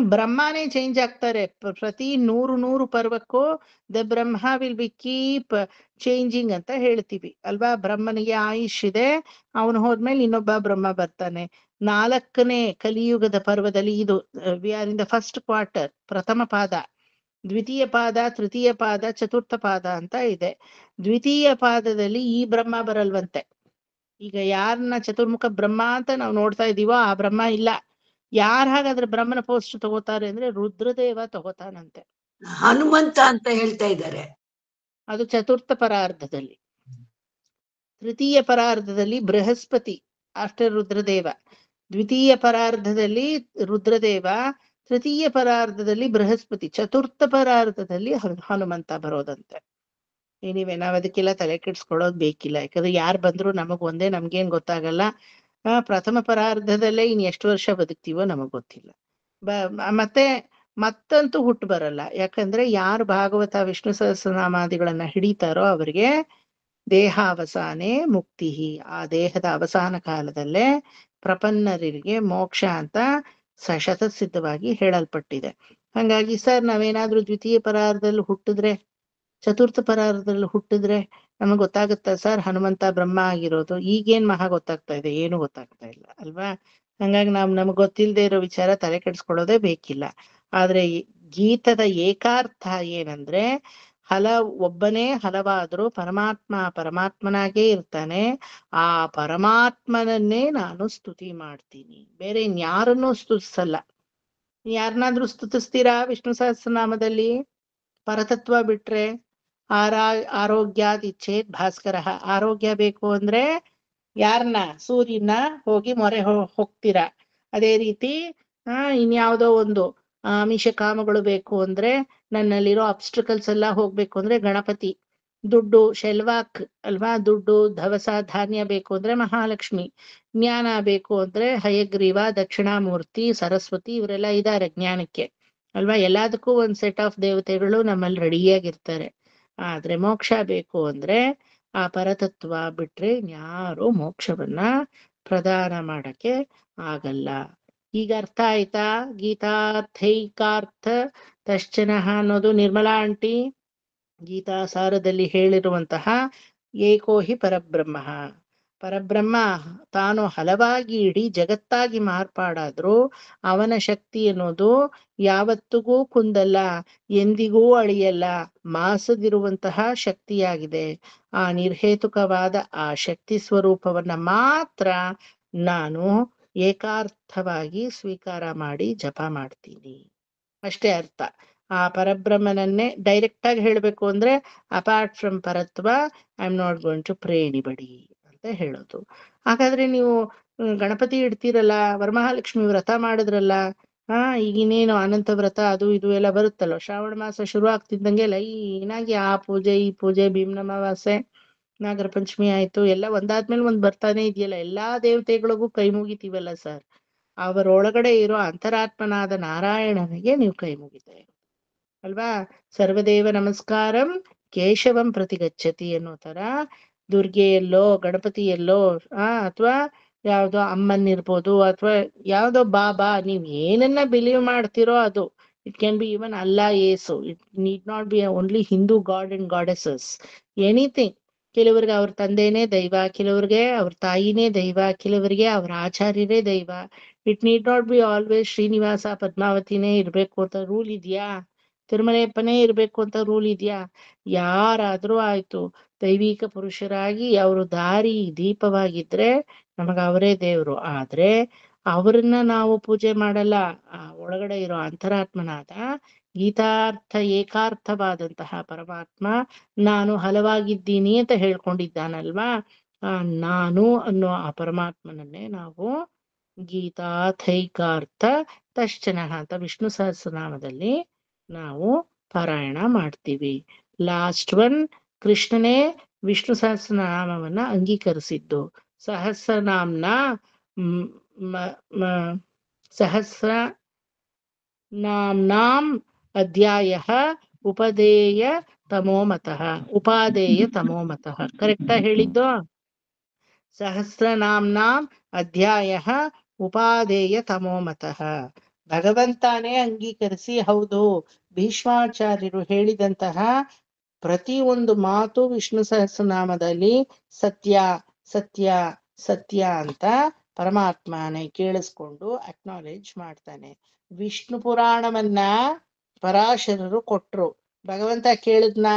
ಬ್ರಹ್ಮನೇ ಚೇಂಜ್ ಆಗ್ತಾರೆ. ಪ್ರತಿ 100 ಪರ್ವಕ್ಕೂ the Brahma will be keep changing ಅಂತ ಹೇಳ್ತೀವಿ ಅಲ್ವಾ. ಬ್ರಹ್ಮನಿಗೆ ಆಯುಷ್ ಇದೆ, ಅವನು ಹೋದ್ಮೇಲೆ ಇನ್ನೊಬ್ಬ ಬ್ರಹ್ಮ ಬರ್ತಾನೆ. 4ನೇ ಕಲಿಯುಗದ ಪರ್ವದಲ್ಲಿ ಇದು we are in the first quarter, ಪ್ರಥಮ ಪಾದ, ದ್ವಿತೀಯ ಪಾದ, ತೃತೀಯ ಪಾದ, ಚತುರ್ಥ ಪಾದ ಅಂತ ಇದೆ. ದ್ವಿತೀಯ ಪಾದದಲ್ಲಿ ಈ ಬ್ರಹ್ಮ ಬರಲ್ವಂತೆ. ಈಗ ಯಾರನ್ನ ಚತುರ್ಮುಖ ಬ್ರಹ್ಮ ಅಂತ ನಾವು ನೋಡ್ತಾ ಇದೀವೋ ಆ ಬ್ರಹ್ಮ ಇಲ್ಲ. ಯಾರು ಹಾಗಾದ್ರೆ ಬ್ರಹ್ಮನ ಪೋಸ್ಟ್ ತಗೋತಾರೆ ಅಂದ್ರೆ ರುದ್ರದೇವ ತಗೋತಾನಂತೆ. ಹನುಮಂತ ಅಂತ ಹೇಳ್ತಾ ಇದ್ದಾರೆ. ಅದು ಚತುರ್ಥ ಪರಾರ್ಧದಲ್ಲಿ. ತೃತೀಯ ಪರಾರ್ಧದಲ್ಲಿ ಬೃಹಸ್ಪತಿ ಆಫ್ಟರ್ ರುದ್ರದೇವ, ದ್ವಿತೀಯ ಪರಾರ್ಧದಲ್ಲಿ ರುದ್ರದೇವ, ತೃತೀಯ ಪರಾರ್ಧದಲ್ಲಿ ಬೃಹಸ್ಪತಿ, ಚತುರ್ಥ ಪರಾರ್ಧದಲ್ಲಿ ಹನುಮಂತ ಬರೋದಂತೆ. ಏನಿವೆ, ನಾವ್ ಅದಕ್ಕೆಲ್ಲ ತಲೆ ಕೆಡ್ಸ್ಕೊಳ್ಳೋದ್ ಬೇಕಿಲ್ಲ. ಯಾಕಂದ್ರೆ ಯಾರು ಬಂದ್ರು ನಮಗ್ ಒಂದೇ, ನಮ್ಗೇನ್ ಗೊತ್ತಾಗಲ್ಲ. ಪ್ರಥಮ ಪರಾರ್ಧದಲ್ಲೇ ಇನ್ ಎಷ್ಟು ವರ್ಷ ಬದುಕ್ತೀವೋ ನಮಗ್ ಗೊತ್ತಿಲ್ಲ. ಮತ್ತಂತೂ ಹುಟ್ಟು ಬರಲ್ಲ. ಯಾಕಂದ್ರೆ ಯಾರು ಭಾಗವತ ವಿಷ್ಣು ಸಹಸ್ರನಾಮಾದಿಗಳನ್ನ ಹಿಡಿತಾರೋ ಅವರಿಗೆ ದೇಹಾವಸಾನೆ ಮುಕ್ತಿ. ಆ ದೇಹದ ಅವಸಾನ ಕಾಲದಲ್ಲೇ ಪ್ರಪನ್ನರಿಗೆ ಮೋಕ್ಷ ಅಂತ ಶತಸಿದ್ಧವಾಗಿ ಹೇಳಲ್ಪಟ್ಟಿದೆ. ಹಂಗಾಗಿ ಸರ್ ನಾವೇನಾದ್ರೂ ದ್ವಿತೀಯ ಪರಾರ್ಧದಲ್ಲಿ ಹುಟ್ಟಿದ್ರೆ, ಚತುರ್ಥ ಪರಾರ್ಧದಲ್ಲಿ ಹುಟ್ಟಿದ್ರೆ ನಮಗ್ ಗೊತ್ತಾಗುತ್ತಾ ಸರ್ ಹನುಮಂತ ಬ್ರಹ್ಮ ಆಗಿರೋದು? ಈಗೇನ್ ಮಹಾ ಗೊತ್ತಾಗ್ತಾ ಇದೆ? ಏನು ಗೊತ್ತಾಗ್ತಾ ಇಲ್ಲ ಅಲ್ವಾ. ಹಂಗಾಗಿ ನಮಗ್ ಗೊತ್ತಿಲ್ಲದೆ ಇರೋ ವಿಚಾರ ತಲೆ ಕೆಡ್ಸ್ಕೊಳ್ಳೋದೇ ಬೇಕಿಲ್ಲ. ಆದ್ರೆ ಗೀತದ ಏಕಾರ್ಥ ಏನಂದ್ರೆ ಒಬ್ಬನೇ ಹಲವಾದ್ರೂ ಪರಮಾತ್ಮನಾಗೇ ಇರ್ತಾನೆ. ಆ ಪರಮಾತ್ಮನನ್ನೇ ನಾನು ಸ್ತುತಿ ಮಾಡ್ತೀನಿ, ಬೇರೆ ಇನ್ಯಾರನ್ನೂ ಸ್ತುತಿಸಲ್ಲ. ಯಾರನ್ನಾದ್ರೂ ಸ್ತುತಿಸ್ತೀರಾ ವಿಷ್ಣು ಸಹಸ್ರನಾಮದಲ್ಲಿ? ಪರತತ್ವ ಬಿಟ್ರೆ ಆರೋಗ್ಯಾದ್ ಇಚ್ಛೇತ್ ಭಾಸ್ಕರ. ಆರೋಗ್ಯ ಬೇಕು ಅಂದ್ರೆ ಯಾರನ್ನ? ಸೂರ್ಯನ ಹೋಗಿ ಮೊರೆ ಹೋಗ್ತೀರಾ. ಅದೇ ರೀತಿ ಇನ್ಯಾವುದೋ ಒಂದು ಆಮಿಷ ಕಾಮಗಳು ಬೇಕು ಅಂದ್ರೆ, ನನ್ನಲ್ಲಿರೋ ಅಬ್ಸ್ಟ್ರಕಲ್ಸ್ ಎಲ್ಲ ಹೋಗ್ಬೇಕು ಅಂದ್ರೆ ಗಣಪತಿ. ದುಡ್ಡು ಶೆಲ್ವಾಕ್ ಅಲ್ವಾ, ದುಡ್ಡು ದವಸ ಧಾನ್ಯ ಬೇಕು ಅಂದ್ರೆ ಮಹಾಲಕ್ಷ್ಮಿ, ಜ್ಞಾನ ಬೇಕು ಅಂದ್ರೆ ಹಯಗ್ರೀವ, ದಕ್ಷಿಣಾಮೂರ್ತಿ, ಸರಸ್ವತಿ ಇವರೆಲ್ಲ ಇದ್ದಾರೆ ಜ್ಞಾನಕ್ಕೆ ಅಲ್ವಾ. ಎಲ್ಲದಕ್ಕೂ ಒಂದ್ ಸೆಟ್ ಆಫ್ ದೇವತೆಗಳು ನಮ್ಮಲ್ಲಿ ರೆಡಿಯಾಗಿರ್ತಾರೆ. ಆದ್ರೆ ಮೋಕ್ಷ ಬೇಕು ಅಂದ್ರೆ ಆ ಪರತತ್ವ ಬಿಟ್ರೆ ಯಾರು ಮೋಕ್ಷವನ್ನ ಪ್ರದಾನ ಮಾಡಕ್ಕೆ ಆಗಲ್ಲ. ಈಗ ಅರ್ಥ ಆಯ್ತಾ? ಗೀತಾರ್ಥೈಕಾರ್ಥ ತಶ್ಚನ ಅನ್ನೋದು ನಿರ್ಮಲಾ ಆಂಟಿ ಗೀತಾ ಸಾರದಲ್ಲಿ ಹೇಳಿರುವಂತಹ ಏಕೋ ಹಿ ಪರಬ್ರಹ್ಮ. ಪರಬ್ರಹ್ಮ ತಾನು ಹಲವಾಗಿ ಇಡೀ ಜಗತ್ತಾಗಿ ಮಾರ್ಪಾಡಾದ್ರೂ ಅವನ ಶಕ್ತಿ ಅನ್ನೋದು ಯಾವತ್ತಿಗೂ ಕುಂದಲ್ಲ, ಎಂದಿಗೂ ಅಳಿಯಲ್ಲ, ಮಾಸದಿರುವಂತಹ ಶಕ್ತಿಯಾಗಿದೆ. ಆ ನಿರ್ಹೇತುಕವಾದ ಆ ಶಕ್ತಿ ಸ್ವರೂಪವನ್ನ ಮಾತ್ರ ನಾನು ಏಕಾರ್ಥವಾಗಿ ಸ್ವೀಕಾರ ಮಾಡಿ ಜಪ ಮಾಡ್ತೀನಿ ಅಷ್ಟೇ ಅರ್ಥ. ಆ ಪರಬ್ರಹ್ಮನನ್ನೇ ಡೈರೆಕ್ಟ್ ಆಗಿ ಹೇಳ್ಬೇಕು ಅಂದ್ರೆ apart from paratva I am not going to pray anybody ಅಂತ ಹೇಳೋದು. ಹಾಗಾದ್ರೆ ನೀವು ಗಣಪತಿ ಇಡ್ತೀರಲ್ಲ, ವರಮಹಾಲಕ್ಷ್ಮಿ ವ್ರತ ಮಾಡಿದ್ರಲ್ಲ, ಈಗಿನೇನು ಅನಂತ ವ್ರತ ಅದು ಇದು ಎಲ್ಲ ಬರುತ್ತಲ್ಲ, ಶ್ರಾವಣ ಮಾಸ ಶುರು ಆಗ್ತಿದ್ದಂಗೆ ಲೈನಾಗಿ ಆ ಪೂಜೆ ಈ ಪೂಜೆ, ಭೀಮ್ನಮಾವಾಸೆ, ನಾಗರ ಪಂಚಮಿ ಆಯ್ತು, ಎಲ್ಲ ಒಂದಾದ್ಮೇಲೆ ಒಂದ್ ಬರ್ತಾನೆ ಇದೆಯಲ್ಲ. ಎಲ್ಲಾ ದೇವತೆಗಳಿಗೂ ಕೈ ಮುಗಿತೀವಲ್ಲ ಸರ್, ಅವರೊಳಗಡೆ ಇರೋ ಅಂತರಾತ್ಮನಾದ ನಾರಾಯಣನಿಗೆ ನೀವು ಕೈ ಮುಗಿತಾರೆ ಅಲ್ವಾ. ಸರ್ವದೇವ ನಮಸ್ಕಾರಂ ಕೇಶವಂ ಪ್ರತಿಗಚ್ಚತಿ ಅನ್ನೋ ತರ ದುರ್ಗೆಯಲ್ಲೋ ಗಣಪತಿಯಲ್ಲೋ ಅಥವಾ ಯಾವ್ದೋ ಅಮ್ಮನ್ ಇರ್ಬೋದು ಅಥವಾ ಯಾವ್ದೋ ಬಾಬಾ, ನೀವ್ ಏನನ್ನ ಬಿಲೀವ್ ಮಾಡ್ತಿರೋ ಅದು. It can be even Allah, Yesu. It need not be only Hindu god and goddesses, anything. ಕೆಲವ್ರಿಗೆ ಅವ್ರ ತಂದೆನೇ ದೈವ, ಕೆಲವ್ರಿಗೆ ಅವ್ರ ತಾಯಿನೇ ದೈವ, ಕೆಲವರಿಗೆ ಅವ್ರ ಆಚಾರ್ಯರೇ ದೈವ. It need not be always Srinivasa ಪದ್ಮಾವತಿನೇ ಇರ್ಬೇಕು ಅಂತ ರೂಲ್ ಇದೆಯಾ? ತಿರುಮಲೆಯಪ್ಪನೇ ಇರ್ಬೇಕು ಅಂತ ರೂಲ್ ಇದೆಯಾ? ಯಾರಾದ್ರೂ ಆಯ್ತು, ದೈವಿಕ ಪುರುಷರಾಗಿ ಅವರು ದಾರಿ ದೀಪವಾಗಿದ್ರೆ ನಮಗ ಅವರೇ ದೇವ್ರು. ಆದ್ರೆ ಅವ್ರನ್ನ ನಾವು ಪೂಜೆ ಮಾಡಲ್ಲ. ಆ ಒಳಗಡೆ ಇರೋ ಅಂತರಾತ್ಮನಾದ ಗೀತಾರ್ಥ ಏಕಾರ್ಥವಾದಂತಹ ಪರಮಾತ್ಮ ನಾನು ಹಲವಾಗಿದ್ದೀನಿ ಅಂತ ಹೇಳ್ಕೊಂಡಿದ್ದಾನಲ್ವಾ, ನಾನು ಅನ್ನೋ ಆ ಪರಮಾತ್ಮನನ್ನೇ ನಾವು ಗೀತಾಥೈಕಾರ್ಥ ತಶ್ಚನ ಅಂತ ವಿಷ್ಣು ಸಹಸ್ರನಾಮದಲ್ಲಿ ನಾವು ಪಾರಾಯಣ ಮಾಡ್ತೀವಿ. ಲಾಸ್ಟ್ ಒನ್, ಕೃಷ್ಣನೇ ವಿಷ್ಣು ಸಹಸ್ರನಾಮವನ್ನ ಅಂಗೀಕರಿಸಿದ್ದು. ಸಹಸ್ರನಾಮ್ನ ಸಹಸ್ರ ನಾಮ್ನಾಂ ಅಧ್ಯಾಯ ಉಪದೇಯ ತಮೋಮತಃ, ಉಪಾದೇಯ ತಮೋಮತಃ. ಕರೆಕ್ಟಾ ಹೇಳಿದ್ದು? ಸಹಸ್ರನಾಮ್ನಾಂ ಅಧ್ಯಾಯ ಉಪಾದೇಯ ತಮೋಮತಃ. ಭಗವಂತನೇ ಅಂಗೀಕರಿಸಿ, ಹೌದು ಭೀಷ್ಮಾಚಾರ್ಯರು ಹೇಳಿದಂತಹ ಪ್ರತಿ ಒಂದು ಮಾತು ವಿಷ್ಣು ಸಹಸ್ರನಾಮದಲ್ಲಿ ಸತ್ಯ ಸತ್ಯ ಸತ್ಯ ಅಂತ ಪರಮಾತ್ಮನೇ ಕೇಳಿಸ್ಕೊಂಡು ಅಕ್ನಾಲೇಜ್ ಮಾಡ್ತಾನೆ. ವಿಷ್ಣು ಪುರಾಣವನ್ನ ಪರಾಶರರು ಕೊಟ್ರು. ಭಗವಂತ ಕೇಳಿದ್ನಾ?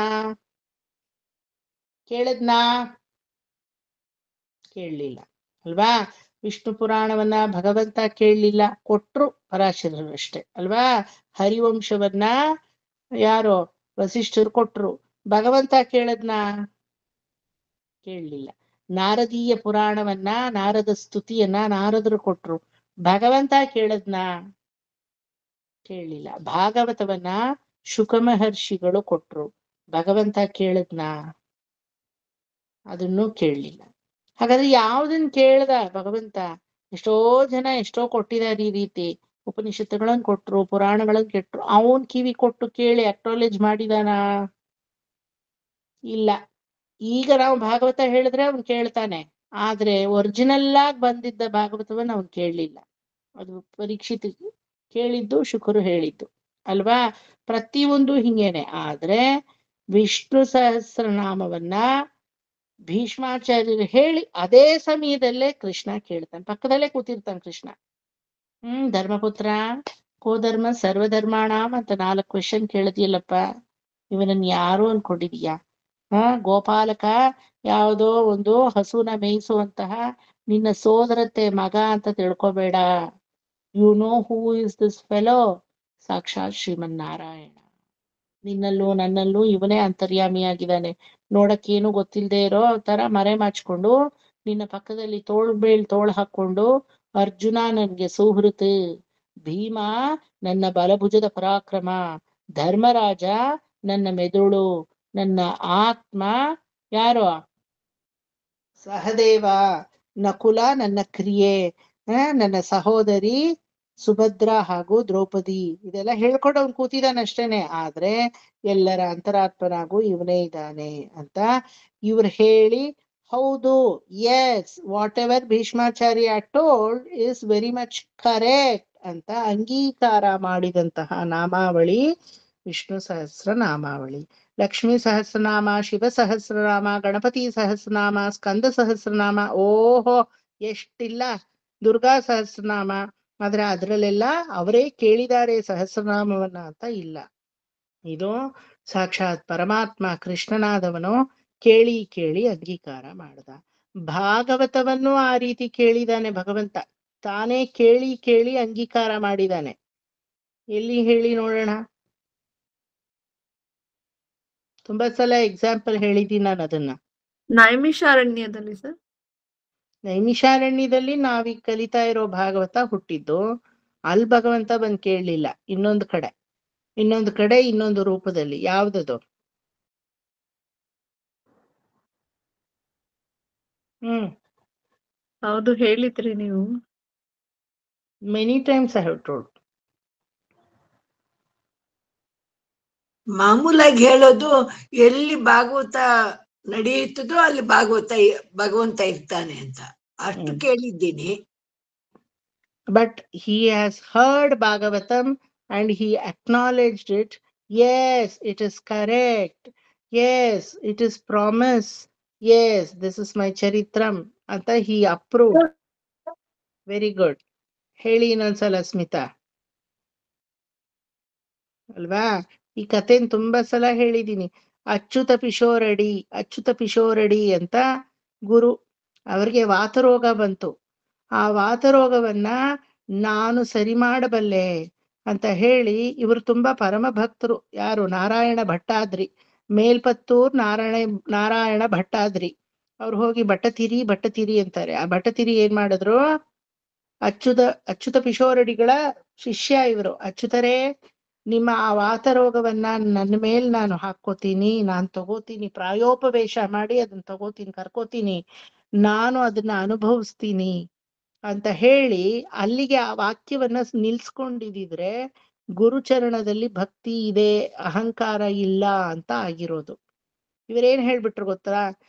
ಕೇಳಲಿಲ್ಲ ಅಲ್ವಾ. ವಿಷ್ಣು ಪುರಾಣವನ್ನ ಭಗವಂತ ಕೇಳಲಿಲ್ಲ, ಕೊಟ್ರು ಪರಾಶರರು ಅಷ್ಟೇ ಅಲ್ವಾ. ಹರಿವಂಶವನ್ನ ಯಾರೋ ವಸಿಷ್ಠರು ಕೊಟ್ರು, ಭಗವಂತ ಕೇಳದ್ನಾ? ಕೇಳಲಿಲ್ಲ. ನಾರದೀಯ ಪುರಾಣವನ್ನ, ನಾರದ ಸ್ತುತಿಯನ್ನ ನಾರದರು ಕೊಟ್ರು, ಭಗವಂತ ಕೇಳದ್ನಾ? ಕೇಳಲಿಲ್ಲ. ಭಾಗವತವನ್ನ ಶುಕಮಹರ್ಷಿಗಳು ಕೊಟ್ರು, ಭಗವಂತ ಕೇಳದ್ನಾ? ಅದನ್ನು ಕೇಳಲಿಲ್ಲ. ಹಾಗಾದ್ರೆ ಯಾವ್ದನ್ ಕೇಳ್ದ ಭಗವಂತ? ಎಷ್ಟೋ ಜನ ಎಷ್ಟೋ ಕೊಟ್ಟಿದ್ದಾರೆ ಈ ರೀತಿ, ಉಪನಿಷತ್ತುಗಳನ್ನ ಕೊಟ್ರು, ಪುರಾಣಗಳನ್ನ ಕೆಟ್ರು. ಅವನ್ ಕಿವಿ ಕೊಟ್ಟು ಕೇಳಿ ಅಕ್ನಾಲೇಜ್ ಮಾಡಿದಾನ? ಇಲ್ಲ. ಈಗ ನಾವು ಭಾಗವತ ಹೇಳಿದ್ರೆ ಅವನ್ ಕೇಳ್ತಾನೆ, ಆದ್ರೆ ಒರಿಜಿನಲ್ ಆಗಿ ಬಂದಿದ್ದ ಭಾಗವತವನ್ನ ಅವನ್ ಕೇಳಲಿಲ್ಲ. ಅದು ಪರೀಕ್ಷಿತ ಕೇಳಿದ್ದು, ಶುಕರು ಹೇಳಿದ್ದು ಅಲ್ವಾ. ಪ್ರತಿಯೊಂದು ಹಿಂಗೇನೆ. ಆದ್ರೆ ವಿಷ್ಣು ಸಹಸ್ರನಾಮವನ್ನ ಭೀಷ್ಮಾಚಾರ್ಯರು ಹೇಳಿ ಅದೇ ಸಮಯದಲ್ಲೇ ಕೃಷ್ಣ ಕೇಳ್ತಾನೆ, ಪಕ್ಕದಲ್ಲೇ ಕೂತಿರ್ತಾನೆ ಕೃಷ್ಣ. ಧರ್ಮಪುತ್ರ ಕೋಧರ್ಮ ಸರ್ವಧರ್ಮಾಣಾಂ ಅಂತ 4 ಕ್ವೆಶ್ಚನ್ ಕೇಳಿದ್ಯಲ್ಲಪ್ಪ, ಇವನನ್ನ ಯಾರು ಅನ್ಕೊಂಡಿದೀಯಾ? ಗೋಪಾಲಕ, ಯಾವುದೋ ಒಂದು ಹಸುನ ಮೇಯಿಸುವಂತಹ ನಿನ್ನ ಸೋದರತೆ ಮಗ ಅಂತ ತಿಳ್ಕೊಬೇಡ. You know who is this fellow? ಸಾಕ್ಷಾತ್ ಶ್ರೀಮನ್ನಾರಾಯಣ. ನಿನ್ನಲ್ಲೂ ನನ್ನಲ್ಲೂ ಇವನೇ ಅಂತರ್ಯಾಮಿಯಾಗಿದ್ದಾನೆ. ನೋಡಕ್ಕೇನು ಗೊತ್ತಿಲ್ಲದೆ ಇರೋ ತರ ಮರೆ ಮಾಚ್ಕೊಂಡು ನಿನ್ನ ಪಕ್ಕದಲ್ಲಿ ತೋಳ್ ಹಾಕೊಂಡು, ಅರ್ಜುನ ನನ್ಗೆ ಸುಹೃತ್, ಭೀಮ ನನ್ನ ಬಲಭುಜದ ಪರಾಕ್ರಮ, ಧರ್ಮರಾಜ ನನ್ನ ಮೆದುಳು, ನನ್ನ ಆತ್ಮ ಯಾರು? ಸಹದೇವ, ನಕುಲ ನನ್ನ ಕ್ರಿಯೆ, ನನ್ನ ಸಹೋದರಿ ಸುಭದ್ರ ಹಾಗೂ ದ್ರೌಪದಿ, ಇದೆಲ್ಲ ಹೇಳ್ಕೊಂಡು ಅವ್ನು ಕೂತಿದ್ದಾನಷ್ಟೇನೆ. ಆದ್ರೆ ಎಲ್ಲರ ಅಂತರಾತ್ಮನಾಗೂ ಇವನೇ ಇದ್ದಾನೆ ಅಂತ ಇವ್ರು ಹೇಳಿ, ಹೌದು, yes, whatever Bhishmacharya told is very much correct ಅಂತ ಅಂಗೀಕಾರ ಮಾಡಿದಂತಹ ನಾಮಾವಳಿ ವಿಷ್ಣು ಸಹಸ್ರ ನಾಮಾವಳಿ. ಲಕ್ಷ್ಮೀ ಸಹಸ್ರನಾಮ, ಶಿವ ಸಹಸ್ರನಾಮ, ಗಣಪತಿ ಸಹಸ್ರನಾಮ, ಸ್ಕಂದ ಸಹಸ್ರನಾಮ, ಓಹೋ ಎಷ್ಟಿಲ್ಲ, ದುರ್ಗಾ ಸಹಸ್ರನಾಮ. ಆದ್ರೆ ಅದ್ರಲ್ಲೆಲ್ಲ ಅವರೇ ಕೇಳಿದ್ದಾರೆ ಸಹಸ್ರನಾಮವನ್ನ ಅಂತ ಇಲ್ಲ. ಇದು ಸಾಕ್ಷಾತ್ ಪರಮಾತ್ಮ ಕೃಷ್ಣನಾದವನು ಕೇಳಿ ಕೇಳಿ ಅಂಗೀಕಾರ ಮಾಡ್ದ. ಭಾಗವತವನ್ನು ಆ ರೀತಿ ಕೇಳಿದಾನೆ ಭಗವಂತ, ತಾನೇ ಕೇಳಿ ಕೇಳಿ ಅಂಗೀಕಾರ ಮಾಡಿದಾನೆ. ಎಲ್ಲಿ ಹೇಳಿ ನೋಡೋಣ? ತುಂಬಾ ಸಲ ಎಕ್ಸಾಂಪಲ್ ಹೇಳಿದ್ದೀನಿ ನಾನು ಅದನ್ನ. ನೈಮಿಷಾರಣ್ಯದಲ್ಲಿ ಸರ್. ನೈಮಿಷಾರಣ್ಯದಲ್ಲಿ ನಾವೀಗ ಕಲಿತಾ ಇರೋ ಭಾಗವತ ಹುಟ್ಟಿದ್ದು, ಅಲ್ಲಿ ಭಗವಂತ ಬಂದ್ ಕೇಳಲಿಲ್ಲ. ಇನ್ನೊಂದು ಕಡೆ ಇನ್ನೊಂದು ರೂಪದಲ್ಲಿ. ಯಾವ್ದದು? ಹೌದು, ಹೇಳಿದ್ರಿ ನೀವು. Many times I have told. ಮಾಮೂಲಾಗಿ ಹೇಳೋದು, ಎಲ್ಲಿ ಭಾಗವತ ನಡೆಯುತ್ತದೋ ಅಲ್ಲಿ ಭಗವಂತ ಇರ್ತಾನೆ ಅಂತ ಅಷ್ಟು ಕೇಳಿದ್ದೀನಿ. But he has heard Bhagavatam and he acknowledged it. Yes, it is correct. Yes, it is promise. Yes, this is my charitram. Anta he approved. Very good. ಹೇಳಿ ಇನ್ನೊಂದ್ಸಲ ಸ್ಮಿತಾ. ಅಲ್ವಾ? ಈ ಕಥೆನ್ ತುಂಬಾ ಸಲ ಹೇಳಿದೀನಿ. ಅಚ್ಯುತ ಪಿಶೋರಡಿ ಅಂತ ಗುರು, ಅವ್ರಿಗೆ ವಾತರೋಗ ಬಂತು. ಆ ವಾತರೋಗವನ್ನ ನಾನು ಸರಿ ಮಾಡಬಲ್ಲೆ ಅಂತ ಹೇಳಿ, ಇವರು ತುಂಬಾ ಪರಮ ಭಕ್ತರು. ಯಾರು? ನಾರಾಯಣ ಭಟ್ಟಾದ್ರಿ, ಮೇಲ್ಪತ್ತೂರ್ ನಾರಾಯಣ ಭಟ್ಟಾದ್ರಿ. ಅವ್ರು ಹೋಗಿ ಭಟ್ಟತಿರಿ ಅಂತಾರೆ. ಆ ಭಟ್ಟತಿರಿ ಏನ್ ಮಾಡಿದ್ರು? ಅಚ್ಯುತ ಪಿಶೋರಡಿಗಳ ಶಿಷ್ಯ ಇವರು. ಅಚ್ಯುತರೇ, ನಿಮ್ಮ ಆ ವಾತರೋಗವನ್ನ ನನ್ನ ಮೇಲ್ ನಾನು ಹಾಕೋತೀನಿ, ನಾನ್ ತಗೋತೀನಿ, ಪ್ರಾಯೋಪವೇಶ ಮಾಡಿ ಅದನ್ನ ತಗೋತೀನಿ, ಕರ್ಕೋತೀನಿ, ನಾನು ಅದನ್ನ ಅನುಭವಿಸ್ತೀನಿ ಅಂತ ಹೇಳಿ ಅಲ್ಲಿಗೆ ಆ ವಾಕ್ಯವನ್ನ ನಿಲ್ಸ್ಕೊಂಡಿದ್ರೆ ಗುರುಚರಣದಲ್ಲಿ ಭಕ್ತಿ ಇದೆ, ಅಹಂಕಾರ ಇಲ್ಲ ಅಂತ ಆಗಿರೋದು. ಇವರೇನ್ ಹೇಳ್ಬಿಟ್ರು ಗೊತ್ತಾ?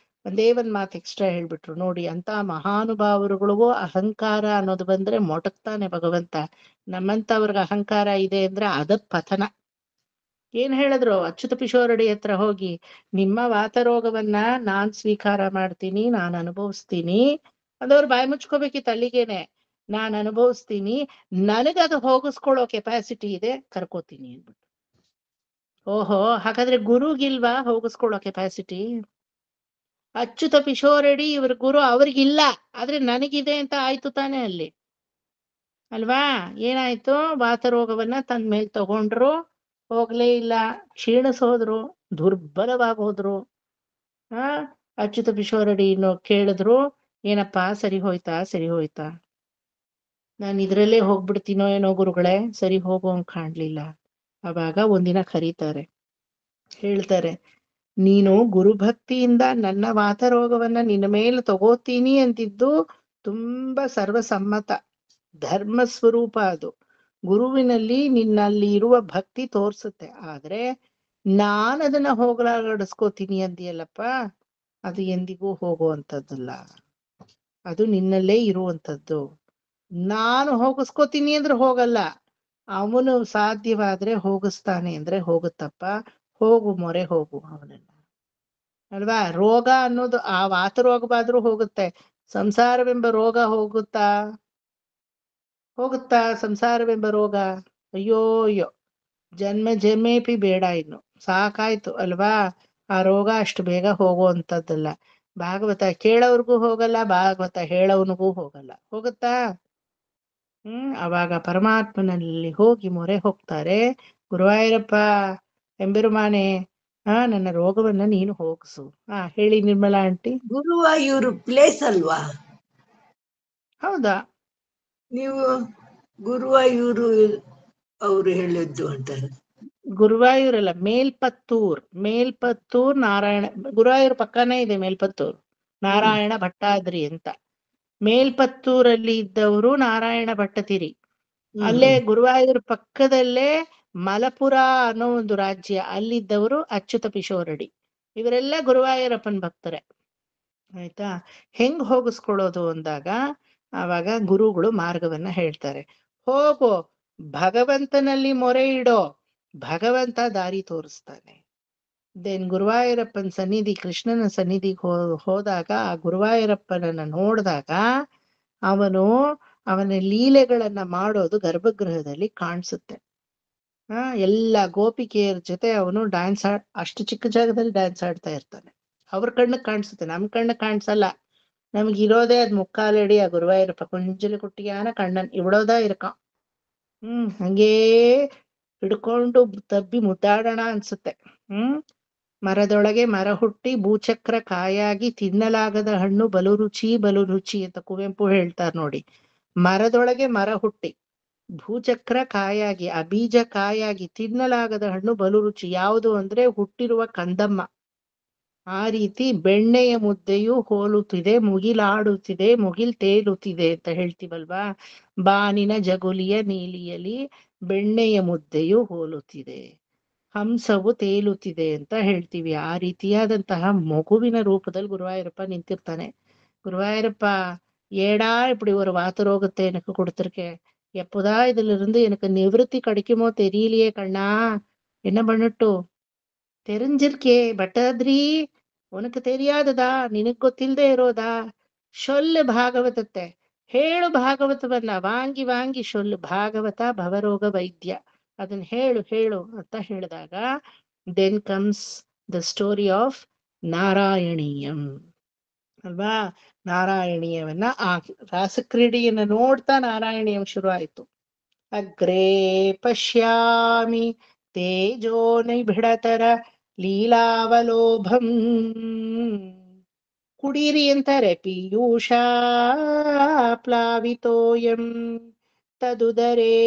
ಒಂದೇ ಒಂದ್ ಮಾತು ಎಕ್ಸ್ಟ್ರಾ ಹೇಳ್ಬಿಟ್ರು ನೋಡಿ. ಅಂತ ಮಹಾನುಭಾವರುಗಳಿಗೂ ಅಹಂಕಾರ ಅನ್ನೋದು ಬಂದ್ರೆ ಮೊಟಕ್ತಾನೆ ಭಗವಂತ. ನಮ್ಮಂತವ್ರಿಗೆ ಅಹಂಕಾರ ಇದೆ ಅಂದ್ರೆ ಅದ ಪತನ. ಏನ್ ಹೇಳಿದ್ರು? ಅಚ್ಯುತ ಪಿಶೋರಡಿ ಹತ್ರ ಹೋಗಿ, ನಿಮ್ಮ ವಾತರೋಗವನ್ನ ನಾನ್ ಸ್ವೀಕಾರ ಮಾಡ್ತೀನಿ, ನಾನ್ ಅನುಭವಿಸ್ತೀನಿ. ಅದವ್ರು ಬಾಯಿ ಮುಚ್ಕೋಬೇಕಿತ್ತು ಅಲ್ಲಿಗೇನೆ. ನಾನ್ ಅನುಭವಿಸ್ತೀನಿ, ನನಗದು ಹೋಗಿಸ್ಕೊಳ್ಳೋ ಕೆಪಾಸಿಟಿ ಇದೆ, ಕರ್ಕೋತೀನಿ ಅಂದ್ಬಿಟ್ಟು. ಓಹೋ, ಹಾಗಾದ್ರೆ ಗುರುಗಿಲ್ವಾ ಹೋಗಿಸ್ಕೊಳ್ಳೋ ಕೆಪಾಸಿಟಿ? ಅಚ್ಯುತ ಪಿಶೋರಡಿ ಇವ್ರ ಗುರು, ಅವ್ರಿಗಿಲ್ಲ, ಆದ್ರೆ ನನಗಿದೆ ಅಂತ ಆಯ್ತು ತಾನೆ ಅಲ್ಲಿ, ಅಲ್ವಾ? ಏನಾಯ್ತು? ವಾತರೋಗವನ್ನ ತನ್ ಮೇಲ್ ತಗೊಂಡ್ರು, ಹೋಗ್ಲೇ ಇಲ್ಲ, ಕ್ಷೀಣಿಸೋದ್ರು, ದುರ್ಬಲವಾಗೋದ್ರು. ಅಚ್ಯುತ ಪಿಶೋರಡಿ ಕೇಳಿದ್ರು, ಏನಪ್ಪಾ ಸರಿ ಹೋಯ್ತಾ? ನಾನು ಇದ್ರಲ್ಲೇ ಹೋಗ್ಬಿಡ್ತೀನೋ ಏನೋ ಗುರುಗಳೇ, ಸರಿ ಹೋಗೋಂಗ್ ಕಾಣ್ಲಿಲ್ಲ. ಅವಾಗ ಒಂದಿನ ಕರೀತಾರೆ, ಹೇಳ್ತಾರೆ, ನೀನು ಗುರುಭಕ್ತಿಯಿಂದ ನನ್ನ ವಾತರೋಗವನ್ನ ನಿನ್ನ ಮೇಲೆ ತಗೋತೀನಿ ಅಂತಿದ್ದು ತುಂಬಾ ಸರ್ವಸಮ್ಮತ ಧರ್ಮ ಸ್ವರೂಪ. ಅದು ಗುರುವಿನಲ್ಲಿ ನಿನ್ನಲ್ಲಿ ಇರುವ ಭಕ್ತಿ ತೋರ್ಸುತ್ತೆ. ಆದ್ರೆ ನಾನದನ್ನ ಹೋಗಲಾಡಿಸ್ಕೋತೀನಿ ಅಂದಿಯಲ್ಲಪ್ಪ, ಅದು ಎಂದಿಗೂ ಹೋಗುವಂಥದ್ದಲ್ಲ, ಅದು ನಿನ್ನಲ್ಲೇ ಇರುವಂಥದ್ದು. ನಾನು ಹೋಗಿಸ್ಕೋತೀನಿ ಅಂದ್ರೆ ಹೋಗಲ್ಲ, ಅವನು ಸಾಧ್ಯವಾದ್ರೆ ಹೋಗಿಸ್ತಾನೆ ಅಂದ್ರೆ ಹೋಗುತ್ತಪ್ಪ. ಹೋಗು, ಮೊರೆ ಹೋಗು ಅವನನ್ನ, ಅಲ್ವಾ? ರೋಗ ಅನ್ನೋದು ಆ ವಾತರೋಗವಾದ್ರೂ ಹೋಗುತ್ತೆ. ಸಂಸಾರವೆಂಬ ರೋಗ ಹೋಗುತ್ತಾ? ಸಂಸಾರವೆಂಬ ರೋಗ? ಅಯ್ಯೋ ಜನ್ಮೇಪಿ ಬೇಡ, ಇನ್ನು ಸಾಕಾಯ್ತು, ಅಲ್ವಾ? ಆ ರೋಗ ಅಷ್ಟು ಬೇಗ ಹೋಗುವಂಥದ್ದಲ್ಲ. ಭಾಗವತ ಕೇಳೋರ್ಗೂ ಹೋಗಲ್ಲ, ಭಾಗವತ ಹೇಳೋವನಿಗೂ ಹೋಗಲ್ಲ. ಹೋಗುತ್ತಾ? ಅವಾಗ ಪರಮಾತ್ಮನಲ್ಲಿ ಹೋಗಿ ಮೊರೆ ಹೋಗ್ತಾರೆ, ಗುರುವಾಯೂರಪ್ಪ ಎಂಬೆರುಮಾನೆ, ನನ್ನ ರೋಗವನ್ನ ನೀನು ಹೋಗಿಸು. ಹೇಳಿ ನಿರ್ಮಲಾ ಆಂಟಿ. ಗುರುವಾಯೂರು ಪ್ಲೇಸ್ ಅಲ್ವಾ? ಹೌದಾ? ನೀವು ಗುರುವಾಯೂರು ಅವ್ರು ಹೇಳಿದ್ದು ಅಂತಾರೆ. ಗುರುವಾಯೂರಲ್ಲ, ಮೇಲ್ಪತ್ತೂರ್ ನಾರಾಯಣ. ಗುರುವಾಯೂರ್ ಪಕ್ಕನೇ ಇದೆ ಮೇಲ್ಪತ್ತೂರ್, ನಾರಾಯಣ ಭಟ್ಟಾದ್ರಿ ಅಂತ. ಮೇಲ್ಪತ್ತೂರಲ್ಲಿ ಇದ್ದವರು ನಾರಾಯಣ ಭಟ್ಟತಿರಿ. ಅಲ್ಲೇ ಗುರುವಾಯೂರ್ ಪಕ್ಕದಲ್ಲೇ ಮಲಪುರ ಅನ್ನೋ ಒಂದು ರಾಜ್ಯ, ಅಲ್ಲಿದ್ದವರು ಅಚ್ಯುತ ಪಿಶೋರಡಿ. ಇವರೆಲ್ಲ ಗುರುವಾಯೂರಪ್ಪನ ಭಕ್ತರೆ. ಆಯ್ತಾ? ಹೆಂಗ್ ಹೋಗಿಸ್ಕೊಳ್ಳೋದು ಅಂದಾಗ ಆವಾಗ ಗುರುಗಳು ಮಾರ್ಗವನ್ನ ಹೇಳ್ತಾರೆ. ಹೋಗೋ ಭಗವಂತನಲ್ಲಿ ಮೊರೆ ಇಡೋ, ಭಗವಂತ ದಾರಿ ತೋರಿಸ್ತಾನೆ. ದೆನ್ ಗುರುವಾಯೂರಪ್ಪನ ಸನ್ನಿಧಿ, ಕೃಷ್ಣನ ಸನ್ನಿಧಿಗೆ ಹೋದಾಗ ಆ ಗುರುವಾಯೂರಪ್ಪನನ್ನ ನೋಡಿದಾಗ ಅವನ ಲೀಲೆಗಳನ್ನ ಮಾಡೋದು ಗರ್ಭಗೃಹದಲ್ಲಿ ಕಾಣಿಸುತ್ತೆ. ಎಲ್ಲ ಗೋಪಿಕೆಯರ ಜೊತೆ ಅವನು ಡ್ಯಾನ್ಸ್ ಅಷ್ಟು ಚಿಕ್ಕ ಜಾಗದಲ್ಲಿ ಡ್ಯಾನ್ಸ್ ಆಡ್ತಾ ಇರ್ತಾನೆ. ಅವ್ರ ಕಣ್ಣು ಕಾಣಿಸುತ್ತೆ, ನಮ್ ಕಣ್ಣು ಕಾಣಿಸಲ್ಲ. ನಮಗಿರೋದೇ ಅದ್ ಮುಕ್ಕಾಲಡಿ ಆ ಗುರುವಾಯೂರಪ್ಪ ಕುಂಜಲಿ ಕುಟ್ಟಿಯಾನ ಕಣ್ಣನ್ ಇವಿಡೋದ ಇರ್ಕ. ಹಂಗೇ ಹಿಡ್ಕೊಂಡು ತಬ್ಬಿ ಮುದ್ದಾಡೋಣ ಅನ್ಸುತ್ತೆ. ಮರದೊಳಗೆ ಮರ ಹುಟ್ಟಿ ಭೂಚಕ್ರ ಕಾಯಾಗಿ ತಿನ್ನಲಾಗದ ಹಣ್ಣು ಬಲು ರುಚಿ ಬಲು ರುಚಿ ಅಂತ ಕುವೆಂಪು ಹೇಳ್ತಾರ ನೋಡಿ. ಮರದೊಳಗೆ ಮರ ಹುಟ್ಟಿ ಭೂಚಕ್ರ ಕಾಯಾಗಿ, ಆ ಬೀಜ ಕಾಯಾಗಿ ತಿನ್ನಲಾಗದ ಹಣ್ಣು ಬಲು ರುಚಿ. ಯಾವುದು ಅಂದ್ರೆ ಹುಟ್ಟಿರುವ ಕಂದಮ್ಮ. ಆ ರೀತಿ ಬೆಣ್ಣೆಯ ಮುದ್ದೆಯು ಹೋಲುತ್ತಿದೆ, ಮುಗಿಲಾಡುತ್ತಿದೆ, ಮುಗಿಲ್ ತೇಲುತ್ತಿದೆ ಅಂತ ಹೇಳ್ತೀವಲ್ವಾ. ಬಾನಿನ ಜಗುಲಿಯ ನೀಲಿಯಲಿ ಬೆಣ್ಣೆಯ ಮುದ್ದೆಯು ಹೋಲುತ್ತಿದೆ, ಹಂಸವು ತೇಲುತ್ತಿದೆ ಅಂತ ಹೇಳ್ತೀವಿ. ಆ ರೀತಿಯಾದಂತಹ ಮಗುವಿನ ರೂಪದಲ್ಲಿ ಗುರುವಾಯೂರಪ್ಪ ನಿಂತಿರ್ತಾನೆ. ಗುರುವಾಯೂರಪ್ಪ ஏடா இப்படி ஒரு வாத்துரோகத்தை எனக்கு கொடுத்திருக்கே, எப்போதா இதுல இருந்து எனக்கு நிவர்த்தி கிடைக்குமோ தெரியலையே கண்ணா, என்ன பண்ணட்டு? தெரிஞ்சிருக்கே பட்டாದ್ರಿ, உனக்கு தெரியாததா, ನಿನಗ್ ಗೊತ್ತಿಲ್ದೇ ಇರೋದಾ? ಶೊಲ್ಲು ಭಾಗವತತ್ತೆ, ಹೇಳು ಭಾಗವತವನ್ನ, ವಾಂಗಿ ವಾಂಗಿ ಶೊಲ್ಲು ಭಾಗವತ ಭವರೋಗ ವೈದ್ಯ, ಅದನ್ನ ಹೇಳು ಹೇಳು ಅಂತ ಹೇಳಿದಾಗ then comes the story of Narayaneeyam ಅಲ್ವಾ. ನಾರಾಯಣೀಯವನ್ನ ಆ ರಾಸಕ್ರೀಡೆಯನ್ನ ನೋಡ್ತಾ ನಾರಾಯಣೀಯಂ ಶುರು ಆಯ್ತು. ಅಗ್ರೇ ಪಶ್ಯಾಮಿ ತೇಜೋ ನಿಬಿಡತರ ಲೀಲಾವಲೋಭಂ, ಕುಡೀರಿ ಅಂತಾರೆ. ಪೀಯೂಷ ಪ್ಲಾವಿತೋಯಂ ತದುದರೇ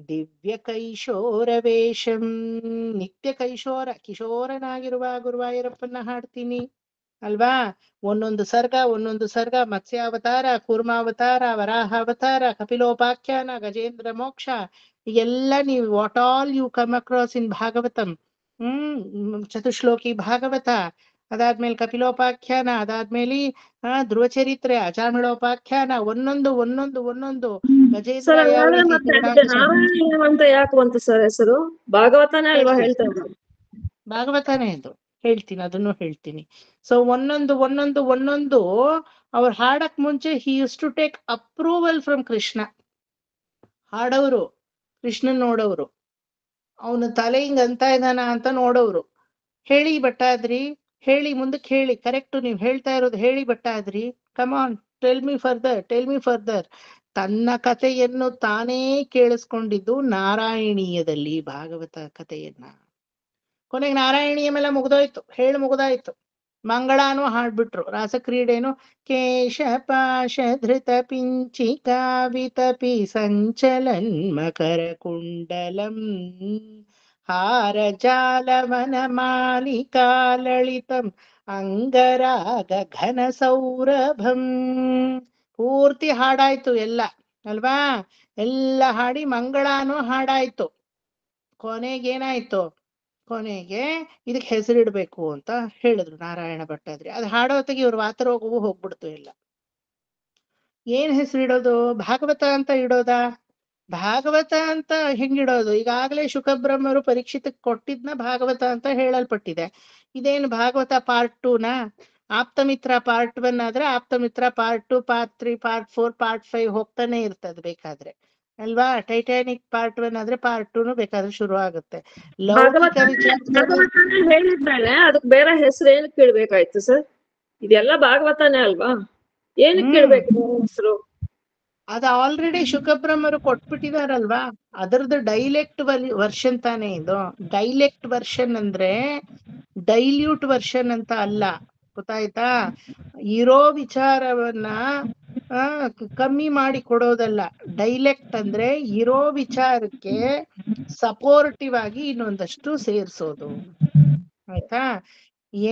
ದಿವ್ಯ ಕೈಶೋರ ವೇಷಂ. ನಿತ್ಯ ಕಿಶೋರನಾಗಿರುವ ಗುರುವಾಯೂರಪ್ಪನ ಹಾಡ್ತೀನಿ ಅಲ್ವಾ. ಒಂದೊಂದು ಸರ್ಗ ಮತ್ಸ್ಯಾವತಾರ, ಕೂರ್ಮಾವತಾರ, ವರಾಹಾವತಾರ, ಕಪಿಲೋಪಾಖ್ಯಾನ, ಗಜೇಂದ್ರ ಮೋಕ್ಷ, ಎಲ್ಲ ನೀವು what all you come across in Bhagavatam. Chatushloki Bhagavata, ಅದಾದ್ಮೇಲೆ ಕಪಿಲೋಪಾಖ್ಯಾನ, ಅದಾದ್ಮೇಲೆ ಧ್ರುವಚರಿತ್ರೆ, ಅಚಾಮಿಳೋಪಾಖ್ಯಾನ, ಒಂದೊಂದು ಗಜೇಂದ್ರ ಯಾವ ರೀತಿ ನಾರಾಯಣ ಅಂತ ಯಾಕೆ ಬಂತು ಸರ್ ಹೆಸರು? ಭಾಗವತನೇ ಅಲ್ವಾ ಹೇಳ್ತಾ ಇದ್ರು? ಭಾಗವತನೇ ಅದು, ಹೇಳ್ತೀನಿ, ಅದನ್ನು ಹೇಳ್ತೀನಿ. ಸೊ ಒಂದೊಂದು ಅವ್ರು ಹಾಡಕ್ ಮುಂಚೆ he used to take approval from Krishna. ಹಾಡೋರು ಕೃಷ್ಣನ್ ನೋಡೋರು, ಅವನು ತಲೆ ಹಿಂಗ್ ಅಂತ ಇದ್ದಾನ ಅಂತ ನೋಡೋರು. ಹೇಳಿ ಭಟ್ಟಾದ್ರಿ, ಹೇಳಿ ಮುಂದಕ್ಕೆ ಹೇಳಿ, ಕರೆಕ್ಟ್ ನೀವ್ ಹೇಳ್ತಾ ಇರೋದು ಹೇಳಿ ಭಟ್ಟಾದ್ರಿ, ಕಮಾನ್ ಟೆಲ್ ಮಿ ಫರ್ದರ್. ತನ್ನ ಕಥೆಯನ್ನು ತಾನೇ ಕೇಳಿಸ್ಕೊಂಡಿದ್ದು ನಾರಾಯಣೀಯದಲ್ಲಿ, ಭಾಗವತ ಕಥೆಯನ್ನ. ಕೊನೆಗೆ ನಾರಾಯಣೀಯಮೆಲ್ಲ ಮುಗ್ದಾಯ್ತು. ಮಂಗಳಾನು ಹಾಡ್ಬಿಟ್ರು. ರಾಸಕ್ರೀಡೆನು ಕೇಶ ಪಾಶ ಧೃತ ಪಿಂಚಿಕಾ ವಿತಪಿ ಸಂಚಲನ್ ಮಕರ ಕುಂಡಲಂ ಹಾರ ಜಾಲವನ ಮಾಲಿಕಾ ಲಳಿತಂ ಅಂಗರಾಗ ಘನ ಸೌರಭಂ. ಪೂರ್ತಿ ಹಾಡಾಯ್ತು ಎಲ್ಲ ಅಲ್ವಾ. ಎಲ್ಲ ಹಾಡಿ ಮಂಗಳಾನು ಹಾಡಾಯ್ತು. ಕೊನೆಗೇನಾಯ್ತು? ಕೊನೆಗೆ ಇದಕ್ಕೆ ಹೆಸರಿಡ್ಬೇಕು ಅಂತ ಹೇಳಿದ್ರು ನಾರಾಯಣ ಭಟ್ಟಾದ್ರಿ. ಅದು ಹಾಡೋತ್ತಿಗೆ ಇವ್ರ ವಾತರೋಗವು ಹೋಗ್ಬಿಡ್ತು ಎಲ್ಲ. ಏನ್ ಹೆಸರಿಡೋದು? ಭಾಗವತ ಅಂತ ಇಡೋದಾ? ಭಾಗವತ ಅಂತ ಹೆಂಗಿಡೋದು? ಈಗಾಗಲೇ ಶುಕಬ್ರಹ್ಮರು ಪರೀಕ್ಷಿತಕ್ಕೆ ಕೊಟ್ಟಿದ್ನ ಭಾಗವತ ಅಂತ ಹೇಳಲ್ಪಟ್ಟಿದೆ. ಇದೇನು ಭಾಗವತ ಪಾರ್ಟ್ 2ನಾ? ಆಪ್ತಮಿತ್ರ ಪಾರ್ಟ್ 1 ಆದ್ರೆ ಆಪ್ತಮಿತ್ರ ಪಾರ್ಟ್ 2, ಪಾರ್ಟ್ 3, ಪಾರ್ಟ್ 4, ಪಾರ್ಟ್ 5 ಹೋಗ್ತಾನೆ ಇರ್ತದೆ ಬೇಕಾದ್ರೆ ಅಲ್ವಾ. ಟೈಟಾನಿಕ್ ಪಾರ್ಟ್ 1 ಆದ್ರೆ ಪಾರ್ಟ್ 2 ಬೇಕಾದ್ರೆ ಶುರು ಆಗುತ್ತೆ. ಲೌಕಿಕ ಹೇಳಿದ್ಮೇಲೆ ಅದಕ್ಕೆ ಬೇರೆ ಹೆಸರು ಏನಕ್ಕೆ ಇಡ್ಬೇಕಾಯ್ತು ಸರ್? ಇದೆಲ್ಲ ಭಾಗವತನೇ ಅಲ್ವಾ, ಏನಕ್ಕೆ ಇಡ್ಬೇಕು ಹೆಸರು? ಅದ ಆಲ್ರೆಡಿ ಶುಕಬ್ರಹ್ಮರು ಕೊಟ್ಬಿಟ್ಟಿದಾರಲ್ವಾ, ಅದರದ್ದು ಡೈಲೆಕ್ಟ್ ವರ್ಷನ್ ತಾನೇ ಇದು. ಡೈಲೆಕ್ಟ್ ವರ್ಷನ್ ಅಂದ್ರೆ ಡೈಲ್ಯೂಟ್ ವರ್ಷನ್ ಅಂತ ಅಲ್ಲ, ಗೊತ್ತಾಯ್ತಾ? ಇರೋ ವಿಚಾರವನ್ನ ಕಮ್ಮಿ ಮಾಡಿ ಕೊಡೋದಲ್ಲ. ಡೈಲೆಕ್ಟ್ ಅಂದ್ರೆ ಇರೋ ವಿಚಾರಕ್ಕೆ ಸಪೋರ್ಟಿವ್ ಆಗಿ ಇನ್ನೊಂದಷ್ಟು ಸೇರ್ಸೋದು. ಆಯ್ತಾ?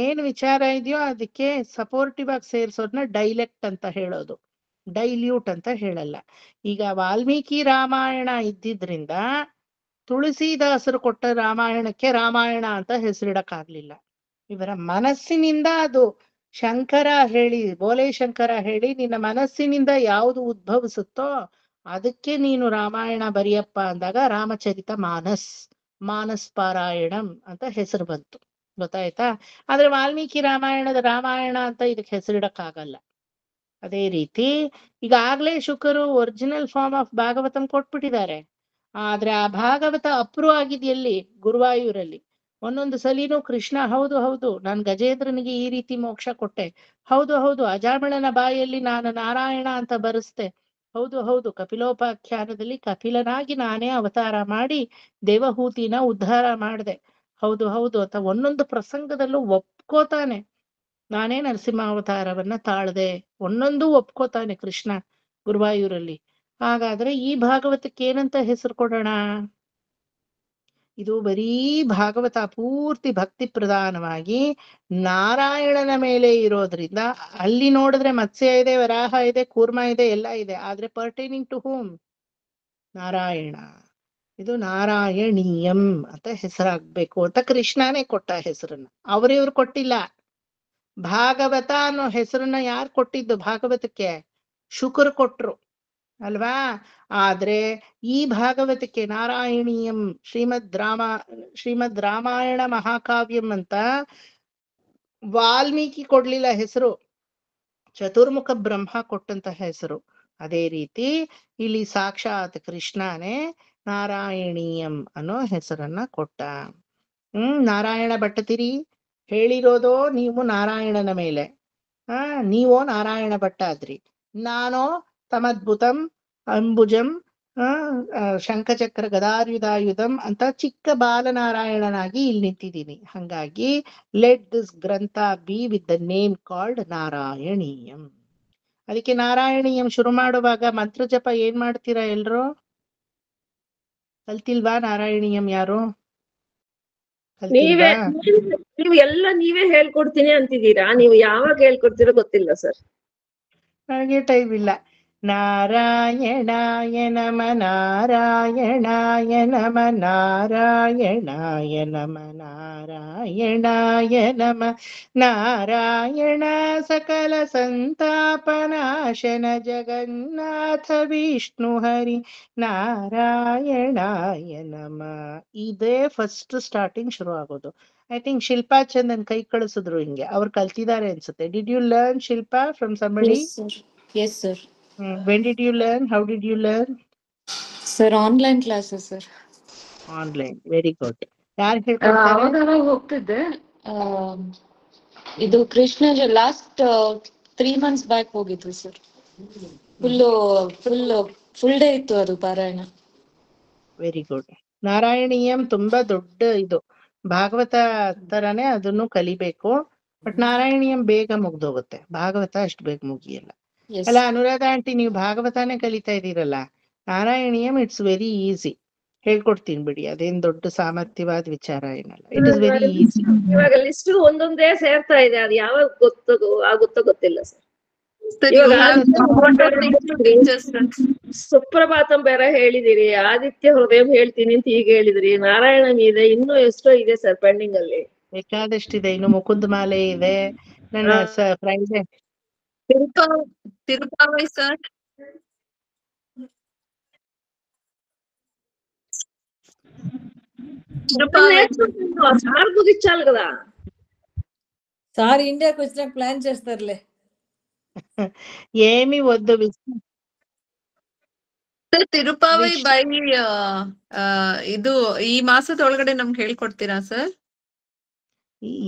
ಏನ್ ವಿಚಾರ ಇದೆಯೋ ಅದಕ್ಕೆ ಸಪೋರ್ಟಿವ್ ಆಗಿ ಸೇರ್ಸೋದನ್ನ ಡೈಲೆಕ್ಟ್ ಅಂತ ಹೇಳೋದು, ಡೈಲ್ಯೂಟ್ ಅಂತ ಹೇಳಲ್ಲ. ಈಗ ವಾಲ್ಮೀಕಿ ರಾಮಾಯಣ ಇದ್ದಿದ್ರಿಂದ ತುಳಸಿದಾಸರು ಕೊಟ್ಟ ರಾಮಾಯಣಕ್ಕೆ ರಾಮಾಯಣ ಅಂತ ಹೆಸರಿಡಕ್ಕಾಗ್ಲಿಲ್ಲ. ಇವರ ಮನಸ್ಸಿನಿಂದ ಅದು ಶಂಕರ ಹೇಳಿ, ಬೋಲೆ ಶಂಕರ ಹೇಳಿ, ನಿನ್ನ ಮನಸ್ಸಿನಿಂದ ಯಾವುದು ಉದ್ಭವಿಸುತ್ತೋ ಅದಕ್ಕೆ ನೀನು ರಾಮಾಯಣ ಬರೆಯಪ್ಪ ಅಂದಾಗ ರಾಮಚರಿತ ಮಾನಸ್ ಪಾರಾಯಣಂ ಅಂತ ಹೆಸರು ಬಂತು. ಗೊತ್ತಾಯ್ತಾ? ಆದ್ರೆ ವಾಲ್ಮೀಕಿ ರಾಮಾಯಣದ ರಾಮಾಯಣ ಅಂತ ಇದಕ್ಕೆ ಹೆಸರಿಡಕ್ಕಾಗಲ್ಲ. ಅದೇ ರೀತಿ ಈಗಾಗ್ಲೇ ಶುಕರು ಒರಿಜಿನಲ್ ಫಾರ್ಮ್ ಆಫ್ ಭಾಗವತಂ ಕೊಟ್ಬಿಟ್ಟಿದ್ದಾರೆ. ಆದ್ರೆ ಆ ಭಾಗವತ ಅಪ್ರೂವ್ ಆಗಿದೆಯಲ್ಲಿ ಗುರುವಾಯೂರಲ್ಲಿ. ಒಂದೊಂದು ಸಲಿನೂ ಕೃಷ್ಣ ಹೌದು ಹೌದು ನಾನು ಗಜೇಂದ್ರನಿಗೆ ಈ ರೀತಿ ಮೋಕ್ಷ ಕೊಟ್ಟೆ, ಹೌದು ಹೌದು ಅಜಾಮಿಳನ ಬಾಯಲ್ಲಿ ನಾನು ನಾರಾಯಣ ಅಂತ ಬರೆಸ್ತೆ, ಹೌದು ಹೌದು ಕಪಿಲೋಪಾಖ್ಯಾನದಲ್ಲಿ ಕಪಿಲನಾಗಿ ನಾನೇ ಅವತಾರ ಮಾಡಿ ದೇವಹೂತಿನ ಉದ್ಧಾರ ಮಾಡಿದೆ, ಹೌದು ಹೌದು ಅಂತ ಒಂದೊಂದು ಪ್ರಸಂಗದಲ್ಲೂ ಒಪ್ಕೋತಾನೆ ನಾನೇ ನರಸಿಂಹಾವತಾರವನ್ನ ತಾಳ್ದೆ, ಒಂದೊಂದು ಒಪ್ಕೋತಾನೆ ಕೃಷ್ಣ ಗುರುವಾಯೂರಲ್ಲಿ. ಹಾಗಾದ್ರೆ ಈ ಭಾಗವತಕ್ಕೆ ಏನಂತ ಹೆಸರು ಕೊಡೋಣ? ಇದು ಬರೀ ಭಾಗವತ ಪೂರ್ತಿ ಭಕ್ತಿ ಪ್ರಧಾನವಾಗಿ ನಾರಾಯಣನ ಮೇಲೆ ಇರೋದ್ರಿಂದ ಅಲ್ಲಿ ನೋಡಿದ್ರೆ ಮತ್ಸ್ಯ ಇದೆ, ವರಾಹ ಇದೆ, ಕೂರ್ಮ ಇದೆ, ಎಲ್ಲ ಇದೆ. ಆದ್ರೆ ಪರ್ಟೈನಿಂಗ್ ಟು ಹೋಮ್ ನಾರಾಯಣ. ಇದು ನಾರಾಯಣೀಯಂ ಅಂತ ಹೆಸರಾಗ್ಬೇಕು ಅಂತ ಕೃಷ್ಣನೇ ಕೊಟ್ಟ ಹೆಸರನ್ನ, ಅವ್ರಿವ್ರು ಕೊಟ್ಟಿಲ್ಲ. ಭಾಗವತ ಅನ್ನೋ ಹೆಸರನ್ನ ಯಾರು ಕೊಟ್ಟಿದ್ದು ಭಾಗವತಕ್ಕೆ? ಶುಕರು ಕೊಟ್ರು ಅಲ್ವಾ? ಆದ್ರೆ ಈ ಭಾಗವತಕ್ಕೆ ನಾರಾಯಣೀಯಂ ಶ್ರೀಮದ್ ರಾಮಾಯಣ ಮಹಾಕಾವ್ಯಂ ಅಂತ ವಾಲ್ಮೀಕಿ ಕೊಡ್ಲಿಲ್ಲ ಹೆಸರು, ಚತುರ್ಮುಖ ಬ್ರಹ್ಮ ಕೊಟ್ಟಂತ ಹೆಸರು. ಅದೇ ರೀತಿ ಇಲ್ಲಿ ಸಾಕ್ಷಾತ್ ಕೃಷ್ಣನೇ ನಾರಾಯಣೀಯಂ ಅನ್ನೋ ಹೆಸರನ್ನ ಕೊಟ್ಟ. ನಾರಾಯಣ ಭಟ್ಟತಿರಿ ಹೇಳಿರೋದೋ ನೀವು ನಾರಾಯಣನ ಮೇಲೆ, ನೀವೋ ನಾರಾಯಣ ಭಟ್ಟ ಆದ್ರಿ, ನಾನೋ ತಮದ್ಭುತಂ ಅಂಬುಜಂ ಶಂಖಚಕ್ರ ಗದಾರ್ಯುಧಾಯುಧಂ ಅಂತ ಚಿಕ್ಕ ಬಾಲನಾರಾಯಣನಾಗಿ ಇಲ್ಲಿ ನಿಂತಿದ್ದೀನಿ. ಹಂಗಾಗಿ let this grantha be with the name called Narayaneeyam. ಅದಕ್ಕೆ ನಾರಾಯಣೀಯಂ ಶುರು ಮಾಡುವಾಗ ಮಂತ್ರ ಜಪ ಏನ್ ಮಾಡ್ತೀರಾ ಎಲ್ರು? ಕಲ್ತಿಲ್ವಾ ನಾರಾಯಣೀಯಂ? ಯಾರು ನೀವೇ ಕಲ್ತಿಲ್ವಾ? ನೀವು ಎಲ್ಲ ನೀವೇ ಹೇಳ್ಕೊಡ್ತೀನಿ ಅಂತಿದ್ದೀರಾ, ನೀವು ಯಾವಾಗ ಹೇಳ್ಕೊಡ್ತೀರೋ ಗೊತ್ತಿಲ್ಲ ಸರ್. ನನಗೆ ಟೈಮ್ ಇಲ್ಲ. ನಾರಾಯಣಾಯ ನಮ ನಾರಾಯಣಾಯ ನಮ ನಾರಾಯಣಾಯ ನಮ ನಾರಾಯಣಾಯ ನಮ ನಾರಾಯಣ ಸಕಲ ಸಂತಾಪನಾಶನ ಜಗನ್ನಾಥ ವಿಷ್ಣು ಹರಿ ನಾರಾಯಣಾಯ ನಮ. ಇದೇ ಫಸ್ಟ್ ಸ್ಟಾರ್ಟಿಂಗ್ ಶುರು ಆಗೋದು. ಐ ಥಿಂಕ್ ಶಿಲ್ಪಾ ಚಂದನ್ ಕೈ ಕಳಿಸಿದ್ರು ಹಿಂಗೆ, ಅವ್ರು ಕಲ್ತಿದ್ದಾರೆ ಅನ್ಸುತ್ತೆ. Did you learn Shilpa from somebody? Yes, sir. Yes, sir. When did you learn? How did you learn? Sir, online classes, sir. Online. Very good. ಯಾರು ಹೇಳ್ಕೊಡ್ತಾರೆ? ಅವಾಗ ಹೋಗ್ತಿದ್ದೆ. ಇದು ಕೃಷ್ಣ ಲಾಸ್ಟ್ 3 months ಬ್ಯಾಕ್ ಹೋಗಿದ್ವಿ ಸರ್. ಫುಲ್ ಡೇ ಇತ್ತು ಅದು ಪಾರಾಯಣ. Very good. ನಾರಾಯಣೀಯಂ ತುಂಬಾ ದೊಡ್ಡ ಇದು, ಭಾಗವತ ತರನೇ ಅದನ್ನು ಕಲಿಬೇಕು. ಬಟ್ ನಾರಾಯಣೀಯಂ ಬೇಗ ಮುಗ್ದೋಗುತ್ತೆ, ಭಾಗವತ ಅಷ್ಟು ಬೇಗ ಮುಗಿಯಲ್ಲ. ಅಲ್ಲ ಅನುರಾಧ ಆಂಟಿ, ನೀವು ಭಾಗವತಾನೇ ಕಲಿತಾ ಇದ್ದೀರಲ್ಲ, ನಾರಾಯಣೀಯಂ ಇಟ್ಸ್ ವೆರಿ ಈಸಿ, ಹೇಳ್ಕೊಡ್ತೀನಿ ಬಿಡಿ, ಅದೇನ್ ದೊಡ್ಡ ಸಾಮರ್ಥ್ಯವಾದ ವಿಚಾರ ಏನಲ್ಲ. It is very easy. ಇವಾಗ ಲಿಸ್ಟ್ ಒಂದೊಂದೇ ಸೇರ್ತಾ ಇದೆ, ಅದು ಯಾವಾಗ ಆಗುತ್ತೋ ಗೊತ್ತಿಲ್ಲ ಸರ್. ಸುಪ್ರಭಾತಂ ಬೇರೆ ಹೇಳಿದಿರಿ, ಆದಿತ್ಯ ಹೃದಯಂ ಹೇಳ್ತೀನಿ ಅಂತ ಈಗ ಹೇಳಿದ್ರಿ, ನಾರಾಯಣಂ ಇದೆ, ಇನ್ನೂ ಎಷ್ಟೋ ಇದೆ ಸರ್ ಪೆಂಡಿಂಗ್ ಅಲ್ಲಿ. ಬೇಕಾದಷ್ಟಿದೆ, ಇನ್ನು ಮುಕುಂದ ಮಾಲೆ ಇದೆ. ನನ್ನ ಫ್ರೈಡೆ ತಿರುಪಾವೈ ಸರ್. సార్ కుదించాలి కదా సార్ ఇండియాకి వచ్చినాక ప్లాన్ చేస్తారులే. ఏమి వద్దు. ತಿರುಪಾವೈ ಬೈ ಇದು ಈ ಮಾಸದ ಒಳಗಡೆ ನಮ್ಗೆ ಹೇಳ್ಕೊಡ್ತೀರಾ ಸರ್?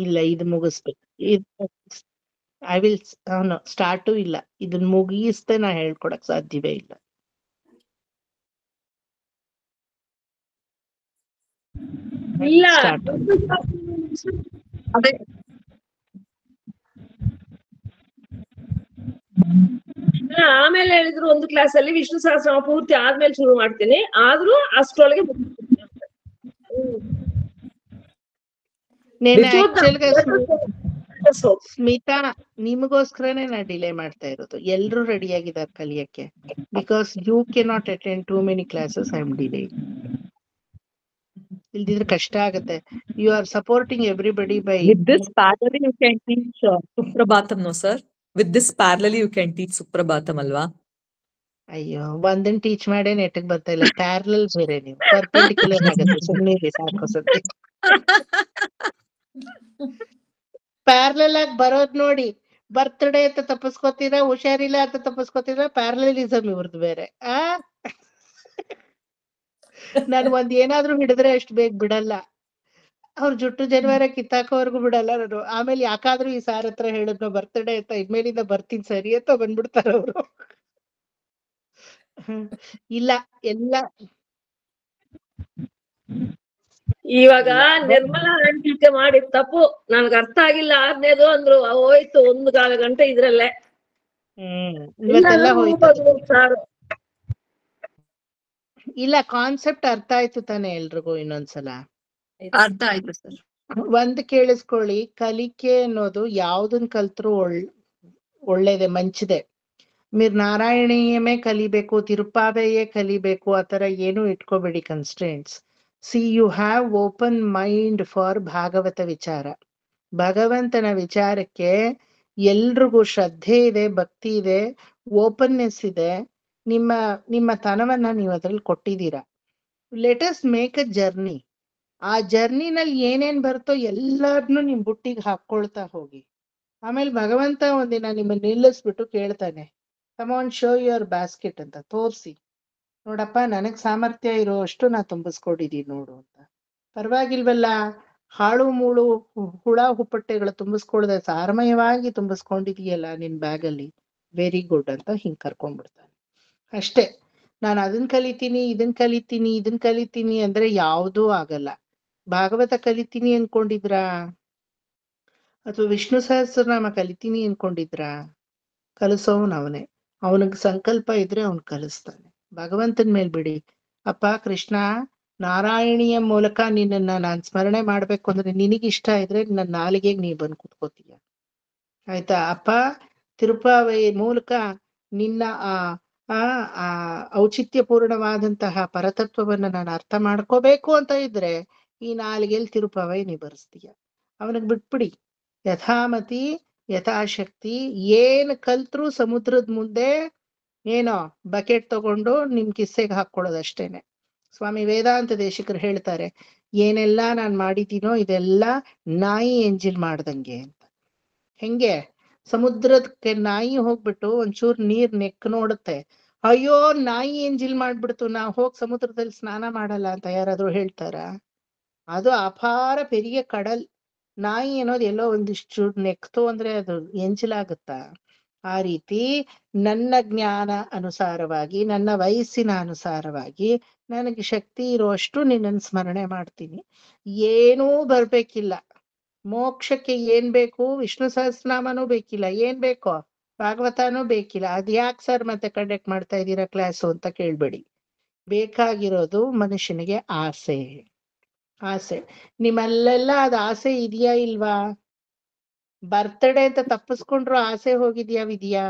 ಇಲ್ಲ, ಇದು ಮುಗಿಸ್ಬೇಕು. ಐ ವಿಲ್ ಸ್ಟಾರ್ಟು ಇಲ್ಲ, ಇದನ್ನ ಮುಗಿಸ್ತೆ ನಾ ಹೇಳ್ಕೊಡಕ್ ಸಾಧ್ಯವೇ ಇಲ್ಲ. ಇಲ್ಲ ಆಮೇಲೆ ಹೇಳಿದ್ರು ಒಂದು ಕ್ಲಾಸ್ ಅಲ್ಲಿ ವಿಷ್ಣು ಸಹಸ್ರನಾಮ ಪೂರ್ತಿ ಆದ್ಮೇಲೆ ಶುರು ಮಾಡ್ತೀನಿ, ಆದ್ರೂ ಅಷ್ಟ್ರೊಳಗೆ ಸ್ಮಿತಾ, ನಿಮಗೋಸ್ಕರನೇ ನಾ ಡಿಲೇ ಮಾಡ್ತಾ ಇರೋದು. ಎಲ್ರು ರೆಡಿ ಆಗಿದ್ದಾರೆ ಕಲಿಯಕ್ಕೆ. Because you cannot attend too many classes, I am delay. ಇಲ್ದಿದ್ರೆ ಕಷ್ಟ ಆಗುತ್ತೆ. You are supporting everybody by With this parallel, you can teach Suprabhatam, no sir? With this parallel, you can teach Suprabhatam, alva? ಅಯ್ಯೋ, ಒಂದನ್ teach ಮಾಡೇ ನೆಟ್ಟಗ್ ಬರ್ತಾ ಇಲ್ಲ. Parallel ಬೇರೆ, ನೀವು ಪರ್ಪೆಂಡಿಕ್ಯುಲರ್ ಆಗುತ್ತೆ. ಸುಮ್ಮನೆ ಸಾಕು ಸದ್ಯ. ಪ್ಯಾರಲಲ್ ಆಗಿ ಬರೋದ್ ನೋಡಿ. ಬರ್ತ್ಡೇ ಅಂತ ತಪ್ಪಿಸ್ಕೋತೀರಾ, ಹುಷಾರಿಲ್ಲ ಅಂತ ತಪ್ಪಿಸ್ಕೋತೀರಾ. ಪ್ಯಾರಲಲಿಸಮ್ ಇವ್ರದ್ದು ಬೇರೆ. ನಾನು ಒಂದ್ ಏನಾದ್ರೂ ಹಿಡಿದ್ರೆ ಅಷ್ಟು ಬೇಗ ಬಿಡಲ್ಲ. ಅವ್ರ ಜುಟ್ಟು ಜನವಾರ ಕಿತ್ತಾಕೋವರ್ಗು ಬಿಡಲ್ಲ ನಾನು. ಆಮೇಲೆ ಯಾಕಾದ್ರೂ ಈ ಸಾರ್ ಹತ್ರ ಹೇಳಿದ್ನೋ ಬರ್ತ್ಡೇ ಅಂತ, ಇನ್ಮೇಲಿಂದ ಬರ್ತೀನಿ ಸರಿ ಅಂತ ಬಂದ್ಬಿಡ್ತಾರ ಅವರು. ಇಲ್ಲ ಎಲ್ಲ ಇವಾಗ ನಿರ್ಮಲಾ ಆಂಟಿ ಮಾಡಿದ ತಪ್ಪು ನನ್ಗ ಅರ್ಥ ಆಗಿಲ್ಲ. ಆದ್ನೇದು ಅಂದ್ರು, ಹೋಯ್ತು 1 ಗಂಟೆ ಇದ್ರಲ್ಲೇ. ಇವತ್ತೆಲ್ಲ ಹೋಯ್ತು. ಇಲ್ಲ, ಕಾನ್ಸೆಪ್ಟ್ ಅರ್ಥ ಆಯ್ತು ತಾನೆ ಎಲ್ರಿಗೂ? ಇನ್ನೊಂದ್ಸಲ ಅರ್ಥ ಆಯ್ತು ಸರ್. ಒಂದ್ ಕೇಳಿಸ್ಕೊಳ್ಳಿ, ಕಲಿಕೆ ಅನ್ನೋದು ಯಾವ್ದನ್ ಕಲ್ತ್ರು ಒಳ್ಳೇದೆ, ಮಂಚಿದೆ. మీరు ನಾರಾಯಣೀಯಮೇ ಕಲಿಬೇಕು, ತಿರುಪಾವೆಯೇ ಕಲಿಬೇಕು, ಆತರ ಏನು ಇಟ್ಕೋಬೇಡಿ constraints. See you have open mind for Bhagavata vichara. ಭಗವಂತನ ವಿಚಾರಕ್ಕೆ ಎಲ್ರಿಗೂ ಶ್ರದ್ಧೆ ಇದೆ, ಭಕ್ತಿ ಇದೆ, ಓಪನ್ನೆಸ್ ಇದೆ. ನಿಮ್ಮ ತನವನ್ನ ನೀವು ಅದ್ರಲ್ಲಿ ಕೊಟ್ಟಿದ್ದೀರಾ. Let us make a journey. ಆ ಜರ್ನಿನಲ್ಲಿ ಏನೇನ್ ಬರ್ತೋ ಎಲ್ಲಾರ್ನು ನಿಮ್ ಬುಟ್ಟಿಗೆ ಹಾಕೊಳ್ತಾ ಹೋಗಿ. ಆಮೇಲೆ ಭಗವಂತ ಒಂದಿನ ನಿಮ್ಮನ್ನ ನಿಲ್ಲಿಸ್ಬಿಟ್ಟು ಕೇಳ್ತಾನೆ, come on show your basket ಅಂತ. ತೋರ್ಸಿ, ನೋಡಪ್ಪ ನನಗ್ ಸಾಮರ್ಥ್ಯ ಇರೋ ಅಷ್ಟು ನಾ ತುಂಬಿಸ್ಕೊಂಡಿದೀನಿ ನೋಡು ಅಂತ. ಪರವಾಗಿಲ್ವಲ್ಲ, ಹಾಳು ಮೂಳು ಹುಳ ಹುಪ್ಪಟ್ಟೆಗಳು ತುಂಬಿಸ್ಕೊಳ್ದೆ ಸಾರಮಯವಾಗಿ ತುಂಬಿಸ್ಕೊಂಡಿದೀಯಲ್ಲ ನಿನ್ ಬ್ಯಾಗಲ್ಲಿ, ವೆರಿ ಗುಡ್ ಅಂತ ಹಿಂಗ್ ಕರ್ಕೊಂಡ್ಬಿಡ್ತಾನೆ. ಅಷ್ಟೇ. ನಾನು ಅದನ್ ಕಲಿತೀನಿ, ಇದನ್ ಕಲಿತೀನಿ ಅಂದ್ರೆ ಯಾವುದೂ ಆಗಲ್ಲ. ಭಾಗವತ ಕಲಿತೀನಿ ಅನ್ಕೊಂಡಿದ್ರಾ, ಅಥವಾ ವಿಷ್ಣು ಸಹಸ್ರನಾಮ ಕಲಿತೀನಿ ಅನ್ಕೊಂಡಿದ್ರಾ? ಕಲಿಸೋವನ್ ಅವನೇ. ಅವನಿಗೆ ಸಂಕಲ್ಪ ಇದ್ರೆ ಅವನ್ ಕಲಿಸ್ತಾನೆ. ಭಗವಂತನ ಮೇಲ್ ಬಿಡಿ. ಅಪ್ಪ ಕೃಷ್ಣ, ನಾರಾಯಣಿಯ ಮೂಲಕ ನಿನ್ನನ್ನ ನಾನ್ ಸ್ಮರಣೆ ಮಾಡ್ಬೇಕು ಅಂದ್ರೆ ನಿನಗಿಷ್ಟ ಇದ್ರೆ ನನ್ನ ನಾಲಿಗೆಗೆ ನೀ ಬಂದು ಕುತ್ಕೋತೀಯ, ಆಯ್ತಾ? ಅಪ್ಪ ತಿರುಪಾವೈ ಮೂಲಕ ನಿನ್ನ ಆ ಔಚಿತ್ಯಪೂರ್ಣವಾದಂತಹ ಪರತತ್ವವನ್ನ ನಾನು ಅರ್ಥ ಮಾಡ್ಕೋಬೇಕು ಅಂತ ಇದ್ರೆ ಈ ನಾಲಿಗೆಯಲ್ಲಿ ತಿರುಪಾವೈ ನೀ ಬರೆಸ್ತೀಯ. ಅವನಿಗೆ ಬಿಟ್ಬಿಡಿ. ಯಥಾಮತಿ ಯಥಾಶಕ್ತಿ. ಏನ್ ಕಲ್ತ್ರು ಸಮುದ್ರದ ಮುಂದೆ ಏನೋ ಬಕೆಟ್ ತಗೊಂಡು ನಿಮ್ ಕಿಸ್ಸೆಗೆ ಹಾಕೊಳ್ಳೋದಷ್ಟೇನೆ. ಸ್ವಾಮಿ ವೇದಾಂತ ದೇಶಿಕರು ಹೇಳ್ತಾರೆ, ಏನೆಲ್ಲಾ ನಾನ್ ಮಾಡಿದ್ದೀನೋ ಇದೆಲ್ಲ ನಾಯಿ ಎಂಜಿಲ್ ಮಾಡ್ದಂಗೆ ಅಂತ. ಹೆಂಗೆ? ಸಮುದ್ರಕ್ಕೆ ನಾಯಿ ಹೋಗ್ಬಿಟ್ಟು ಒಂಚೂರು ನೀರ್ ನೆಕ್ ನೋಡುತ್ತೆ, ಅಯ್ಯೋ ನಾಯಿ ಎಂಜಿಲ್ ಮಾಡ್ಬಿಡ್ತು, ನಾ ಹೋಗ್ ಸಮುದ್ರದಲ್ಲಿ ಸ್ನಾನ ಮಾಡಲ್ಲ ಅಂತ ಯಾರಾದ್ರೂ ಹೇಳ್ತಾರ? ಅದು ಅಪಾರ ಪೆರಿಯ ಕಡಲ್. ನಾಯಿ ಅನ್ನೋದು ಎಲ್ಲೋ ಒಂದಿಷ್ಟು ನೆಕ್ತು ಅಂದ್ರೆ ಅದು ಎಂಜಿಲಾಗುತ್ತಾ? ಆ ರೀತಿ ನನ್ನ ಜ್ಞಾನ ಅನುಸಾರವಾಗಿ, ನನ್ನ ವಯಸ್ಸಿನ ಅನುಸಾರವಾಗಿ ನನಗೆ ಶಕ್ತಿ ಇರುವಷ್ಟು ನಿನ್ನನ್ನು ಸ್ಮರಣೆ ಮಾಡ್ತೀನಿ. ಏನೂ ಬರ್ಬೇಕಿಲ್ಲ. ಮೋಕ್ಷಕ್ಕೆ ಏನ್ ಬೇಕು? ವಿಷ್ಣು ಸಹಸ್ರನಾಮನೂ ಬೇಕಿಲ್ಲ. ಏನ್ ಬೇಕೋ? ಭಾಗವತನೂ ಬೇಕಿಲ್ಲ. ಅದ್ಯಾಕ್ ಸರ್ ಮತ್ತೆ ಕಂಡಕ್ಟ್ ಮಾಡ್ತಾ ಇದ್ದೀರಾ ಕ್ಲಾಸು ಅಂತ ಕೇಳ್ಬೇಡಿ. ಬೇಕಾಗಿರೋದು ಮನುಷ್ಯನಿಗೆ ಆಸೆ. ಆಸೆ ನಿಮ್ಮಲ್ಲೆಲ್ಲ ಅದ್ ಆಸೆ ಇದೆಯಾ ಇಲ್ವಾ? ಬರ್ತ್ಡೇ ಅಂತ ತಪ್ಪಿಸ್ಕೊಂಡ್ರು ಆಸೆ ಹೋಗಿದ್ಯಾ ವಿದ್ಯಾ?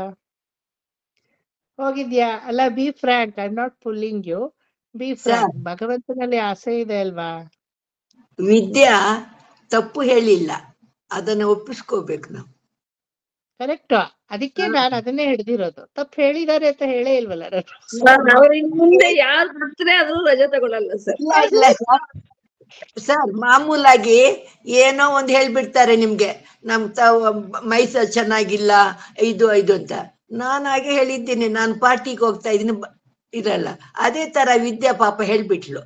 ಹೋಗಿದ್ಯಾ? ಅಲ್ಲ, be frank, I am not pulling you, be frank. ಭಗವಂತನಲ್ಲಿ ಆಸೆ ಇದೆ ಅಲ್ವಾ? ವಿದ್ಯಾ ತಪ್ಪು ಹೇಳಿಲ್ಲ, ಅದನ್ನ ಒಪ್ಪಿಸ್ಕೋಬೇಕು ನಾವು. ಕರೆಕ್ಟ್. ಅದಕ್ಕೆ ನಾನು ಅದನ್ನೇ ಹಿಡ್ದಿರೋದು. ತಪ್ಪು ಹೇಳಿದ್ದಾರೆ ಅಂತ ಹೇಳೇ ಇಲ್ವಲ್ಲ ಅವ್ರ ಇನ್ ಮುಂದೆ ಯಾರು ಬರ್ತಾರೆ ಅದು ರಜೆ ತಗೊಳಲ್ಲ ಸರ್. ಇಲ್ಲ ಸರ್, ಮಾಮೂಲಾಗಿ ಏನೋ ಒಂದ್ ಹೇಳ್ಬಿಡ್ತಾರೆ ನಿಮ್ಗೆ, ನಮ್ ಮೈಸೂರು ಚೆನ್ನಾಗಿಲ್ಲ, ಇದು ಅಂತ. ನಾನು ಹಾಗೆ ಹೇಳಿದ್ದೀನಿ, ನಾನು ಪಾರ್ಟಿಗೆ ಹೋಗ್ತಾ ಇದೀನಿ ಇರಲ್ಲ. ಅದೇ ತರ ವಿದ್ಯಾ ಪಾಪ ಹೇಳ್ಬಿಟ್ಲು.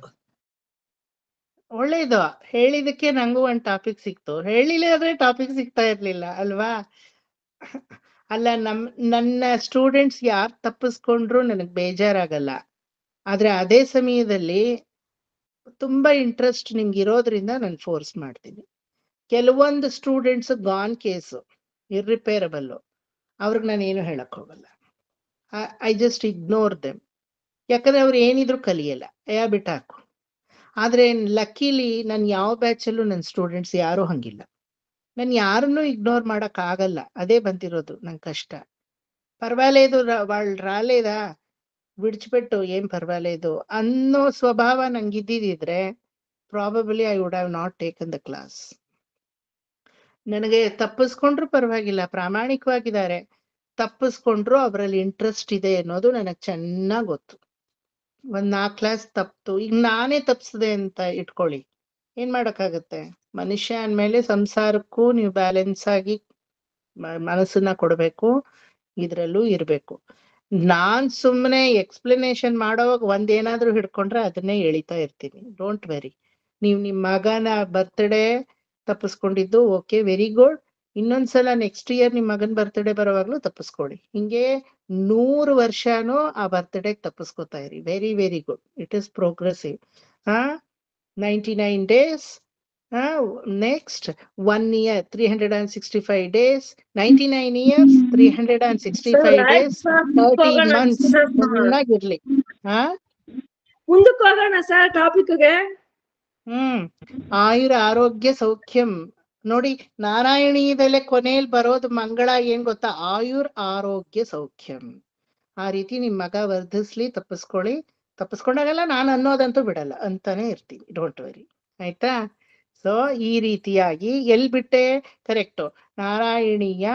ಒಳ್ಳೇದು. ಹೇಳಿದಕ್ಕೆ ನಂಗೂ ಒಂದ್ ಟಾಪಿಕ್ ಸಿಕ್ತು. ಹೇಳಿಲ್ಲ ಆದ್ರೆ ಟಾಪಿಕ್ ಸಿಗ್ತಾ ಇರ್ಲಿಲ್ಲ ಅಲ್ವಾ? ಅಲ್ಲ, ನನ್ನ ಸ್ಟೂಡೆಂಟ್ಸ್ ಯಾರು ತಪ್ಪಿಸ್ಕೊಂಡ್ರು ನನಗ್ ಬೇಜಾರಾಗಲ್ಲ. ಆದ್ರೆ ಅದೇ ಸಮಯದಲ್ಲಿ ತುಂಬಾ ಇಂಟ್ರೆಸ್ಟ್ ನಿಮ್ಗೆ ಇರೋದ್ರಿಂದ ನಾನು ಫೋರ್ಸ್ ಮಾಡ್ತೀನಿ. ಕೆಲವೊಂದು ಸ್ಟೂಡೆಂಟ್ಸ್ ಗಾನ್ ಕೇಸು, ಇರ್ರಿಪೇರಬಲ್, ಅವ್ರಿಗೆ ನಾನು ಏನು ಹೇಳಕ್ ಹೋಗಲ್ಲ. I just ignore them. ಯಾಕಂದ್ರೆ ಅವ್ರು ಏನಿದ್ರು ಕಲಿಯಲ್ಲ, ಬಿಟ್ಟಾಕು. ಆದ್ರೆ ಲಕ್ಕಿಲಿ ನನ್ ಯಾವ ಬ್ಯಾಚಲ್ಲೂ ನನ್ನ ಸ್ಟೂಡೆಂಟ್ಸ್ ಯಾರು ಹಂಗಿಲ್ಲ. ನಾನು ಯಾರನ್ನೂ ಇಗ್ನೋರ್ ಮಾಡಕ್ ಆಗಲ್ಲ, ಅದೇ ಬಂದಿರೋದು ನನ್ ಕಷ್ಟ. ಪರ್ವಾలేదు వాళ్ళు రాలేదా విడిచిపెట్టు, ఏం పర్వాలేదు ಅನ್ನೋ ಸ್ವಭಾವ ನಂಗಿದ್ದಿದ್ರೆ probably I would have not taken the class. ನನಗೆ ತಪ್ಪಿಸ್ಕೊಂಡ್ರು ಪರವಾಗಿಲ್ಲ, ಪ್ರಾಮಾಣಿಕವಾಗಿದ್ದಾರೆ, ತಪ್ಪಿಸ್ಕೊಂಡ್ರು ಅವರಲ್ಲಿ ಇಂಟ್ರೆಸ್ಟ್ ಇದೆ ಅನ್ನೋದು ನನಗೆ ಚೆನ್ನಾಗ್ ಗೊತ್ತು. ಒಂದ್ 4 ಕ್ಲಾಸ್ ತಪ್ತು, ಈಗ ನಾನೇ ತಪ್ಸಿದೆ ಅಂತ ಇಟ್ಕೊಳ್ಳಿ, ಏನ್ ಮಾಡಕ್ಕಾಗತ್ತೆ? ಮನುಷ್ಯ ಅಂದ್ಮೇಲೆ ಸಂಸಾರಕ್ಕೂ ನೀವು ಬ್ಯಾಲೆನ್ಸ್ ಆಗಿ ಮನಸ್ಸನ್ನ ಕೊಡ್ಬೇಕು, ಇದ್ರಲ್ಲೂ ಇರ್ಬೇಕು. ನಾನ್ ಸುಮ್ಮನೆ ಎಕ್ಸ್ಪ್ಲನೇಷನ್ ಮಾಡೋವಾಗ ಒಂದೇನಾದ್ರೂ ಹಿಡ್ಕೊಂಡ್ರೆ ಅದನ್ನೇ ಎಳಿತಾ ಇರ್ತೀನಿ. Don't very. ನೀವ್ ನಿಮ್ ಮಗನ ಬರ್ತ್ಡೇ ತಪ್ಪಿಸ್ಕೊಂಡಿದ್ದು ಓಕೆ, ವೆರಿ ಗುಡ್. ಇನ್ನೊಂದ್ಸಲ ನೆಕ್ಸ್ಟ್ ಇಯರ್ ನಿಮ್ ಮಗನ್ ಬರ್ತ್ಡೇ ಬರೋವಾಗ್ಲೂ ತಪ್ಪಿಸ್ಕೊಳ್ಳಿ. ಹಿಂಗೆ 100 ವರ್ಷನೂ ಆ ಬರ್ತ್ಡೇ ತಪ್ಪಿಸ್ಕೊತಾ ಇರಿ. Very very good, it is progressive. 99 days, next 1 year 365 days, 99 years 365 days, 30 months ಚೆನ್ನಾಗಿರ್ಲಿ. ಮುಂದಕ್ಕೆ ಹೋಗೋಣ ಸರ್ ಟಾಪಿಕ್ಗೆ. ಆಯುರ ಆರೋಗ್ಯ ಸೌಖ್ಯಂ ನೋಡಿ, ನಾರಾಯಣೀಯದಲ್ಲೇ ಕೊನೆಯಲ್ಲಿ ಬರೋದು ಮಂಗಳ ಏನ್ ಗೊತ್ತಾ? ಆಯುರ್ ಆರೋಗ್ಯ ಸೌಖ್ಯಂ. ಆ ರೀತಿ ನಿಮ್ ಮಗ ವರ್ಧಿಸ್ಲಿ, ತಪ್ಪಿಸ್ಕೊಂಡಾಗೆಲ್ಲ ನಾನು ಅನ್ನೋದಂತೂ ಬಿಡಲ್ಲ ಅಂತಾನೆ ಇರ್ತೀನಿ. ಡೋಂಟ್ ವೆರಿ, ಆಯ್ತಾ? ಸೊ ಈ ರೀತಿಯಾಗಿ ಎಲ್ ಬಿಟ್ಟೆ? Correct. ನಾರಾಯಣೀಯ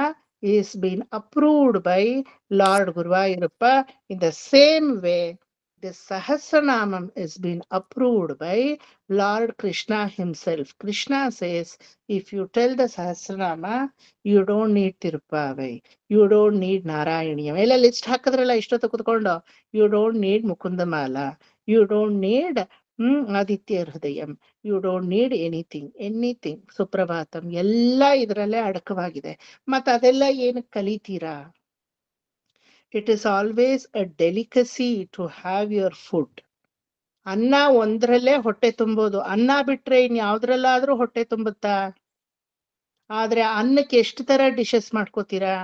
is been approved by Lord Guruvayurappa. In the same way, the Sahasranamam is been approved by Lord Krishna himself. Krishna says, if you tell the Sahasranama, you don't need Tirupavai, you don't need Narayaniya. ಎಲ್ಲ list ಹಾಕಿದ್ರಲ್ಲ ಇಷ್ಟೊತ್ತು ಕುತ್ಕೊಂಡು, you don't need Mukundamala, you don't need Aditya Hrudayam, you don't need anything Suprabhatam, ಎಲ್ಲ ಇದರಲ್ಲೇ ಅಡಕವಾಗಿದೆ. ಮತ್ತ ಅದೆಲ್ಲ ಏನಕ್ಕೆ ಕಲಿತೀರಾ? It is always a delicacy to have your food. ಅನ್ನ ಒಂದ್ರಲ್ಲೇ ಹೊಟ್ಟೆ ತುಂಬೋದು, ಅನ್ನ ಬಿಟ್ರೆ ಇನ್ ಯಾವ್ದ್ರಲ್ಲಾದ್ರೂ ಹೊಟ್ಟೆ ತುಂಬುತ್ತಾ? ಆದ್ರೆ ಅನ್ನಕ್ಕೆ ಎಷ್ಟು ತರ ಡಿಶಸ್ ಮಾಡ್ಕೋತೀರಾ?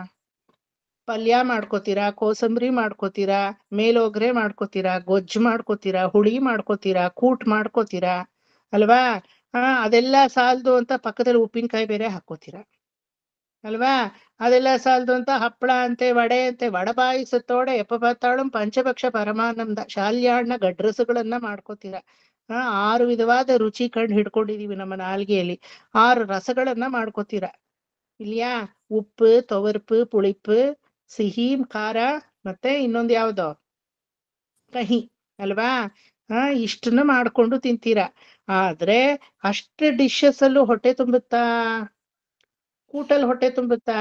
ಪಲ್ಯ ಮಾಡ್ಕೋತೀರಾ, ಕೋಸಂಬರಿ ಮಾಡ್ಕೋತೀರಾ, ಮೇಲೋಗ್ರೆ ಮಾಡ್ಕೋತೀರಾ, ಗೊಜ್ಜು ಮಾಡ್ಕೋತೀರಾ, ಹುಳಿ ಮಾಡ್ಕೋತೀರಾ, ಕೂಟ್ ಮಾಡ್ಕೋತೀರಾ ಅಲ್ವಾ? ಅದೆಲ್ಲ ಸಾಲದು ಅಂತ ಪಕ್ಕದಲ್ಲಿ ಉಪ್ಪಿನಕಾಯಿ ಬೇರೆ ಹಾಕೋತೀರಾ ಅಲ್ವಾ? ಅದೆಲ್ಲ ಸಾಲದು ಅಂತ ಹಪ್ಪಳ ಅಂತೆ, ವಡೆ ಅಂತೆ, ವಡಬಾಯಿ ಸತ್ತೋಡೆ ಎಪ್ಪತ್ತಾಳು ಪಂಚಭಕ್ಷ ಪರಮಾನಂದ ಶಾಲ್ಯಾಣ್ಣ ಗಡ್ರಸುಗಳನ್ನ ಮಾಡ್ಕೋತೀರಾ. 6 ವಿಧವಾದ ರುಚಿ ಕಂಡು ಹಿಡ್ಕೊಂಡಿದೀವಿ ನಮ್ಮ ನಾಲ್ಗೆಯಲ್ಲಿ. 6 ರಸಗಳನ್ನ ಮಾಡ್ಕೋತೀರಾ ಇಲ್ಯಾ? ಉಪ್ಪು, ತೊವರ್ಪು, ಪುಳಿಪ್ಪು, ಸಿಹಿ, ಖಾರ, ಮತ್ತೆ ಇನ್ನೊಂದು ಯಾವ್ದೋ ಕಹಿ ಅಲ್ವಾ? ಇಷ್ಟನ್ನ ಮಾಡ್ಕೊಂಡು ತಿಂತೀರಾ. ಆದ್ರೆ ಅಷ್ಟು ಡಿಶಸ್ ಅಲ್ಲೂ ಹೊಟ್ಟೆ ತುಂಬುತ್ತಾ? ಕೂಟಲ್ ಹೊಟ್ಟೆ ತುಂಬುತ್ತಾ?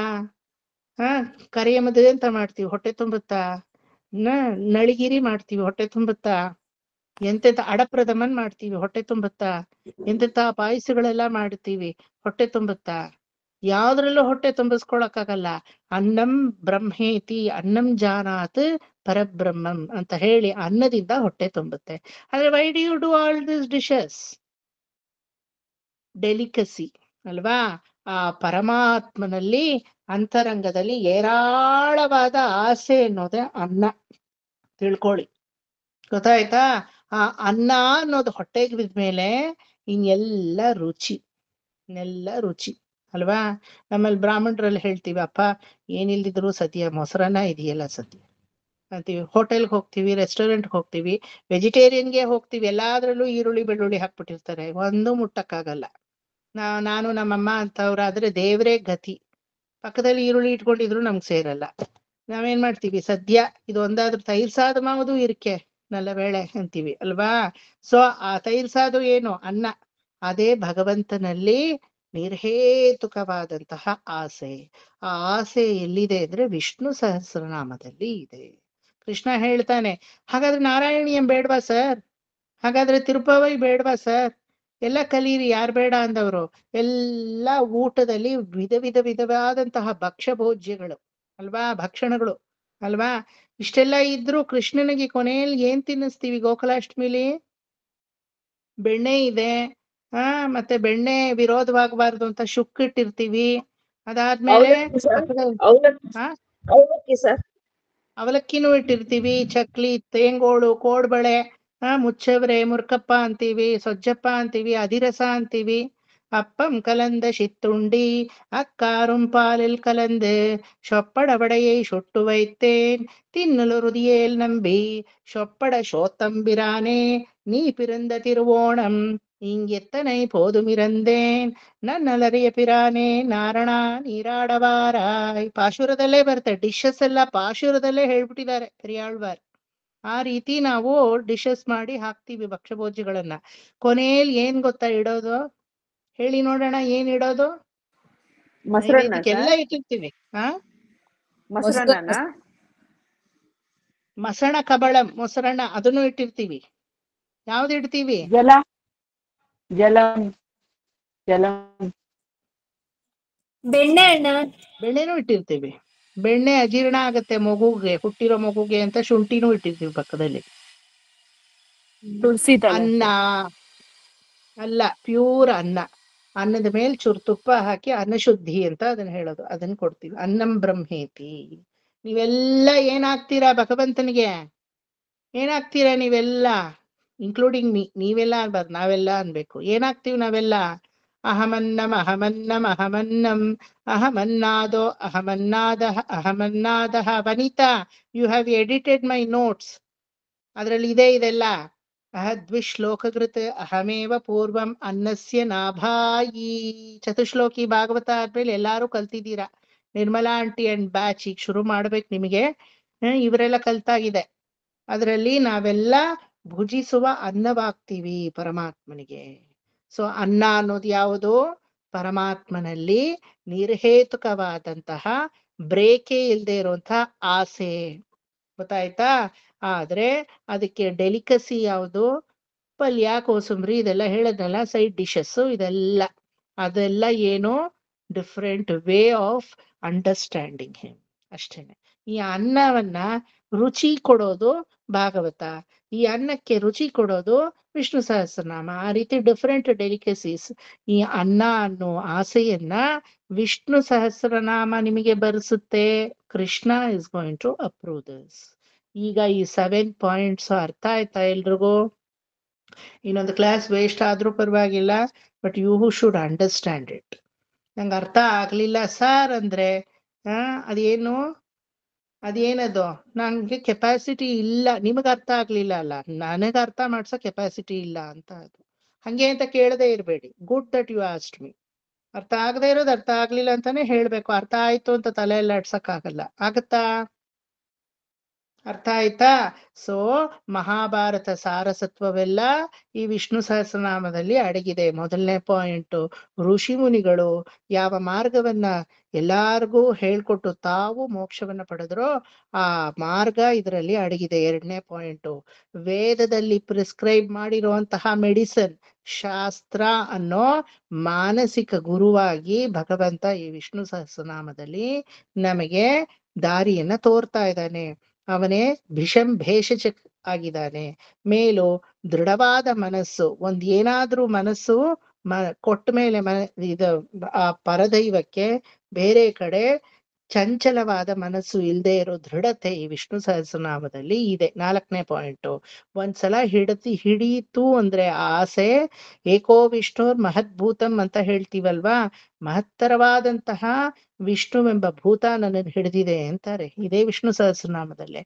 ಕರಿಯ ಮದುವೆ ಅಂತ ಮಾಡ್ತೀವಿ, ಹೊಟ್ಟೆ ತುಂಬುತ್ತಾ? ನಳಿಗಿರಿ ಮಾಡ್ತೀವಿ, ಹೊಟ್ಟೆ ತುಂಬುತ್ತಾ? ಎಂತೆಂತ ಅಡಪ್ರದಮನ್ ಮಾಡ್ತೀವಿ, ಹೊಟ್ಟೆ ತುಂಬುತ್ತಾ? ಎಂತೆಂತ ಪಾಯಸಗಳೆಲ್ಲ ಮಾಡ್ತೀವಿ, ಹೊಟ್ಟೆ ತುಂಬುತ್ತಾ? ಯಾವ್ದ್ರಲ್ಲೂ ಹೊಟ್ಟೆ ತುಂಬಿಸ್ಕೊಳಕ್ಕಾಗಲ್ಲ. ಅನ್ನಂ ಬ್ರಹ್ಮೇತಿ ಅನ್ನಂ ಜಾನಾತ್ ಪರಬ್ರಹ್ಮಂ ಅಂತ ಹೇಳಿ ಅನ್ನದಿಂದ ಹೊಟ್ಟೆ ತುಂಬುತ್ತೆ. ಆದ್ರೆ why do you do all this dishes? Delicacy ಅಲ್ವಾ? ಆ ಪರಮಾತ್ಮನಲ್ಲಿ ಅಂತರಂಗದಲ್ಲಿ ಏರಾಳವಾದ ಆಸೆ ಅನ್ನೋದೇ ಅನ್ನ. ತಿಳ್ಕೊಳ್ಳಿ, ಗೊತ್ತಾಯ್ತಾ? ಆ ಅನ್ನ ಅನ್ನೋದು ಹೊಟ್ಟೆಗೆ ಬಿದ್ಮೇಲೆ ಇನ್ನೆಲ್ಲ ರುಚಿ ಅಲ್ವಾ? ನಮ್ಮಲ್ಲಿ ಬ್ರಾಹ್ಮಣರಲ್ಲಿ ಹೇಳ್ತೀವಿ, ಅಪ್ಪ ಏನಿಲ್ದಿದ್ರು ಸದ್ಯ ಮೊಸರನ್ನ ಇದೆಯಲ್ಲ ಸದ್ಯ ಅಂತೀವಿ. ಹೋಟೆಲ್ಗೆ ಹೋಗ್ತೀವಿ, ರೆಸ್ಟೋರೆಂಟ್ಗೆ ಹೋಗ್ತೀವಿ, ವೆಜಿಟೇರಿಯನ್ಗೆ ಹೋಗ್ತೀವಿ, ಎಲ್ಲಾದ್ರಲ್ಲೂ ಈರುಳ್ಳಿ ಬೆಳ್ಳುಳ್ಳಿ ಹಾಕ್ಬಿಟ್ಟಿರ್ತಾರೆ, ಒಂದು ಮುಟ್ಟಕ್ಕಾಗಲ್ಲ. ನಾನು ನಮ್ಮಮ್ಮ ಅಂತವ್ರಾದ್ರೆ ದೇವ್ರೇ ಗತಿ, ಪಕ್ಕದಲ್ಲಿ ಈರುಳ್ಳಿ ಇಟ್ಕೊಂಡಿದ್ರು ನಮ್ಗೆ ಸೇರಲ್ಲ. ನಾವೇನ್ ಮಾಡ್ತೀವಿ? ಸದ್ಯ ಇದು ಒಂದಾದ್ರೂ ತೈರ್ ಸಾದು ಮಾವುದು ಇರ್ಕೆ ನಲ್ಲ ಬೇಳೆ ಅಂತೀವಿ ಅಲ್ವಾ? ಸೊ ಆ ತೈರ್ ಸಾದು ಏನು? ಅನ್ನ. ಅದೇ ಭಗವಂತನಲ್ಲಿ ನಿರ್ಹೇತುಕವಾದಂತಹ ಆಸೆ. ಆ ಆಸೆ ಎಲ್ಲಿದೆ ಅಂದ್ರೆ ವಿಷ್ಣು ಸಹಸ್ರನಾಮದಲ್ಲಿ ಇದೆ. ಕೃಷ್ಣ ಹೇಳ್ತಾನೆ, ಹಾಗಾದ್ರೆ ನಾರಾಯಣಿಯಂ ಬೇಡ್ವಾ ಸರ್? ಹಾಗಾದ್ರೆ ತಿರುಪವೈ ಬೇಡ್ವಾ ಸರ್? ಎಲ್ಲ ಕಲೀರಿ, ಯಾರು ಬೇಡ ಅಂದವರು? ಎಲ್ಲ ಊಟದಲ್ಲಿ ವಿಧವಾದಂತಹ ಭಕ್ಷ್ಯ ಭೋಜ್ಯಗಳು ಅಲ್ವಾ? ಭಕ್ಷಣಗಳು ಅಲ್ವಾ? ಇಷ್ಟೆಲ್ಲ ಇದ್ರು ಕೃಷ್ಣನಿಗೆ ಕೊನೆಯಲ್ಲಿ ಏನ್ ತಿನ್ನಿಸ್ತೀವಿ ಗೋಕುಲಾಷ್ಟಮಿಲಿ? ಬೆಣ್ಣೆ ಇದೆ, ಮತ್ತೆ ಬೆಣ್ಣೆ ವಿರೋಧವಾಗಬಾರ್ದು ಅಂತ ಶುಕ್ಕಿಟ್ಟಿರ್ತೀವಿ. ಅದಾದ್ಮೇಲೆ ಅವಲಕ್ಕಿ ಸರ್, ಅವಲಕ್ಕಿನೂ ಇಟ್ಟಿರ್ತೀವಿ, ಚಕ್ಲಿ, ತೇಂಗೋಳು, ಕೋಡ್ಬಳೆ, ಮುಚ್ಚವ್ರೆ, ಮುರ್ಕಪ್ಪ ಅಂತೀವಿ, ಸೊಜ್ಜಪ್ಪ ಅಂತೀವಿ, ಅದಿರಸ ಅಂತೀವಿ, அப்பம் கலந்த சித்துண்டி அக்காரும் பாலில் கலந்து சொப்பட வடையை சுட்டு வைத்தேன் தின்னலு ருதியேல் நம்பி சொப்பட சோத்தம்பிரானே நீ பிறந்த திருவோணம் இங்கெத்தனை போதுமிறந்தேன் ನನ್ನಲರಿಯ ಪಿರಾನೆ ನಾರಣ ನೀರಾಡವಾರಾಯ್. ಪಾಶುರದಲ್ಲೇ ಬರುತ್ತೆ, ಡಿಶಸ್ ಎಲ್ಲ ಪಾಶುರದಲ್ಲೇ ಹೇಳ್ಬಿಟ್ಟಿದ್ದಾರೆ ಪೆರಿಯಾಳ್ವಾರ್. ಆ ರೀತಿ ನಾವು ಡಿಶಸ್ ಮಾಡಿ ಹಾಕ್ತಿವಿ ಭಕ್ಷ್ಯಭೋಜ್ಯಗಳನ್ನ. ಕೊನೆಯಲ್ಲಿ ಏನ್ ಗೊತ್ತಾ ಇಡೋದು? ಹೇಳಿ ನೋಡೋಣ, ಏನ್ ಇಡೋದು? ನೈವೇದ್ಯಕ್ಕೆಲ್ಲ ಇಟ್ಟಿರ್ತೀವಿ. ಮಸಣ ಕಬಳ, ಮೊಸರನ್ನ ಅದನ್ನು ಇಟ್ಟಿರ್ತೀವಿ. ಯಾವ್ದು ಇಡ್ತೀವಿ? ಜಲ ಜಲ ಜಲ ಬೆಣ್ಣೆ ಅಣ್ಣ. ಬೆಣ್ಣೆನೂ ಇಟ್ಟಿರ್ತೀವಿ. ಬೆಣ್ಣೆ ಅಜೀರ್ಣ ಆಗತ್ತೆ ಮಗುಗೆ, ಹುಟ್ಟಿರೋ ಮಗುಗೆ ಅಂತ ಶುಂಠಿನೂ ಇಟ್ಟಿರ್ತೀವಿ ಪಕ್ಕದಲ್ಲಿ. ಅನ್ನ ಅಲ್ಲ, ಪ್ಯೂರ್ ಅನ್ನ. ಅನ್ನದ ಮೇಲೆ ಚೂರು ತುಪ್ಪ ಹಾಕಿ ಅನ್ನಶುದ್ಧಿ ಅಂತ ಅದನ್ನ ಹೇಳೋದು, ಅದನ್ನ ಕೊಡ್ತೀವಿ. ಅನ್ನಂ ಬ್ರಹ್ಮೇತಿ. ನೀವೆಲ್ಲ ಏನಾಗ್ತೀರಾ ಭಗವಂತನಿಗೆ? ಏನಾಗ್ತೀರಾ ನೀವೆಲ್ಲ, ಇನ್ಕ್ಲೂಡಿಂಗ್ ಮೀ? ನೀವೆಲ್ಲ ಅನ್ಬಾರ್ದು, ನಾವೆಲ್ಲ ಅನ್ಬೇಕು. ಏನಾಗ್ತೀವಿ ನಾವೆಲ್ಲ? ಅಹಮನ್ನಂ ಅಹಮನ್ನಂ ಅಹಮನ್ನಂ ಅಹಮನ್ನಾದೋ ಅಹಮನ್ನಾದಃ ಅಹಮನ್ನಾದಃ. Vanitha, you have edited my notes, ಅದ್ರಲ್ಲಿ ಇದೆ ಇದೆಲ್ಲ. ಅಹದ್ವಿಶ್ಲೋಕೃತ್ ಅಹಮೇವ ಪೂರ್ವಂ ಅನ್ನಸ್ಯ ನಾಭಾಯಿ. ಚತುಶ್ಲೋಕಿ ಭಾಗವತ ಆದ್ಮೇಲೆ ಎಲ್ಲಾರು ಕಲ್ತಿದ್ದೀರಾ. ನಿರ್ಮಲಾ ಆಂಟಿ ಅಂಡ್ ಬ್ಯಾಚ್ ಈಗ ಶುರು ಮಾಡ್ಬೇಕು ನಿಮಗೆ. ಇವರೆಲ್ಲ ಕಲ್ತಾಗಿದೆ. ಅದರಲ್ಲಿ ನಾವೆಲ್ಲ ಭುಜಿಸುವ ಅನ್ನವಾಗ್ತೀವಿ ಪರಮಾತ್ಮನಿಗೆ. ಸೊ ಅನ್ನ ಅನ್ನೋದು ಯಾವುದು? ಪರಮಾತ್ಮನಲ್ಲಿ ನಿರ್ಹೇತುಕವಾದಂತಹ, ಬ್ರೇಕೇ ಇಲ್ಲದೆ ಇರುವಂತಹ ಆಸೆ. ಗೊತ್ತಾಯ್ತಾ? ಆದ್ರೆ ಅದಕ್ಕೆ ಡೆಲಿಕಸಿ ಯಾವುದು? ಪಲ್ಯ, ಕೋಸಂಬರಿ, ಇದೆಲ್ಲ ಹೇಳದ್ನಲ್ಲ, ಸೈಡ್ ಡಿಶಸ್ ಇದೆಲ್ಲ. ಅದೆಲ್ಲ ಏನು? Different way of understanding him ಅಷ್ಟೇನೆ. ಈ ಅನ್ನವನ್ನ ರುಚಿ ಕೊಡೋದು ಭಾಗವತ, ಈ ಅನ್ನಕ್ಕೆ ರುಚಿ ಕೊಡೋದು ವಿಷ್ಣು ಸಹಸ್ರನಾಮ. ಆ ರೀತಿ ಡಿಫ್ರೆಂಟ್ ಡೆಲಿಕಸೀಸ್. ಈ ಅನ್ನ ಅನ್ನೋ ಆಸೆಯನ್ನ ವಿಷ್ಣು ಸಹಸ್ರನಾಮ ನಿಮಗೆ ಬರೆಸುತ್ತೆ. Krishna is going to approve this. ಈಗ ಈ 7 ಪಾಯಿಂಟ್ಸ್ ಅರ್ಥ ಆಯ್ತಾ ಎಲ್ರಿಗೂ? ಇನ್ನೊಂದು ಕ್ಲಾಸ್ ವೇಸ್ಟ್ ಆದ್ರೂ ಪರವಾಗಿಲ್ಲ, but you should understand it. ನಂಗೆ ಅರ್ಥ ಆಗ್ಲಿಲ್ಲ ಸರ್ ಅಂದ್ರೆ ಅದೇನು, ಅದೇನದು? ನಂಗೆ ಕೆಪಾಸಿಟಿ ಇಲ್ಲ. ನಿಮಗ್ ಅರ್ಥ ಆಗ್ಲಿಲ್ಲ ಅಲ್ಲ, ನನಗ ಅರ್ಥ ಮಾಡ್ಸೋ ಕೆಪಾಸಿಟಿ ಇಲ್ಲ ಅಂತ. ಅದು ಹಂಗೆ ಅಂತ ಕೇಳದೆ ಇರ್ಬೇಡಿ. Good that you asked me. ಅರ್ಥ ಆಗದೆ ಇರೋದು ಅರ್ಥ ಆಗ್ಲಿಲ್ಲ ಅಂತಾನೆ ಹೇಳ್ಬೇಕು. ಅರ್ಥ ಆಯ್ತು ಅಂತ ತಲೆ ಎಲ್ಲ ಅಡ್ಸಕ್ ಆಗಲ್ಲ. ಆಗತ್ತಾ? ಅರ್ಥ ಆಯ್ತಾ? ಸೊ ಮಹಾಭಾರತ ಸಾರಸತ್ವವೆಲ್ಲ ಈ ವಿಷ್ಣು ಸಹಸ್ರನಾಮದಲ್ಲಿ ಅಡಗಿದೆ. ಮೊದಲನೇ ಪಾಯಿಂಟ್, ಋಷಿ ಮುನಿಗಳು ಯಾವ ಮಾರ್ಗವನ್ನ ಎಲ್ಲಾರ್ಗೂ ಹೇಳ್ಕೊಟ್ಟು ತಾವು ಮೋಕ್ಷವನ್ನ ಪಡೆದ್ರೋ ಆ ಮಾರ್ಗ ಇದರಲ್ಲಿ ಅಡಗಿದೆ. ಎರಡನೇ ಪಾಯಿಂಟ್, ವೇದದಲ್ಲಿ ಪ್ರಿಸ್ಕ್ರೈಬ್ ಮಾಡಿರುವಂತಹ ಮೆಡಿಸನ್, ಶಾಸ್ತ್ರ ಅನ್ನೋ ಮಾನಸಿಕ ಗುರುವಾಗಿ ಭಗವಂತ ಈ ವಿಷ್ಣು ಸಹಸ್ರನಾಮದಲ್ಲಿ ನಮಗೆ ದಾರಿಯನ್ನ ತೋರ್ತಾ ಇದ್ದಾನೆ. ಅವನೇ ಭೀಷಂ ಭೇಷಜ ಆಗಿದ್ದಾನೆ. ಮೇಲು ದೃಢವಾದ ಮನಸ್ಸು. ಒಂದ್ ಏನಾದ್ರೂ ಮನಸ್ಸು ಕೊಟ್ಟ ಮೇಲೆ ಇದು ಆ ಪರದೈವಕ್ಕೆ ಬೇರೆ ಕಡೆ ಚಂಚಲವಾದ ಮನಸ್ಸು ಇಲ್ಲದೆ ಇರೋ ದೃಢತೆ ಈ ವಿಷ್ಣು ಸಹಸ್ರನಾಮದಲ್ಲಿ ಇದೆ. 4ನೇ ಪಾಯಿಂಟ್, ಒಂದ್ಸಲ ಹಿಡೀತು ಅಂದ್ರೆ ಆ ಆಸೆ, ಏಕೋ ವಿಷ್ಣುರ್ ಮಹದ್ಭೂತಂ ಅಂತ ಹೇಳ್ತೀವಲ್ವಾ, ಮಹತ್ತರವಾದಂತಹ ವಿಷ್ಣುವೆಂಬ ಭೂತ ನನ್ನನ್ನು ಹಿಡಿದಿದೆ ಅಂತಾರೆ ಇದೇ ವಿಷ್ಣು ಸಹಸ್ರನಾಮದಲ್ಲೇ.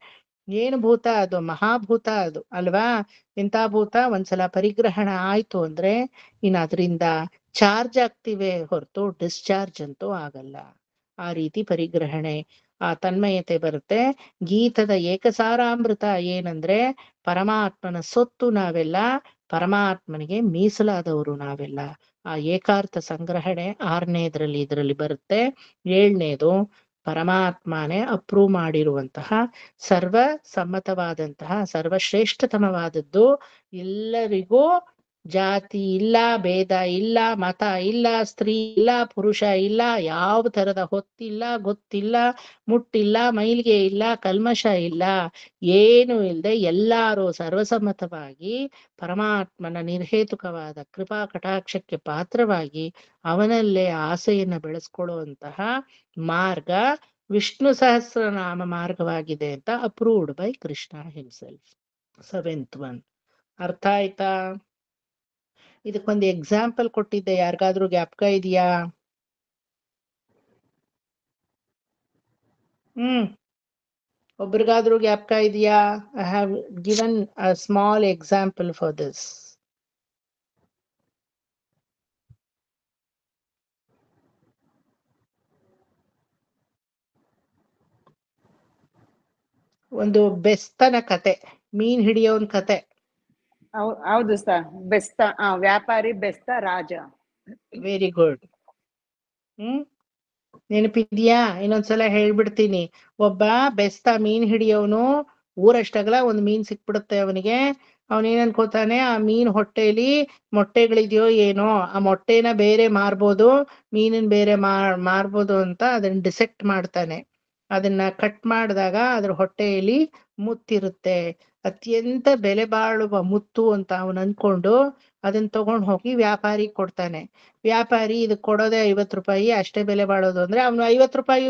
ಏನು ಭೂತ ಅದು? ಮಹಾಭೂತ ಅದು ಅಲ್ವಾ? ಎಂತ ಭೂತ? ಒಂದ್ಸಲ ಪರಿಗ್ರಹಣ ಆಯ್ತು ಅಂದ್ರೆ ಇನ್ನು ಅದರಿಂದ ಚಾರ್ಜ್ ಆಗ್ತಿವೆ ಹೊರತು ಡಿಸ್ಚಾರ್ಜ್ ಅಂತೂ ಆಗಲ್ಲ. ಆ ರೀತಿ ಪರಿಗ್ರಹಣೆ, ಆ ತನ್ಮಯತೆ ಬರುತ್ತೆ. ಗೀತದ ಏಕಸಾರಾಮೃತ ಏನಂದ್ರೆ ಪರಮಾತ್ಮನ ಸೊತ್ತು ನಾವೆಲ್ಲ, ಪರಮಾತ್ಮನಿಗೆ ಮೀಸಲಾದವರು ನಾವೆಲ್ಲ. ಆ ಏಕಾರ್ಥ ಸಂಗ್ರಹಣೆ 6ನೇದ್ರಲ್ಲಿ ಇದರಲ್ಲಿ ಬರುತ್ತೆ. 7ನೇದು ಪರಮಾತ್ಮನೇ ಅಪ್ರೂವ್ ಮಾಡಿರುವಂತಹ ಸರ್ವ ಸಮ್ಮತವಾದಂತಹ ಸರ್ವಶ್ರೇಷ್ಠತಮವಾದದ್ದು. ಎಲ್ಲರಿಗೂ ಜಾತಿ ಇಲ್ಲ, ಭೇದ ಇಲ್ಲ, ಮತ ಇಲ್ಲ, ಸ್ತ್ರೀ ಇಲ್ಲ, ಪುರುಷ ಇಲ್ಲ, ಯಾವ ತರದ ಹೊತ್ತಿಲ್ಲ, ಗೊತ್ತಿಲ್ಲ, ಮುಟ್ಟಿಲ್ಲ, ಮೈಲಿಗೆ ಇಲ್ಲ, ಕಲ್ಮಶ ಇಲ್ಲ, ಏನು ಇಲ್ಲದೆ ಎಲ್ಲಾರು ಸರ್ವಸಮ್ಮತವಾಗಿ ಪರಮಾತ್ಮನ ನಿರ್ಹೇತುಕವಾದ ಕೃಪಾ ಕಟಾಕ್ಷಕ್ಕೆ ಪಾತ್ರವಾಗಿ ಅವನಲ್ಲೇ ಆಸೆಯನ್ನ ಬೆಳೆಸ್ಕೊಳ್ಳುವಂತಹ ಮಾರ್ಗ ವಿಷ್ಣು ಸಹಸ್ರನಾಮ ಮಾರ್ಗವಾಗಿದೆ ಅಂತ approved by Krishna himself. 7th one. ಅರ್ಥ ಆಯ್ತಾ? ಇದಕ್ಕೊಂದು ಎಕ್ಸಾಂಪಲ್ ಕೊಟ್ಟಿದ್ದೆ, ಯಾರಿಗಾದ್ರೂ ಜ್ಞಾಪಕ ಇದೆಯಾ? ಒಬ್ರಿಗಾದ್ರೂ ಜ್ಞಾಪಕ ಇದೆಯಾ? I have given a small example for this. ಒಂದು ಬೆಸ್ತನ ಕತೆ, ಮೀನ್ ಹಿಡಿಯೋನ್ ಕತೆ. ಹೌದು ಸರ್. ಬೆಸ್ತ ವ್ಯಾಪಾರಿ ಬೆಸ್ತ ರಾಜ. Very good. ನೆನಪಿದ್ಯಾ? ಇನ್ನೊಂದ್ಸಲ ಹೇಳ್ಬಿಡ್ತೀನಿ. ಒಬ್ಬ ಬೆಸ್ತ ಮೀನ್ ಹಿಡಿಯೋನು, ಊರಷ್ಟಗಲ ಒಂದ್ ಮೀನ್ ಸಿಕ್ಬಿಡುತ್ತೆ ಅವನಿಗೆ. ಅವನೇನ್ ಅನ್ಕೋತಾನೆ, ಆ ಮೀನ್ ಹೊಟ್ಟೆಲಿ ಮೊಟ್ಟೆಗಳಿದೆಯೋ ಏನೋ, ಆ ಮೊಟ್ಟೆನ ಬೇರೆ ಮಾರ್ಬೋದು, ಮೀನನ್ ಬೇರೆ ಮಾರ್ಬೋದು ಅಂತ ಅದನ್ನ ಡಿಸೆಕ್ಟ್ ಮಾಡ್ತಾನೆ. ಅದನ್ನ ಕಟ್ ಮಾಡಿದಾಗ ಅದ್ರ ಹೊಟ್ಟೆಯಲ್ಲಿ ಮುತ್ತಿರುತ್ತೆ, ಅತ್ಯಂತ ಬೆಲೆ ಬಾಳುವ ಮುತ್ತು ಅಂತ ಅವನ್ ಅನ್ಕೊಂಡು ಅದನ್ನ ತಗೊಂಡ್ ಹೋಗಿ ವ್ಯಾಪಾರಿ ಕೊಡ್ತಾನೆ. ವ್ಯಾಪಾರಿ ಇದಕ್ ಕೊಡೋದೆ 50 ರೂಪಾಯಿ, ಅಷ್ಟೇ ಬೆಲೆ ಬಾಳೋದು ಅಂದ್ರೆ ಅವ್ನು 50 ರೂಪಾಯಿ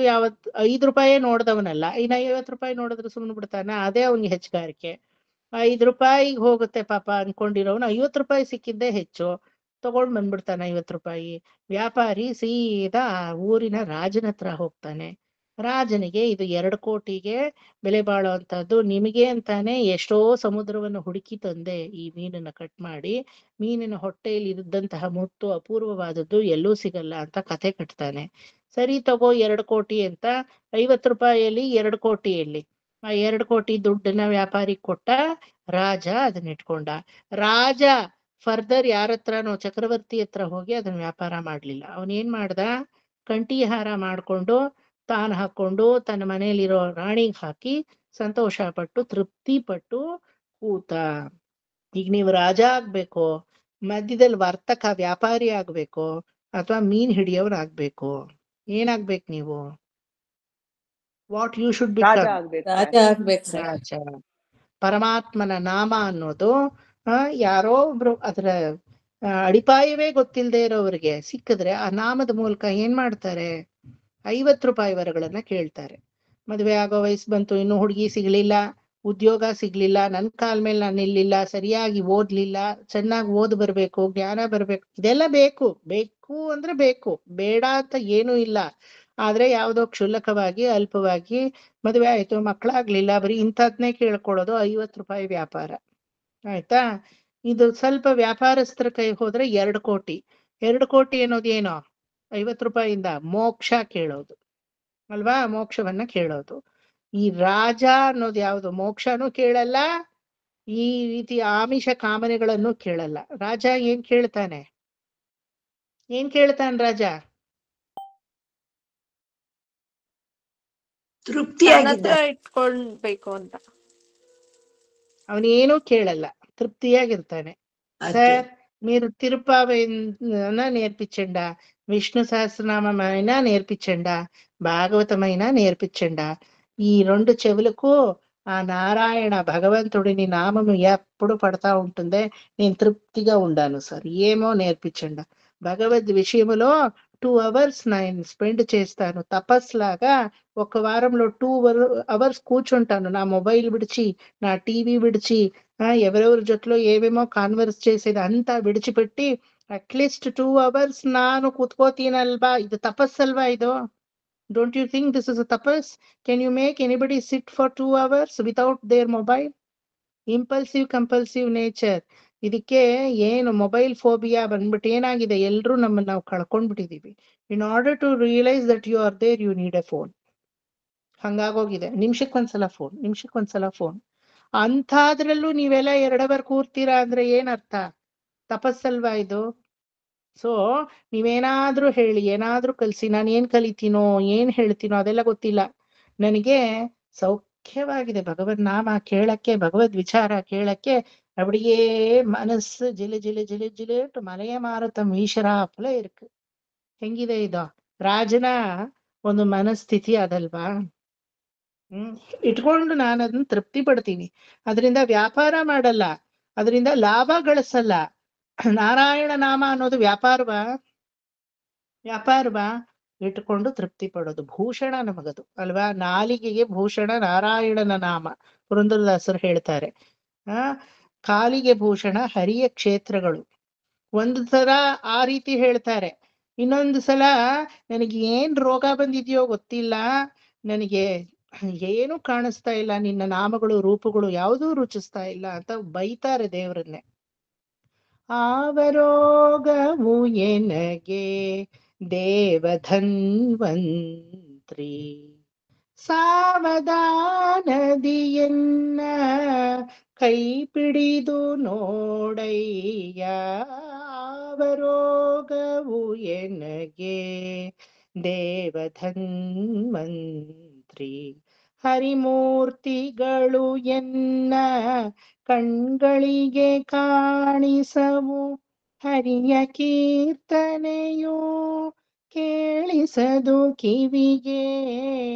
5 ರೂಪಾಯಿ ನೋಡ್ದವನಲ್ಲ, ಇನ್ನ 50 ರೂಪಾಯಿ ನೋಡಿದ್ರೆ ಸುಮ್ನೆ ಬಿಡ್ತಾನ? ಅದೇ ಅವ್ನಿಗೆ ಹೆಚ್ಚುಗಾರಿಕೆ. 5 ರೂಪಾಯಿಗೆ ಹೋಗುತ್ತೆ ಪಾಪ ಅನ್ಕೊಂಡಿರೋನು 50 ರೂಪಾಯಿ ಸಿಕ್ಕಿದ್ದೇ ಹೆಚ್ಚು, ತಗೊಂಡ್ ಬಂದ್ಬಿಡ್ತಾನೆ 50 ರೂಪಾಯಿ. ವ್ಯಾಪಾರಿ ಸೀದಾ ಊರಿನ ರಾಜನ ಹತ್ರ ಹೋಗ್ತಾನೆ. ರಾಜನಿಗೆ ಇದು 2 ಕೋಟಿಗೆ ಬೆಲೆ ಬಾಳೋ ಅಂತದ್ದು, ನಿಮಗೆ ಅಂತಾನೆ ಎಷ್ಟೋ ಸಮುದ್ರವನ್ನು ಹುಡುಕಿ ತಂದೆ ಈ ಮೀನನ್ನ ಕಟ್ ಮಾಡಿ, ಮೀನಿನ ಹೊಟ್ಟೆಯಲ್ಲಿ ಇದ್ದಂತಹ ಮುತ್ತು ಅಪೂರ್ವವಾದದ್ದು ಎಲ್ಲೂ ಸಿಗಲ್ಲ ಅಂತ ಕತೆ ಕಟ್ತಾನೆ. ಸರಿ ತಗೋ 2 ಕೋಟಿ ಅಂತ. 50 ರೂಪಾಯಿಯಲ್ಲಿ 2 ಕೋಟಿಯಲ್ಲಿ ಆ 2 ಕೋಟಿ ದುಡ್ಡನ್ನ ವ್ಯಾಪಾರಿ ಕೊಟ್ಟ, ರಾಜ ಅದನ್ನ ಇಟ್ಕೊಂಡ. ರಾಜ ಫರ್ದರ್ ಯಾರ ಹತ್ರನೋ ಚಕ್ರವರ್ತಿ ಹತ್ರ ಹೋಗಿ ಅದನ್ನ ವ್ಯಾಪಾರ ಮಾಡ್ಲಿಲ್ಲ. ಅವನೇನ್ ಮಾಡ್ದ, ಕಂಠೀಹಾರ ಮಾಡ್ಕೊಂಡು ತಾನು ಹಾಕೊಂಡು ತನ್ನ ಮನೆಯಲ್ಲಿರೋ ರಾಣಿಗ್ ಹಾಕಿ ಸಂತೋಷ ಪಟ್ಟು ತೃಪ್ತಿ ಪಟ್ಟು ಕೂತ. ಈಗ ನೀವು ರಾಜ ಆಗ್ಬೇಕು, ಮಧ್ಯದಲ್ಲಿ ವರ್ತಕ ವ್ಯಾಪಾರಿ ಆಗ್ಬೇಕು, ಅಥವಾ ಮೀನ್ ಹಿಡಿಯೋರ್ ಆಗ್ಬೇಕು? ಏನಾಗ್ಬೇಕು ನೀವು? What you should raja become? ಆಗ್ಬೇಕು ರಾಜ ಸರ್. ಆಗ್ಬೇಕು ಸರ್. ರಾಜ. ಪರಮಾತ್ಮನ ನಾಮ ಅನ್ನೋದು ಯಾರೋ ಒಬ್ರು ಅದರ ಅಡಿಪಾಯವೇ ಗೊತ್ತಿಲ್ಲದೆ ಇರೋವ್ರಿಗೆ ಸಿಕ್ಕಿದ್ರೆ ಆ ನಾಮದ ಮೂಲಕ ಏನ್ ಮಾಡ್ತಾರೆ? 50 ರೂಪಾಯಿ ವರಗಳನ್ನ ಕೇಳ್ತಾರೆ. ಮದ್ವೆ ಆಗೋ ವಯಸ್ಸು ಬಂತು, ಇನ್ನು ಹುಡುಗಿ ಸಿಗ್ಲಿಲ್ಲ, ಉದ್ಯೋಗ ಸಿಗ್ಲಿಲ್ಲ, ನನ್ ಕಾಲ್ ಮೇಲೆ ನಾನು ನಿಲ್ಲಿಲ್ಲ, ಸರಿಯಾಗಿ ಓದ್ಲಿಲ್ಲ, ಚೆನ್ನಾಗಿ ಓದ್ ಬರ್ಬೇಕು, ಜ್ಞಾನ ಬರ್ಬೇಕು, ಇದೆಲ್ಲ ಬೇಕು. ಬೇಕು ಅಂದ್ರೆ ಬೇಕು, ಬೇಡ ಅಂತ ಏನೂ ಇಲ್ಲ. ಆದ್ರೆ ಯಾವ್ದೋ ಕ್ಷುಲ್ಲಕವಾಗಿ ಅಲ್ಪವಾಗಿ ಮದ್ವೆ ಆಯ್ತು, ಮಕ್ಕಳಾಗ್ಲಿಲ್ಲ, ಬರೀ ಇಂಥದ್ನೇ ಕೇಳ್ಕೊಳ್ಳೋದು 50 ರೂಪಾಯಿ ವ್ಯಾಪಾರ. ಆಯ್ತಾ? ಇದು ಸ್ವಲ್ಪ ವ್ಯಾಪಾರಸ್ಥರ ಕೈ ಹೋದ್ರೆ 2 ಕೋಟಿ. 2 ಕೋಟಿ ಅನ್ನೋದೇನೋ 50 ರೂಪಾಯಿಯಿಂದ ಮೋಕ್ಷ ಕೇಳೋದು ಅಲ್ವಾ? ಮೋಕ್ಷವನ್ನ ಕೇಳೋದು. ಈ ರಾಜ ಅನ್ನೋದು ಯಾವ್ದು ಮೋಕ್ಷನೂ ಕೇಳಲ್ಲ, ಈ ರೀತಿ ಆಮಿಷ ಕಾಮನೆಗಳನ್ನು ಕೇಳಲ್ಲ. ರಾಜ ಏನ್ ಕೇಳ್ತಾನೆ? ರಾಜ ತೃಪ್ತಿಯಾಗಿದ್ದ ಇಟ್ಕೊಳ್ಬೇಕು ಅಂತ. ಅವನೇನೂ ಕೇಳಲ್ಲ, ತೃಪ್ತಿಯಾಗಿರ್ತಾನೆ. ಅಷ್ಟೇ. సార్ మీరు తిరుపావైనా నేర్పించండా, విష్ణు సహస్రనామైనా నేర్పించండా, భాగవతమైనా నేర్పించండా. ఈ 2 చెవులకు ఆ నారాయణ భగవంతుడిని నామము ఎప్పుడు పడతా ఉంటుందే, నేను తృప్తిగా ఉండాను సార్, ఏమో నేర్పించండా. భగవద్ విషయములో 2 hours నేను స్పెండ్ చేస్తాను, తపస్లాగా. ఒక వారంలో 2 hours కూర్చుంటాను, నా మొబైల్ విడిచి, నా టీవీ విడిచి, ఎవరెవరి జೊತೆలో ఏవేమో కాన్వర్స్ చేసేది అంతా విడిచిపెట్టి ಅಟ್ಲೀಸ್ಟ್ 2 hours ನಾನು ಕೂತ್ಕೋತೀನಲ್ವಾ? ಇದು ತಪಸ್ಸಲ್ವಾ ಇದು? Don't you think this is a tapas? Can you make anybody sit for 2 hours without their mobile? Impulsive compulsive nature. ಇದಕ್ಕೆ ಏನು ಮೊಬೈಲ್ ಫೋಬಿಯಾ ಬಂದ್ಬಿಟ್ಟು ಏನಾಗಿದೆ, ಎಲ್ರೂ ನಮ್ಮನ್ನ ನಾವು ಕಳ್ಕೊಂಡ್ಬಿಟ್ಟಿದೀವಿ. In order to realise that you are there you need a phone. ಹಂಗಾಗೋಗಿದೆ. ನಿಮಿಷಕ್ಕೊಂದ್ಸಲ ಫೋನ್. ಅಂಥದ್ರಲ್ಲೂ ನೀವೆಲ್ಲ 2 hour ಕೂರ್ತೀರಾ ಅಂದ್ರೆ ಏನರ್ಥ? ತಪಸ್ಸಲ್ವಾ ಇದು? ಸೊ ನೀವೇನಾದ್ರೂ ಹೇಳಿ, ಏನಾದ್ರೂ ಕಲಿಸಿ, ನಾನು ಏನ್ ಕಲಿತೀನೋ ಏನ್ ಹೇಳ್ತೀನೋ ಅದೆಲ್ಲ ಗೊತ್ತಿಲ್ಲ ನನಗೆ. ಸೌಖ್ಯವಾಗಿದೆ ಭಗವದ್ ನಾಮ ಕೇಳಕ್ಕೆ, ಭಗವದ್ ವಿಚಾರ ಕೇಳಕ್ಕೆ. அப்படியே ಮನಸ್ಸು ಜಿಲು ಜಿಲು ಜಿಲು ಜಿಲು ಮನೆಯ ಮಾರುತಂ ಈಶ್ವರಾಪಲ ಇருக்கு. ಹೆಂಗಿದೆ ಇದು? ರಾಜನ ಒಂದು ಮನಸ್ಥಿತಿ ಅದಲ್ವಾ? ಇಟ್ಕೊಂಡು ನಾನು ಅದನ್ನ ತೃಪ್ತಿ ಪಡ್ತೀನಿ. ಅದರಿಂದ ವ್ಯಾಪಾರ ಮಾಡಲ್ಲ, ಅದರಿಂದ ಲಾಭ ಗಳಿಸಲ್ಲ. ನಾರಾಯಣ ನಾಮ ಅನ್ನೋದು ವ್ಯಾಪಾರವಾ? ಇಟ್ಕೊಂಡು ತೃಪ್ತಿ ಪಡೋದು. ಭೂಷಣ ನಮಗದು ಅಲ್ವಾ? ನಾಲಿಗೆಗೆ ಭೂಷಣ ನಾರಾಯಣನ ನಾಮ, ಪುರಂದರದಾಸರು ಹೇಳ್ತಾರೆ. ಆ ಕಾಲಿಗೆ ಭೂಷಣ ಹರಿಯ ಕ್ಷೇತ್ರಗಳು. ಒಂದು ಸಲ ಆ ರೀತಿ ಹೇಳ್ತಾರೆ, ಇನ್ನೊಂದು ಸಲ ನನಗೆ ಏನ್ ರೋಗ ಬಂದಿದ್ಯೋ ಗೊತ್ತಿಲ್ಲ, ನನಗೆ ಏನು ಕಾಣಿಸ್ತಾ ಇಲ್ಲ, ನಿನ್ನ ನಾಮಗಳು ರೂಪಗಳು ಯಾವುದೂ ರುಚಿಸ್ತಾ ಇಲ್ಲ ಅಂತ ಬೈತಾರೆ ದೇವರನ್ನೇ. ಆವರೋಗವು ಎನಗೆ ದೇವಧನ್ವಂತ್ರಿ ಸಾವಧಾನದಿಯನ್ನ ಕೈ ಪಿಡಿದು ನೋಡಯ್ಯ. ಆವರೋಗವು ಎನಗೆ ದೇವಧನ್ವಂತ್ರಿ ಹರಿಮೂರ್ತಿಗಳು ಎನ್ನ ಕಣ್ಗಳಿಗೆ ಕಾಣಿಸವು, ಹರಿಯ ಕೀರ್ತನೆಯು ಕೇಳಿಸದು ಕಿವಿಗೆ.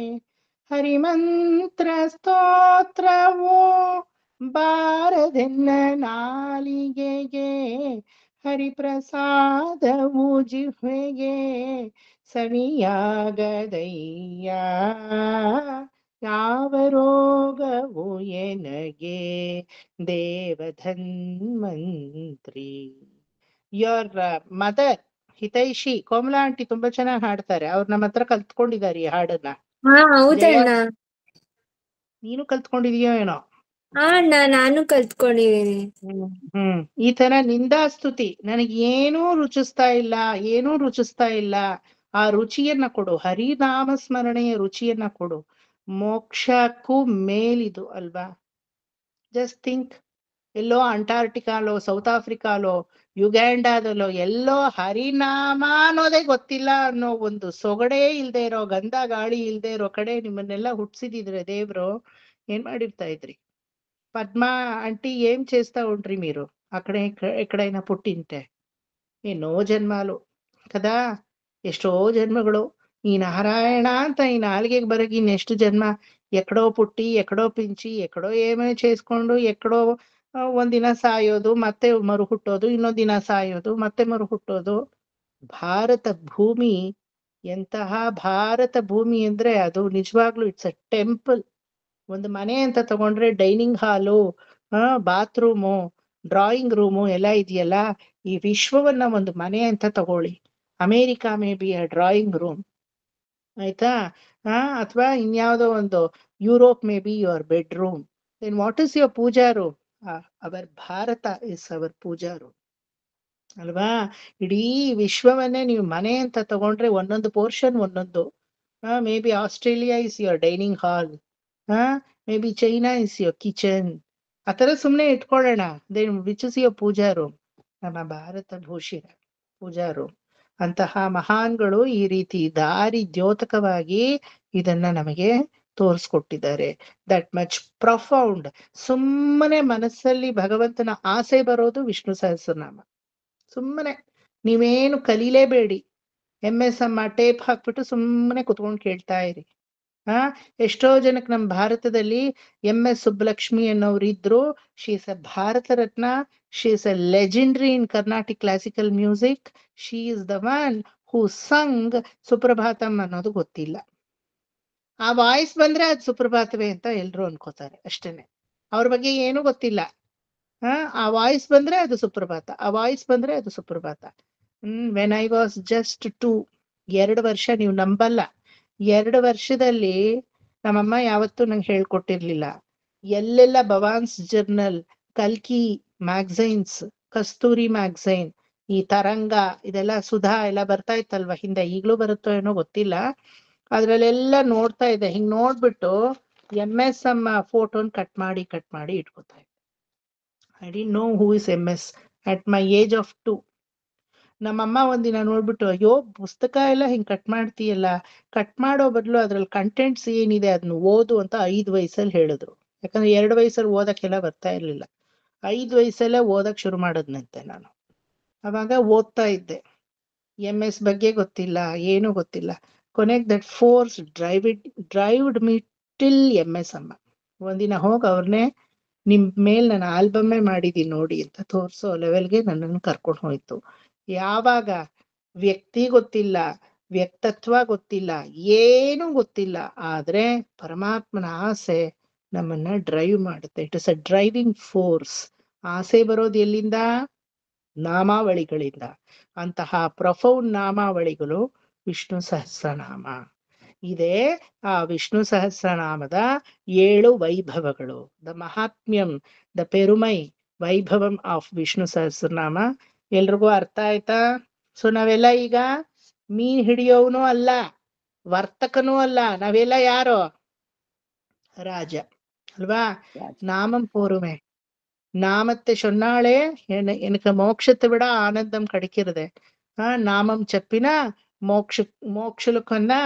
ಹರಿಮಂತ್ರ ಸ್ತೋತ್ರವು ಬಾರದೆನ್ನ ನಾಲಿಗೆಗೆ, ಹರಿಪ್ರಸಾದವು ಜಿಹ್ವೆಗೆ ಸವಿಯಾಗದಯ್ಯ. ಯಾವ ರೋಗವು ಎನಗೆ ದೇವಧನ್ವಂತ್ರಿ. ಯೋರ್ ಮದರ್ ಹಿತೈಷಿ ಕೋಮಲಾ ಆಂಟಿ ತುಂಬಾ ಚೆನ್ನಾಗಿ ಹಾಡ್ತಾರೆ, ಅವ್ರು ನಮ್ಮ ಹತ್ರ ಕಲ್ತ್ಕೊಂಡಿದ್ದಾರೆ ಈ ಹಾಡನ್ನ. ಹಾ ಹೌದಣ್ಣ. ನೀನು ಕಲ್ತ್ಕೊಂಡಿದೀಯೋ ಏನೋ? ಹಾ ಅಣ್ಣ ನಾನು ಕಲ್ತ್ಕೊಂಡಿದೀನಿ. ಈ ತರ ನಿಂದಾಸ್ತುತಿ ನನಗೆ ಏನೂ ರುಚಿಸ್ತಾ ಇಲ್ಲ, ಏನೂ ರುಚಿಸ್ತಾ ಇಲ್ಲ, ಆ ರುಚಿಯನ್ನ ಕೊಡು, ಹರಿನಾಮ ಸ್ಮರಣೆಯ ರುಚಿಯನ್ನ ಕೊಡು. ಮೋಕ್ಷಕ್ಕೂ ಮೇಲಿದು ಅಲ್ವಾ? ಜಸ್ಟ್ ಥಿಂಕ್, ಎಲ್ಲೋ ಅಂಟಾರ್ಟಿಕಾಲೋ ಸೌತ್ ಆಫ್ರಿಕಾಲೋ ಯುಗಾಂಡಾದಲ್ಲೋ ಎಲ್ಲೋ ಹರಿನಾಮ ಅನ್ನೋದೇ ಗೊತ್ತಿಲ್ಲ ಅನ್ನೋ ಒಂದು ಸೊಗಡೆ ಇಲ್ದೇ ಇರೋ, ಗಂಧ ಗಾಳಿ ಇಲ್ದೇ ಇರೋ ಕಡೆ ನಿಮ್ಮನ್ನೆಲ್ಲ ಹುಟ್ಸಿದಿದ್ರೆ ದೇವ್ರು, ಏನ್ ಮಾಡಿರ್ತಾ ಇದ್ರಿ? పద్మా ఆంటీ ఏం చేస్తా ఉండ్రి మీరు అక్కడ ఎక్కడైనా పుట్టింటే? ఎన్నో జన్మాలు కదా, ఎಷ್ಟೋ జన్మಗಳು. ఈ నారాయణ ಅಂತ ఈ నాలుగేకి బరగి నెక్స్ట్ జన్మ ఎక్కడో పుట్టి ఎక్కడో పించి ఎక్కడో ఏమో చేసుಕೊಂಡು ಎಕ್ಕಡೋ ಒಂದಿನ ಸಾಯೋದು, ಮತ್ತೆ ಮರು ಹುಟ್ಟೋದು, ಇನ್ನೊಂದ್ ದಿನ ಸಾಯೋದು, ಮತ್ತೆ ಮರು ಹುಟ್ಟೋದು. ಭಾರತ ಭೂಮಿ ಎಂತಹ ಭಾರತ ಭೂಮಿ ಅಂದ್ರೆ ಅದು ನಿಜವಾಗ್ಲೂ ಇಟ್ಸ್ ಅ ಟೆಂಪಲ್. ಒಂದು ಮನೆ ಅಂತ ತಗೊಂಡ್ರೆ ಡೈನಿಂಗ್ ಹಾಲು, ಬಾತ್ರೂಮು, ಡ್ರಾಯಿಂಗ್ ರೂಮು ಎಲ್ಲ ಇದೆಯಲ್ಲ, ಈ ವಿಶ್ವವನ್ನ ಒಂದು ಮನೆ ಅಂತ ತಗೊಳ್ಳಿ. America may be a drawing room, ಆಯ್ತಾ? ಅಥವಾ ಇನ್ಯಾವುದೋ ಒಂದು Europe may be your bedroom. Then what is your puja room? Our Bharat is our puja room ಅಲ್ವಾ? ಇಡೀ ವಿಶ್ವವನ್ನೇ ನೀವು ಮನೆ ಅಂತ ತಗೊಂಡ್ರೆ ಒಂದೊಂದು ಪೋರ್ಷನ್ ಒಂದೊಂದು. May be Australia is your dining hall, may be China is your kitchen. ಆ ತರ ಸುಮ್ನೆ ಇಟ್ಕೊಳ್ಳೋಣ. Then which is your puja room? ನಮ್ಮ ಭಾರತ ಭೂಷಿತ ಪೂಜಾ ರೂಮ್. ಅಂತಹ ಮಹಾನ್ಗಳು ಈ ರೀತಿ ದಾರಿ ದ್ಯೋತಕವಾಗಿ ಇದನ್ನ ನಮಗೆ ತೋರಿಸ್ಕೊಟ್ಟಿದ್ದಾರೆ. That much profound. ಸುಮ್ಮನೆ ಮನಸ್ಸಲ್ಲಿ ಭಗವಂತನ ಆಸೆ ಬರೋದು ವಿಷ್ಣು ಸಹಸ್ರನಾಮ. ಸುಮ್ಮನೆ ನೀವೇನು ಕಲೀಲೇಬೇಡಿ. MS ಅಮ್ಮ ಟೇಪ್ ಹಾಕ್ಬಿಟ್ಟು ಸುಮ್ಮನೆ ಕುತ್ಕೊಂಡು ಕೇಳ್ತಾ ಇರಿ. ಎಷ್ಟೋ ಜನಕ್ಕೆ ನಮ್ಮ ಭಾರತದಲ್ಲಿ MS ಸುಬ್ಬಲಕ್ಷ್ಮಿ ಅನ್ನೋರು ಇದ್ರು. She is a Bharat Ratna. She is a legendary in Carnatic classical music. She is the one who sung Suprabhatam ಅನ್ನೋದು ಗೊತ್ತಿಲ್ಲ. ಆ ವಾಯ್ಸ್ ಬಂದ್ರೆ ಅದು ಸುಪ್ರಭಾತವೇ ಅಂತ ಎಲ್ರು ಅನ್ಕೋತಾರೆ ಅಷ್ಟೇನೆ. ಅವ್ರ ಬಗ್ಗೆ ಏನೂ ಗೊತ್ತಿಲ್ಲ. ಆ ವಾಯ್ಸ್ ಬಂದ್ರೆ ಅದು ಸುಪ್ರಭಾತ, ಆ ವಾಯ್ಸ್ ಬಂದ್ರೆ ಅದು ಸುಪ್ರಭಾತ. ವೆನ್ ಐ ವಾಸ್ ಜಸ್ಟ್ 2 ವರ್ಷ, ನೀವು ನಂಬಲ್ಲ, 2 ವರ್ಷದಲ್ಲಿ ನಮ್ಮಮ್ಮ ಯಾವತ್ತೂ ನಂಗೆ ಹೇಳ್ಕೊಟ್ಟಿರ್ಲಿಲ್ಲ. ಎಲ್ಲೆಲ್ಲ ಭವಾನ್ಸ್ ಜರ್ನಲ್, ಕಲ್ಕಿ ಮ್ಯಾಗಝೈನ್ಸ್, ಕಸ್ತೂರಿ ಮ್ಯಾಗಝೈನ್, ಈ ತರಂಗ, ಇದೆಲ್ಲ ಸುಧಾ ಎಲ್ಲ ಬರ್ತಾ ಇತ್ತಲ್ವ ಹಿಂದೆ, ಈಗ್ಲೂ ಬರುತ್ತೋ ಏನೋ ಗೊತ್ತಿಲ್ಲ. ಅದ್ರಲ್ಲೆಲ್ಲ ನೋಡ್ತಾ ಇದ್ದೆ. ಹಿಂಗ್ ನೋಡ್ಬಿಟ್ಟು MS ಅಮ್ಮ ಫೋಟೋನ್ ಕಟ್ ಮಾಡಿ ಇಟ್ಕೋತಾ ಇದ್ದೆ. I didn't no who is MS at my age of 2. ನಮ್ಮಮ್ಮ ಒಂದಿನ ನೋಡ್ಬಿಟ್ಟು, ಅಯ್ಯೋ ಪುಸ್ತಕ ಎಲ್ಲ ಹಿಂಗ್ ಕಟ್ ಮಾಡ್ತೀಯಲ್ಲ, ಕಟ್ ಮಾಡೋ ಬದಲು ಅದ್ರಲ್ಲಿ ಕಂಟೆಂಟ್ಸ್ ಏನಿದೆ ಅದನ್ನ ಓದು ಅಂತ 5 ವಯಸ್ಸಲ್ಲಿ ಹೇಳಿದ್ರು. ಯಾಕಂದ್ರೆ 2 ವಯಸ್ಸಲ್ಲಿ ಓದಕ್ಕೆಲ್ಲ ಬರ್ತಾ ಇರ್ಲಿಲ್ಲ. 5 ವಯಸ್ಸಲ್ಲೇ ಓದಕ್ ಶುರು ಮಾಡದ್ನಂತೆ ನಾನು. ಅವಾಗ ಓದ್ತಾ ಇದ್ದೆ. MS ಬಗ್ಗೆ ಗೊತ್ತಿಲ್ಲ, ಏನೂ ಗೊತ್ತಿಲ್ಲ. ಕೊನೆಗೆ that force drived me till MS amma. ಒಂದಿನ ಹೋಗಿ ಅವ್ರನ್ನೇ, ನಿಮ್ ಮೇಲ್ ನಾನು ಆಲ್ಬಮ್ಮೇ ಮಾಡಿದೀನಿ ನೋಡಿ ಅಂತ ತೋರ್ಸೋ ಲೆವೆಲ್ಗೆ ನನ್ನನ್ನು ಕರ್ಕೊಂಡು ಹೋಯ್ತು. ಯಾವಾಗ ವ್ಯಕ್ತಿ ಗೊತ್ತಿಲ್ಲ, ವ್ಯಕ್ತತ್ವ ಗೊತ್ತಿಲ್ಲ, ಏನೂ ಗೊತ್ತಿಲ್ಲ. ಆದ್ರೆ ಪರಮಾತ್ಮನ ಆಸೆ ನಮ್ಮನ್ನ ಡ್ರೈವ್ ಮಾಡುತ್ತೆ. It is a driving force. ಆಸೆ ಬರೋದು ಎಲ್ಲಿಂದ? ನಾಮಾವಳಿಗಳಿಂದ. ಅಂತಹ ಪ್ರೊಫೌಂಡ್ ನಾಮಾವಳಿಗಳು ವಿಷ್ಣು ಸಹಸ್ರನಾಮ. ಇದೇ ಆ ವಿಷ್ಣು ಸಹಸ್ರನಾಮದ 7 ವೈಭವಗಳು. The mahatmyam, the perumai, vaibhavam of Vishnu Sahasranama. ಎಲ್ರಿಗೂ ಅರ್ಥ ಆಯ್ತಾ? ಸೊ ನಾವೆಲ್ಲ ಈಗ ಮೀನ್ ಹಿಡಿಯೋವನು ಅಲ್ಲ, ವರ್ತಕನೂ ಅಲ್ಲ, ನಾವೆಲ್ಲ ಯಾರು? ರಾಜ ಅಲ್ವಾ? நாமம் போருமே, நாமத்தை சொன்னாலே எனக்கு மோட்சத்தை விட ஆனந்தம் கிடைக்கிறது. நாமம் చెప్పినా మోక్షలు కన్నా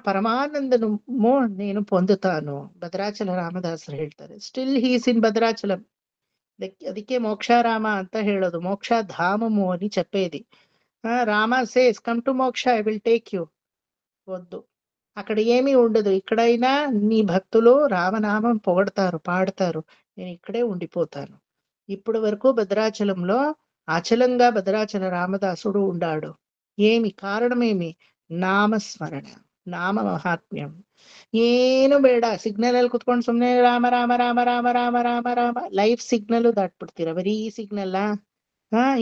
పరమానందము నేను పొందుతాను. భద్రాచల ರಾಮದಾಸರು ಹೇಳ್ತಾರೆ. Still he's in Bhadrachalam. ಅದಕ್ಕೆ ಮೋಕ್ಷಾರಾಮ ಅಂತ ಹೇಳೋದು. మోక్షధామము అని చెప్పేది. Rama says come to moksha, I will take you. వద్దు, అక్కడ ఏమీ ఉండదు. ఇక్కడైనా నీ భక్తులు రామనామం పొగడతారు, పాడతారు, నేను ఇక్కడే ఉండిపోతాను. ఇప్పటి వరకు భద్రాచలంలో అచలంగా భద్రాచల రామదాసుడు ఉండాడు. ఏమి కారణమేమి? ನಾಮಸ್ಮರಣ, ನಾಮ ಮಹಾತ್ಮ್ಯಂ. ಏನು ಬೇಡ, ಸಿಗ್ನಲ್ ಅಲ್ಲಿ ಕುತ್ಕೊಂಡು ಸುಮ್ನೆ ರಾಮ ರಾಮ ರಾಮ ರಾಮ ರಾಮ ರಾಮ ರಾಮ. ಲೈಫ್ ಸಿಗ್ನಲ್ ದಾಟ್ಬಿಡ್ತೀರ, ಬರೀ ಸಿಗ್ನಲ್.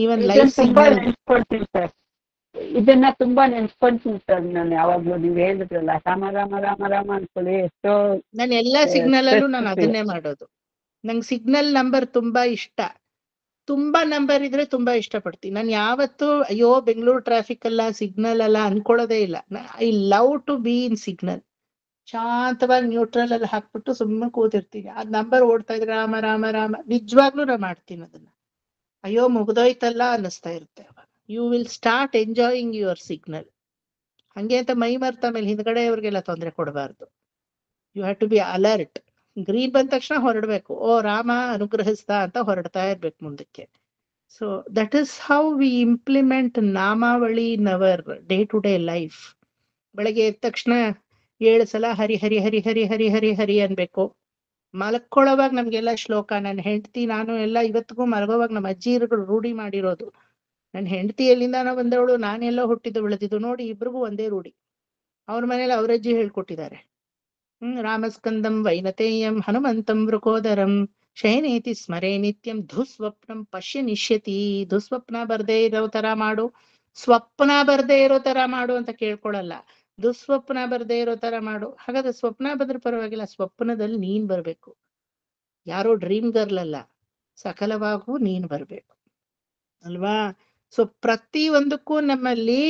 ಇವನ್ ಲೈಫ್ ಸಿಗ್ನಲ್ ಇದನ್ನ ತುಂಬಾ ನೆನ್ಸ್ಕೊಂತೀನಿ ಸರ್ ನಾನು. ಯಾವಾಗ್ಲೂ ನೀವ್ ಹೇಳಿದ್ರಲ್ಲ ರಾಮ ರಾಮ ರಾಮ ರಾಮ ಅನ್ಕೊಳ್ಳಿ, ಎಷ್ಟೋ ನಾನು ಎಲ್ಲಾ ಸಿಗ್ನಲ್ ಅಲ್ಲೂ ನಾನು ಅದನ್ನೇ ಮಾಡೋದು. ನಂಗೆ ಸಿಗ್ನಲ್ ನಂಬರ್ ತುಂಬಾ ಇಷ್ಟ. ತುಂಬಾ ನಂಬರ್ ಇದ್ರೆ ತುಂಬಾ ಇಷ್ಟಪಡ್ತೀನಿ. ನಾನು ಯಾವತ್ತು ಅಯ್ಯೋ ಬೆಂಗಳೂರು ಟ್ರಾಫಿಕ್ ಅಲ್ಲ, ಸಿಗ್ನಲ್ ಅಲ್ಲ ಅನ್ಕೊಳ್ಳೋದೇ ಇಲ್ಲ. I love to be in signal. ಶಾಂತವಾಗಿ ನ್ಯೂಟ್ರಲ್ ಅಲ್ಲಿ ಹಾಕ್ಬಿಟ್ಟು ಸುಮ್ಮನೆ ಕೂತಿರ್ತೀನಿ. ಆ ನಂಬರ್ ಓಡ್ತಾ ಇದ್ರೆ ರಾಮ ರಾಮ ರಾಮ. ನಿಜವಾಗ್ಲೂ ನಾ ಮಾಡ್ತೀನಿ ಅದನ್ನ. ಅಯ್ಯೋ ಮುಗ್ದೋಯ್ತಲ್ಲ ಅನ್ನಿಸ್ತಾ ಇರುತ್ತೆ ಅವಾಗ. You will start enjoying your signal. ಹಂಗೆ ಅಂತ ಮೈ ಮರ್ತ ಮೇಲೆ ಹಿಂದ್ಗಡೆ ಅವ್ರಿಗೆಲ್ಲ ತೊಂದರೆ ಕೊಡಬಾರ್ದು. You have to be alert. Green ಬಂದ ತಕ್ಷಣ ಹೊರಡ್ಬೇಕು. ಓ ರಾಮ ಅನುಗ್ರಹಿಸ್ತಾ ಅಂತ ಹೊರಡ್ತಾ ಇರ್ಬೇಕು ಮುಂದಕ್ಕೆ. So that is how we implement namavali in our day to day life. ಬೆಳಗ್ಗೆ ಎದ್ದ ತಕ್ಷಣ 7 ಸಲ ಹರಿ ಹರಿ ಹರಿ ಹರಿ ಹರಿ ಹರಿ ಹರಿ ಅನ್ಬೇಕು. ಮಲ್ಕೊಳ್ಳೋವಾಗ ನಮ್ಗೆಲ್ಲ ಶ್ಲೋಕ. ನನ್ನ ಹೆಂಡತಿ ನಾನು ಎಲ್ಲ ಇವತ್ತಿಗೂ ಮಲಗೋವಾಗ ನಮ್ಮ ಅಜ್ಜಿಯರುಗಳು ರೂಢಿ ಮಾಡಿರೋದು. ನನ್ನ ಹೆಂಡತಿ ಎಲ್ಲಿಂದ ಬಂದವಳು, ನಾನೆಲ್ಲ ಹುಟ್ಟಿದ್ದು ಬೆಳೆದಿದ್ದು. ನೋಡಿ, ಇಬ್ರಿಗೂ ಒಂದೇ ರೂಢಿ. ಅವ್ರ ಮನೇಲಿ ಅವರಜ್ಜಿ ಹೇಳ್ಕೊಟ್ಟಿದ್ದಾರೆ. ರಾಮಸ್ಕಂದಂ ವೈನತೇಯಂ ಹನುಮಂತಂ ವೃಕೋದರಂ ಶಯನೇತಿ ಸ್ಮರೇ ನಿತ್ಯಂ ದುಸ್ವಪ್ನಂ ಪಶ್ಯ ನಿಶ್ಯತಿ. ದುಸ್ವಪ್ನ ಬರ್ದೇ ಇರೋ ತರ ಮಾಡು, ಸ್ವಪ್ನ ಬರ್ದೇ ಇರೋ ತರ ಮಾಡು ಅಂತ ಕೇಳ್ಕೊಳಲ್ಲ. ದುಸ್ವಪ್ನ ಬರ್ದೇ ಇರೋ ತರ ಮಾಡು. ಹಾಗಾದ್ರೆ ಸ್ವಪ್ನ ಬಂದ್ರೆ ಪರವಾಗಿಲ್ಲ, ಸ್ವಪ್ನದಲ್ಲಿ ನೀನ್ ಬರ್ಬೇಕು. ಯಾರೋ ಡ್ರೀಮ್ ಗರ್ಲ್ ಅಲ್ಲ, ಸಕಲವಾಗೂ ನೀನ್ ಬರ್ಬೇಕು ಅಲ್ವಾ? ಸೊ ಪ್ರತಿ ಒಂದಕ್ಕೂ ನಮ್ಮಲ್ಲಿ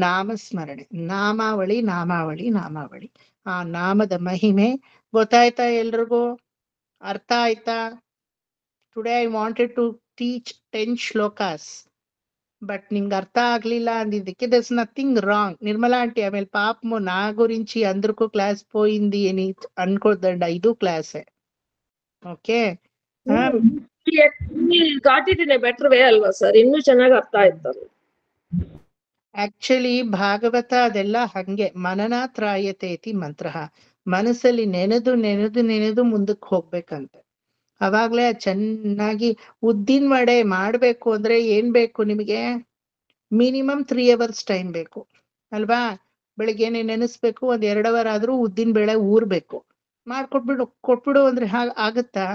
ನಾಮಸ್ಮರಣೆ, ನಾಮಾವಳಿ ನಾಮಾವಳಿ ನಾಮಾವಳಿ. ಆ ನಾಮದ ಮಹಿಮೆ ಗೊತ್ತಾಯ್ತಾ ಎಲ್ರಿಗೂ? ಅರ್ಥ ಆಯ್ತಾ? Today I wanted to teach 10 shlokas, but నింగ్ అర్థ ಆಗ್ಲಿಲ್ಲ అందిందికి there's nothing wrong. Nirmala aunty ఆమె పాపము నా గురించి అందరికీ క్లాస్ పోయింది అని అనుకోద్దండి. 5 క్లాసే. Okay, got it in a better way ಅಲ್ವಾ ಸರ್? ಇನ್ನೂ ಚೆನ್ನಾಗಿ ಅರ್ಥ ಆಯ್ತಲ್ಲ. ಆಕ್ಚುಲಿ ಭಾಗವತ ಅದೆಲ್ಲ ಹಂಗೆ. ಮನನಾತ್ರಾಯತೇತಿ ಮಂತ್ರ. ಮನಸ್ಸಲ್ಲಿ ನೆನೆದು ನೆನೆದು ನೆನೆದು ಮುಂದಕ್ಕೆ ಹೋಗ್ಬೇಕಂತೆ. ಅವಾಗ್ಲೇ ಚೆನ್ನಾಗಿ. ಉದ್ದಿನ ವಡೆ ಮಾಡ್ಬೇಕು ಅಂದ್ರೆ ಏನ್ ಬೇಕು ನಿಮಗೆ? ಮಿನಿಮಮ್ 3 hours ಟೈಮ್ ಬೇಕು ಅಲ್ವಾ? ಬೆಳಿಗ್ಗೆನೆ ನೆನೆಸ್ಬೇಕು, 1 2 hour ಆದ್ರೂ ಉದ್ದಿನ ಬೇಳೆ ಊರ್ಬೇಕು. ಕೊಟ್ಬಿಡು ಅಂದ್ರೆ ಆಗತ್ತಾ?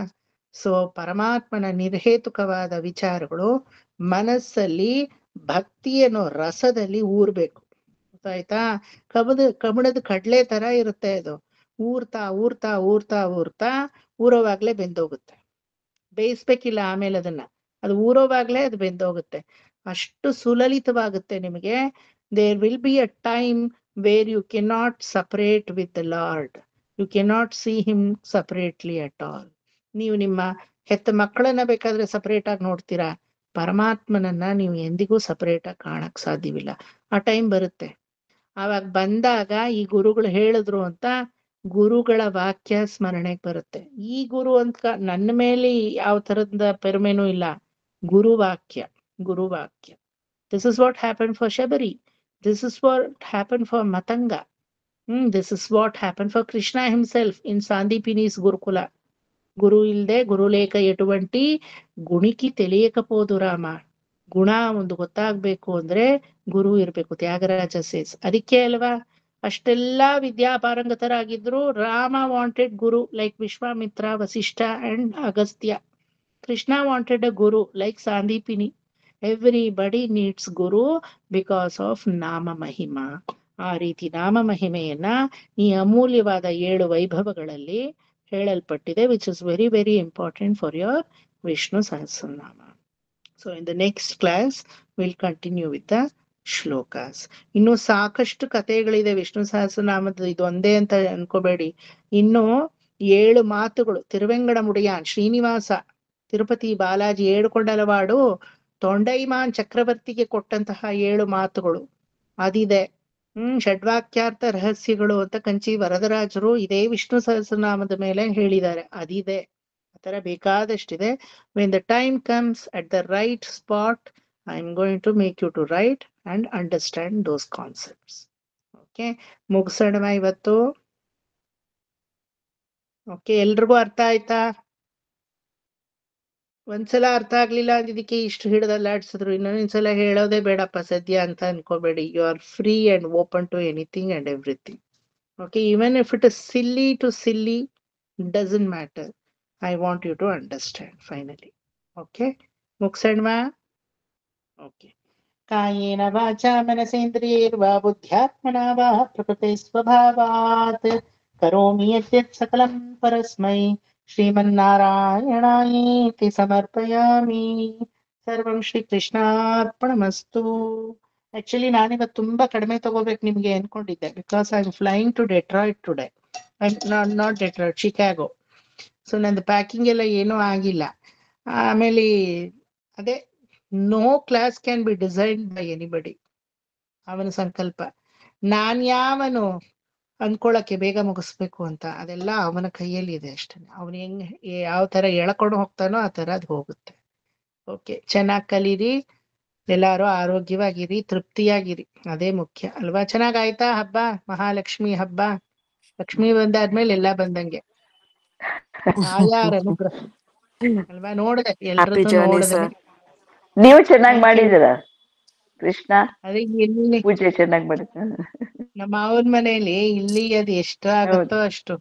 ಸೊ ಪರಮಾತ್ಮನ ನಿರ್ಹೇತುಕವಾದ ವಿಚಾರಗಳು ಮನಸ್ಸಲ್ಲಿ ಭಕ್ತಿ ಅನ್ನೋ ರಸದಲ್ಲಿ ಊರ್ಬೇಕು. ಗೊತ್ತಾಯ್ತಾ? ಕಮಣದ ಕಡ್ಲೆ ತರ ಇರುತ್ತೆ ಅದು. ಊರ್ತಾ ಊರ್ತಾ ಊರ್ತಾ ಊರ್ತಾ ಊರೋವಾಗ್ಲೇ ಬೆಂದೋಗುತ್ತೆ. ಬೇಯಿಸ್ಬೇಕಿಲ್ಲ ಆಮೇಲೆ ಅದನ್ನ. ಅದು ಊರೋವಾಗ್ಲೇ ಅದು ಬೆಂದೋಗುತ್ತೆ. ಅಷ್ಟು ಸುಲಲಿತವಾಗುತ್ತೆ ನಿಮಗೆ. There will be a time where you cannot separate with the lord. You cannot see him separately at all. ನೀವು ನಿಮ್ಮ ಹೆತ್ತ ಮಕ್ಕಳನ್ನ ಬೇಕಾದ್ರೆ ಸಪರೇಟ್ ಆಗಿ ನೋಡ್ತೀರಾ, ಪರಮಾತ್ಮನನ್ನ ನೀವು ಎಂದಿಗೂ ಸಪರೇಟ್ ಆಗಿ ಕಾಣಕ್ ಸಾಧ್ಯವಿಲ್ಲ. ಆ ಟೈಮ್ ಬರುತ್ತೆ. ಆವಾಗ ಬಂದಾಗ ಈ ಗುರುಗಳು ಹೇಳಿದ್ರು ಅಂತ ಗುರುಗಳ ವಾಕ್ಯ ಸ್ಮರಣೆಗೆ ಬರುತ್ತೆ. ಈ ಗುರು ಅಂತ ನನ್ನ ಮೇಲೆ ಯಾವ ತರದ ಪೆರುಮೆನೂ ಇಲ್ಲ. ಗುರುವಾಕ್ಯ, ಗುರುವಾಕ್ಯ. This is what happen for Shabari. This is what happen for Matanga. This is what happen for Krishna himself in Sandipini's gurukula. గురు ఇల్దే గురులేక ఎటువంటి గుణికి తెలియకపోదు రామ. ಗುಣ ಒಂದು ಗೊತ್ತಾಗ್ಬೇಕು ಅಂದ್ರೆ ಗುರು ಇರ್ಬೇಕು. ತ್ಯಾಗರಾಜ ಸೇಸ್ ಅದಕ್ಕೆ ಅಲ್ವಾ ಅಷ್ಟೆಲ್ಲಾ ವಿದ್ಯಾಪಾರಂಗತರಾಗಿದ್ರು Rama wanted guru like Vishwamitra, Vasishtha and Agastya. Krishna wanted a guru like Sandipini. Everybody needs guru because of nama mahima. ಆ ರೀತಿ ನಾಮ ಮಹಿಮೆಯನ್ನ ಈ ಅಮೂಲ್ಯವಾದ 7 ವೈಭವಗಳಲ್ಲಿ ಹೇಳಲ್ಪಟ್ಟಿದೆ, which is very very important for your Vishnu Sahasranama. So in the next class will continue with the shlokas. ಇನ್ನು ಸಾಕಷ್ಟು ಕಥೆಗಳಿದೆ ವಿಷ್ಣು ಸಹಸ್ರನಾಮದ, ಇದೊಂದೇ ಅಂತ ಅನ್ಕೋಬೇಡಿ. ಇನ್ನು 7 ಮಾತುಗಳು ತಿರುವೆಂಗಡ ಮುಡಿಯಾನ್, ಶ್ರೀನಿವಾಸ, ತಿರುಪತಿ ಬಾಲಾಜಿ, ಏಡುಕೊಂಡಲವಾಡು, ತೊಂಡೈಮಾನ್ ಚಕ್ರವರ್ತಿಗೆ ಕೊಟ್ಟಂತಹ 7 ಮಾತುಗಳು ಅದಿದೆ. ಷಡ್ವಾಕ್ಯಾರ್ಥ ರಹಸ್ಯಗಳು ಅಂತ ಕಂಚಿ ವರದರಾಜರು ಇದೇ ವಿಷ್ಣು ಸಹಸ್ರನಾಮದ ಮೇಲೆ ಹೇಳಿದ್ದಾರೆ, ಅದಿದೆ. ಆತರ ಬೇಕಾದಷ್ಟಿದೆ. When the time comes at the right spot I am going to make you to write and understand those concepts. Okay, ಮುಗಿಸೋಣ ಇವತ್ತು. ಓಕೆ, ಎಲ್ರಿಗೂ ಅರ್ಥ ಆಯ್ತಾ? ಒಂದ್ಸಲ ಅರ್ಥ ಆಗ್ಲಿಲ್ಲ ಅಂದಿದ್ದಕ್ಕೆ ಇಷ್ಟು ಹಿಡಿದಲ್ಲಾಡ್ಸಿದ್ರು, ಇನ್ನೊಂದ್ಸಲ ಹೇಳೋದೇ ಬೇಡಪ್ಪ ಸದ್ಯ ಅಂತ ಅನ್ಕೋಬೇಡಿ. You are free and open to anything and everything. Okay, even if it is silly to silly, doesn't matter. I want you to understand finally. Okay, ಮುಗಿಸೋಣವಾ? ಓಕೆ. ಕಾಯೇನ ವಾಚಾ ಮನಸೇಂದ್ರಿಯೈರ್ವಾ ಬುದ್ಧ್ಯಾತ್ಮನಾ ವಾ ಪ್ರಕೃತೆ ಸ್ವಭಾವಾತ್ ಕರೋಮಿ ಯದ್ಯತ್ ಸಕಲಂ ಪರಸ್ಮೈ ಶ್ರೀಮನ್ನಾರಾಯಣಾಯೇತಿ ಸಮರ್ಪಯಾಮಿ. ಸರ್ವಂ ಶ್ರೀ ಕೃಷ್ಣಾರ್ಪಣಮಸ್ತು. ಆಕ್ಚುಲಿ ನಾನಿವತ್ತು ತುಂಬಾ ಕಡಿಮೆ ತಗೋಬೇಕು ನಿಮ್ಗೆ ಅನ್ಕೊಂಡಿದ್ದೆ, because I am flying to Detroit today. Not Detroit, Chicago. So ನಂದು ಪ್ಯಾಕಿಂಗ್ ಎಲ್ಲ ಏನೂ ಆಗಿಲ್ಲ. ಆಮೇಲೆ ಅದೇ no class can be designed by anybody. ಅವನ ಸಂಕಲ್ಪ. ನಾನ್ ಯಾವನು ಅನ್ಕೊಳಕ್ಕೆ ಬೇಗ ಮುಗಿಸ್ಬೇಕು ಅಂತ, ಅದೆಲ್ಲ ಅವನ ಕೈಯಲ್ಲಿ ಇದೆ ಅಷ್ಟೇ. ಅವನು ಹೆಂಗ್ ಯಾವ ತರ ಎಳ್ಕೊಂಡು ಹೋಗ್ತಾನೋ ಆ ತರ ಅದು ಹೋಗುತ್ತೆ. ಓಕೆ, ಚೆನ್ನಾಗಿ ಕಲೀರಿ, ಎಲ್ಲಾರು ಆರೋಗ್ಯವಾಗಿರಿ, ತೃಪ್ತಿಯಾಗಿರಿ, ಅದೇ ಮುಖ್ಯ ಅಲ್ವಾ? ಚೆನ್ನಾಗಾಯ್ತಾ ಹಬ್ಬ? ಮಹಾಲಕ್ಷ್ಮಿ ಹಬ್ಬ, ಲಕ್ಷ್ಮಿ ಬಂದಾದ್ಮೇಲೆ ಎಲ್ಲ ಬಂದಂಗೆ. ಆಯಾರ ಅನುಗ್ರಹ ಅಲ್ವಾ? ನೋಡ್ದೆ ಎಲ್ರದ್ದು ನೋಡ್ದೆ. ನೀವು ಚೆನ್ನಾಗಿ ಮಾಡಿದಿರ ಕೃಷ್ಣ, ಅದೇ ಇಲ್ಲಿ ಪೂಜೆ ಚೆನ್ನಾಗಿ ಮಾಡಿದ. ನಮ್ಮ ಮಾವನ ಮನೇಲಿ ಇಲ್ಲಿ ಅದು ಎಷ್ಟು ಆಗುತ್ತೋ ಅಷ್ಟು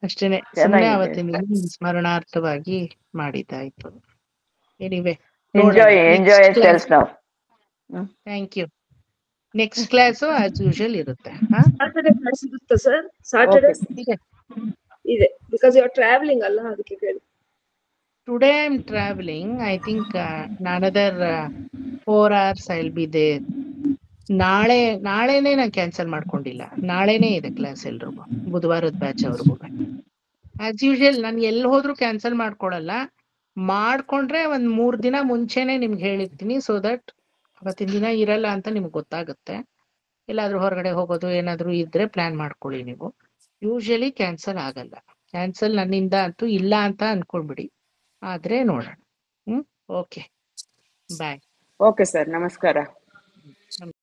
ಅಷ್ಟೇನೆ. ಸುಮ್ನೆ ಚೆನ್ನಾಗಿದೆ. ಅವತ್ತಿನ ಸ್ಮರಣಾರ್ಥವಾಗಿ ಮಾಡಿದ್ದಾಯ್ತು. ಎನಿವೆ, ಎಂಜಾಯ್ ಎಂಜಾಯ್ ಸೆಲ್ಫ್ ನಾವು. Thank you. Next class as usual ಇರುತ್ತೆ. ಸಾಟರ್ಡೆ ಕ್ಲಾಸ್ ಇರುತ್ತೆ ಸರ್? ಸಾಟರ್ಡೆ ಇದೆ, ಬಿಕಾಸ್ ಯು ಆರ್ ಟ್ರಾವೆಲಿಂಗ್ ಅಲ್ಲ, ಅದಕ್ಕೆ ಕೇಳಿ. Today I am travelling. I think another 4 hours I will be there. ನಾಳೆನೆ ನಾನು ಕ್ಯಾನ್ಸಲ್ ಮಾಡ್ಕೊಂಡಿಲ್ಲ, ನಾಳೆನೇ ಇದೆ ಕ್ಲಾಸ್ ಎಲ್ರಿಗೂ, ಬುಧವಾರದ ಬ್ಯಾಚ್ ಅವ್ರಿಗೂ. ಆಸ್ ಯೂಶುವಲ್ ನಾನು ಎಲ್ಲಿ ಹೋದ್ರು ಕ್ಯಾನ್ಸಲ್ ಮಾಡ್ಕೊಳಲ್ಲ. ಮಾಡ್ಕೊಂಡ್ರೆ ಒಂದ್ 3 ದಿನ ಮುಂಚೆನೆ ನಿಮ್ಗೆ ಹೇಳಿರ್ತೀನಿ, ಸೊ ದಟ್ ಅವತ್ತಿನ ದಿನ ಇರಲ್ಲ ಅಂತ ನಿಮ್ಗೆ ಗೊತ್ತಾಗುತ್ತೆ. ಎಲ್ಲಾದ್ರೂ ಹೊರಗಡೆ ಹೋಗೋದು ಏನಾದ್ರು ಇದ್ರೆ ಪ್ಲಾನ್ ಮಾಡ್ಕೊಳ್ಳಿ ನೀವು. ಯೂಶಲಿ ಕ್ಯಾನ್ಸಲ್ ಆಗಲ್ಲ. ಕ್ಯಾನ್ಸಲ್ ನನ್ನಿಂದ ಅಂತೂ ಇಲ್ಲ ಅಂತ ಅನ್ಕೊಂಡ್ಬಿಡಿ, ಆದ್ರೆ ನೋಡೋಣ. ಓಕೆ, ಬಾಯ್. ಓಕೆ ಸರ್, ನಮಸ್ಕಾರ.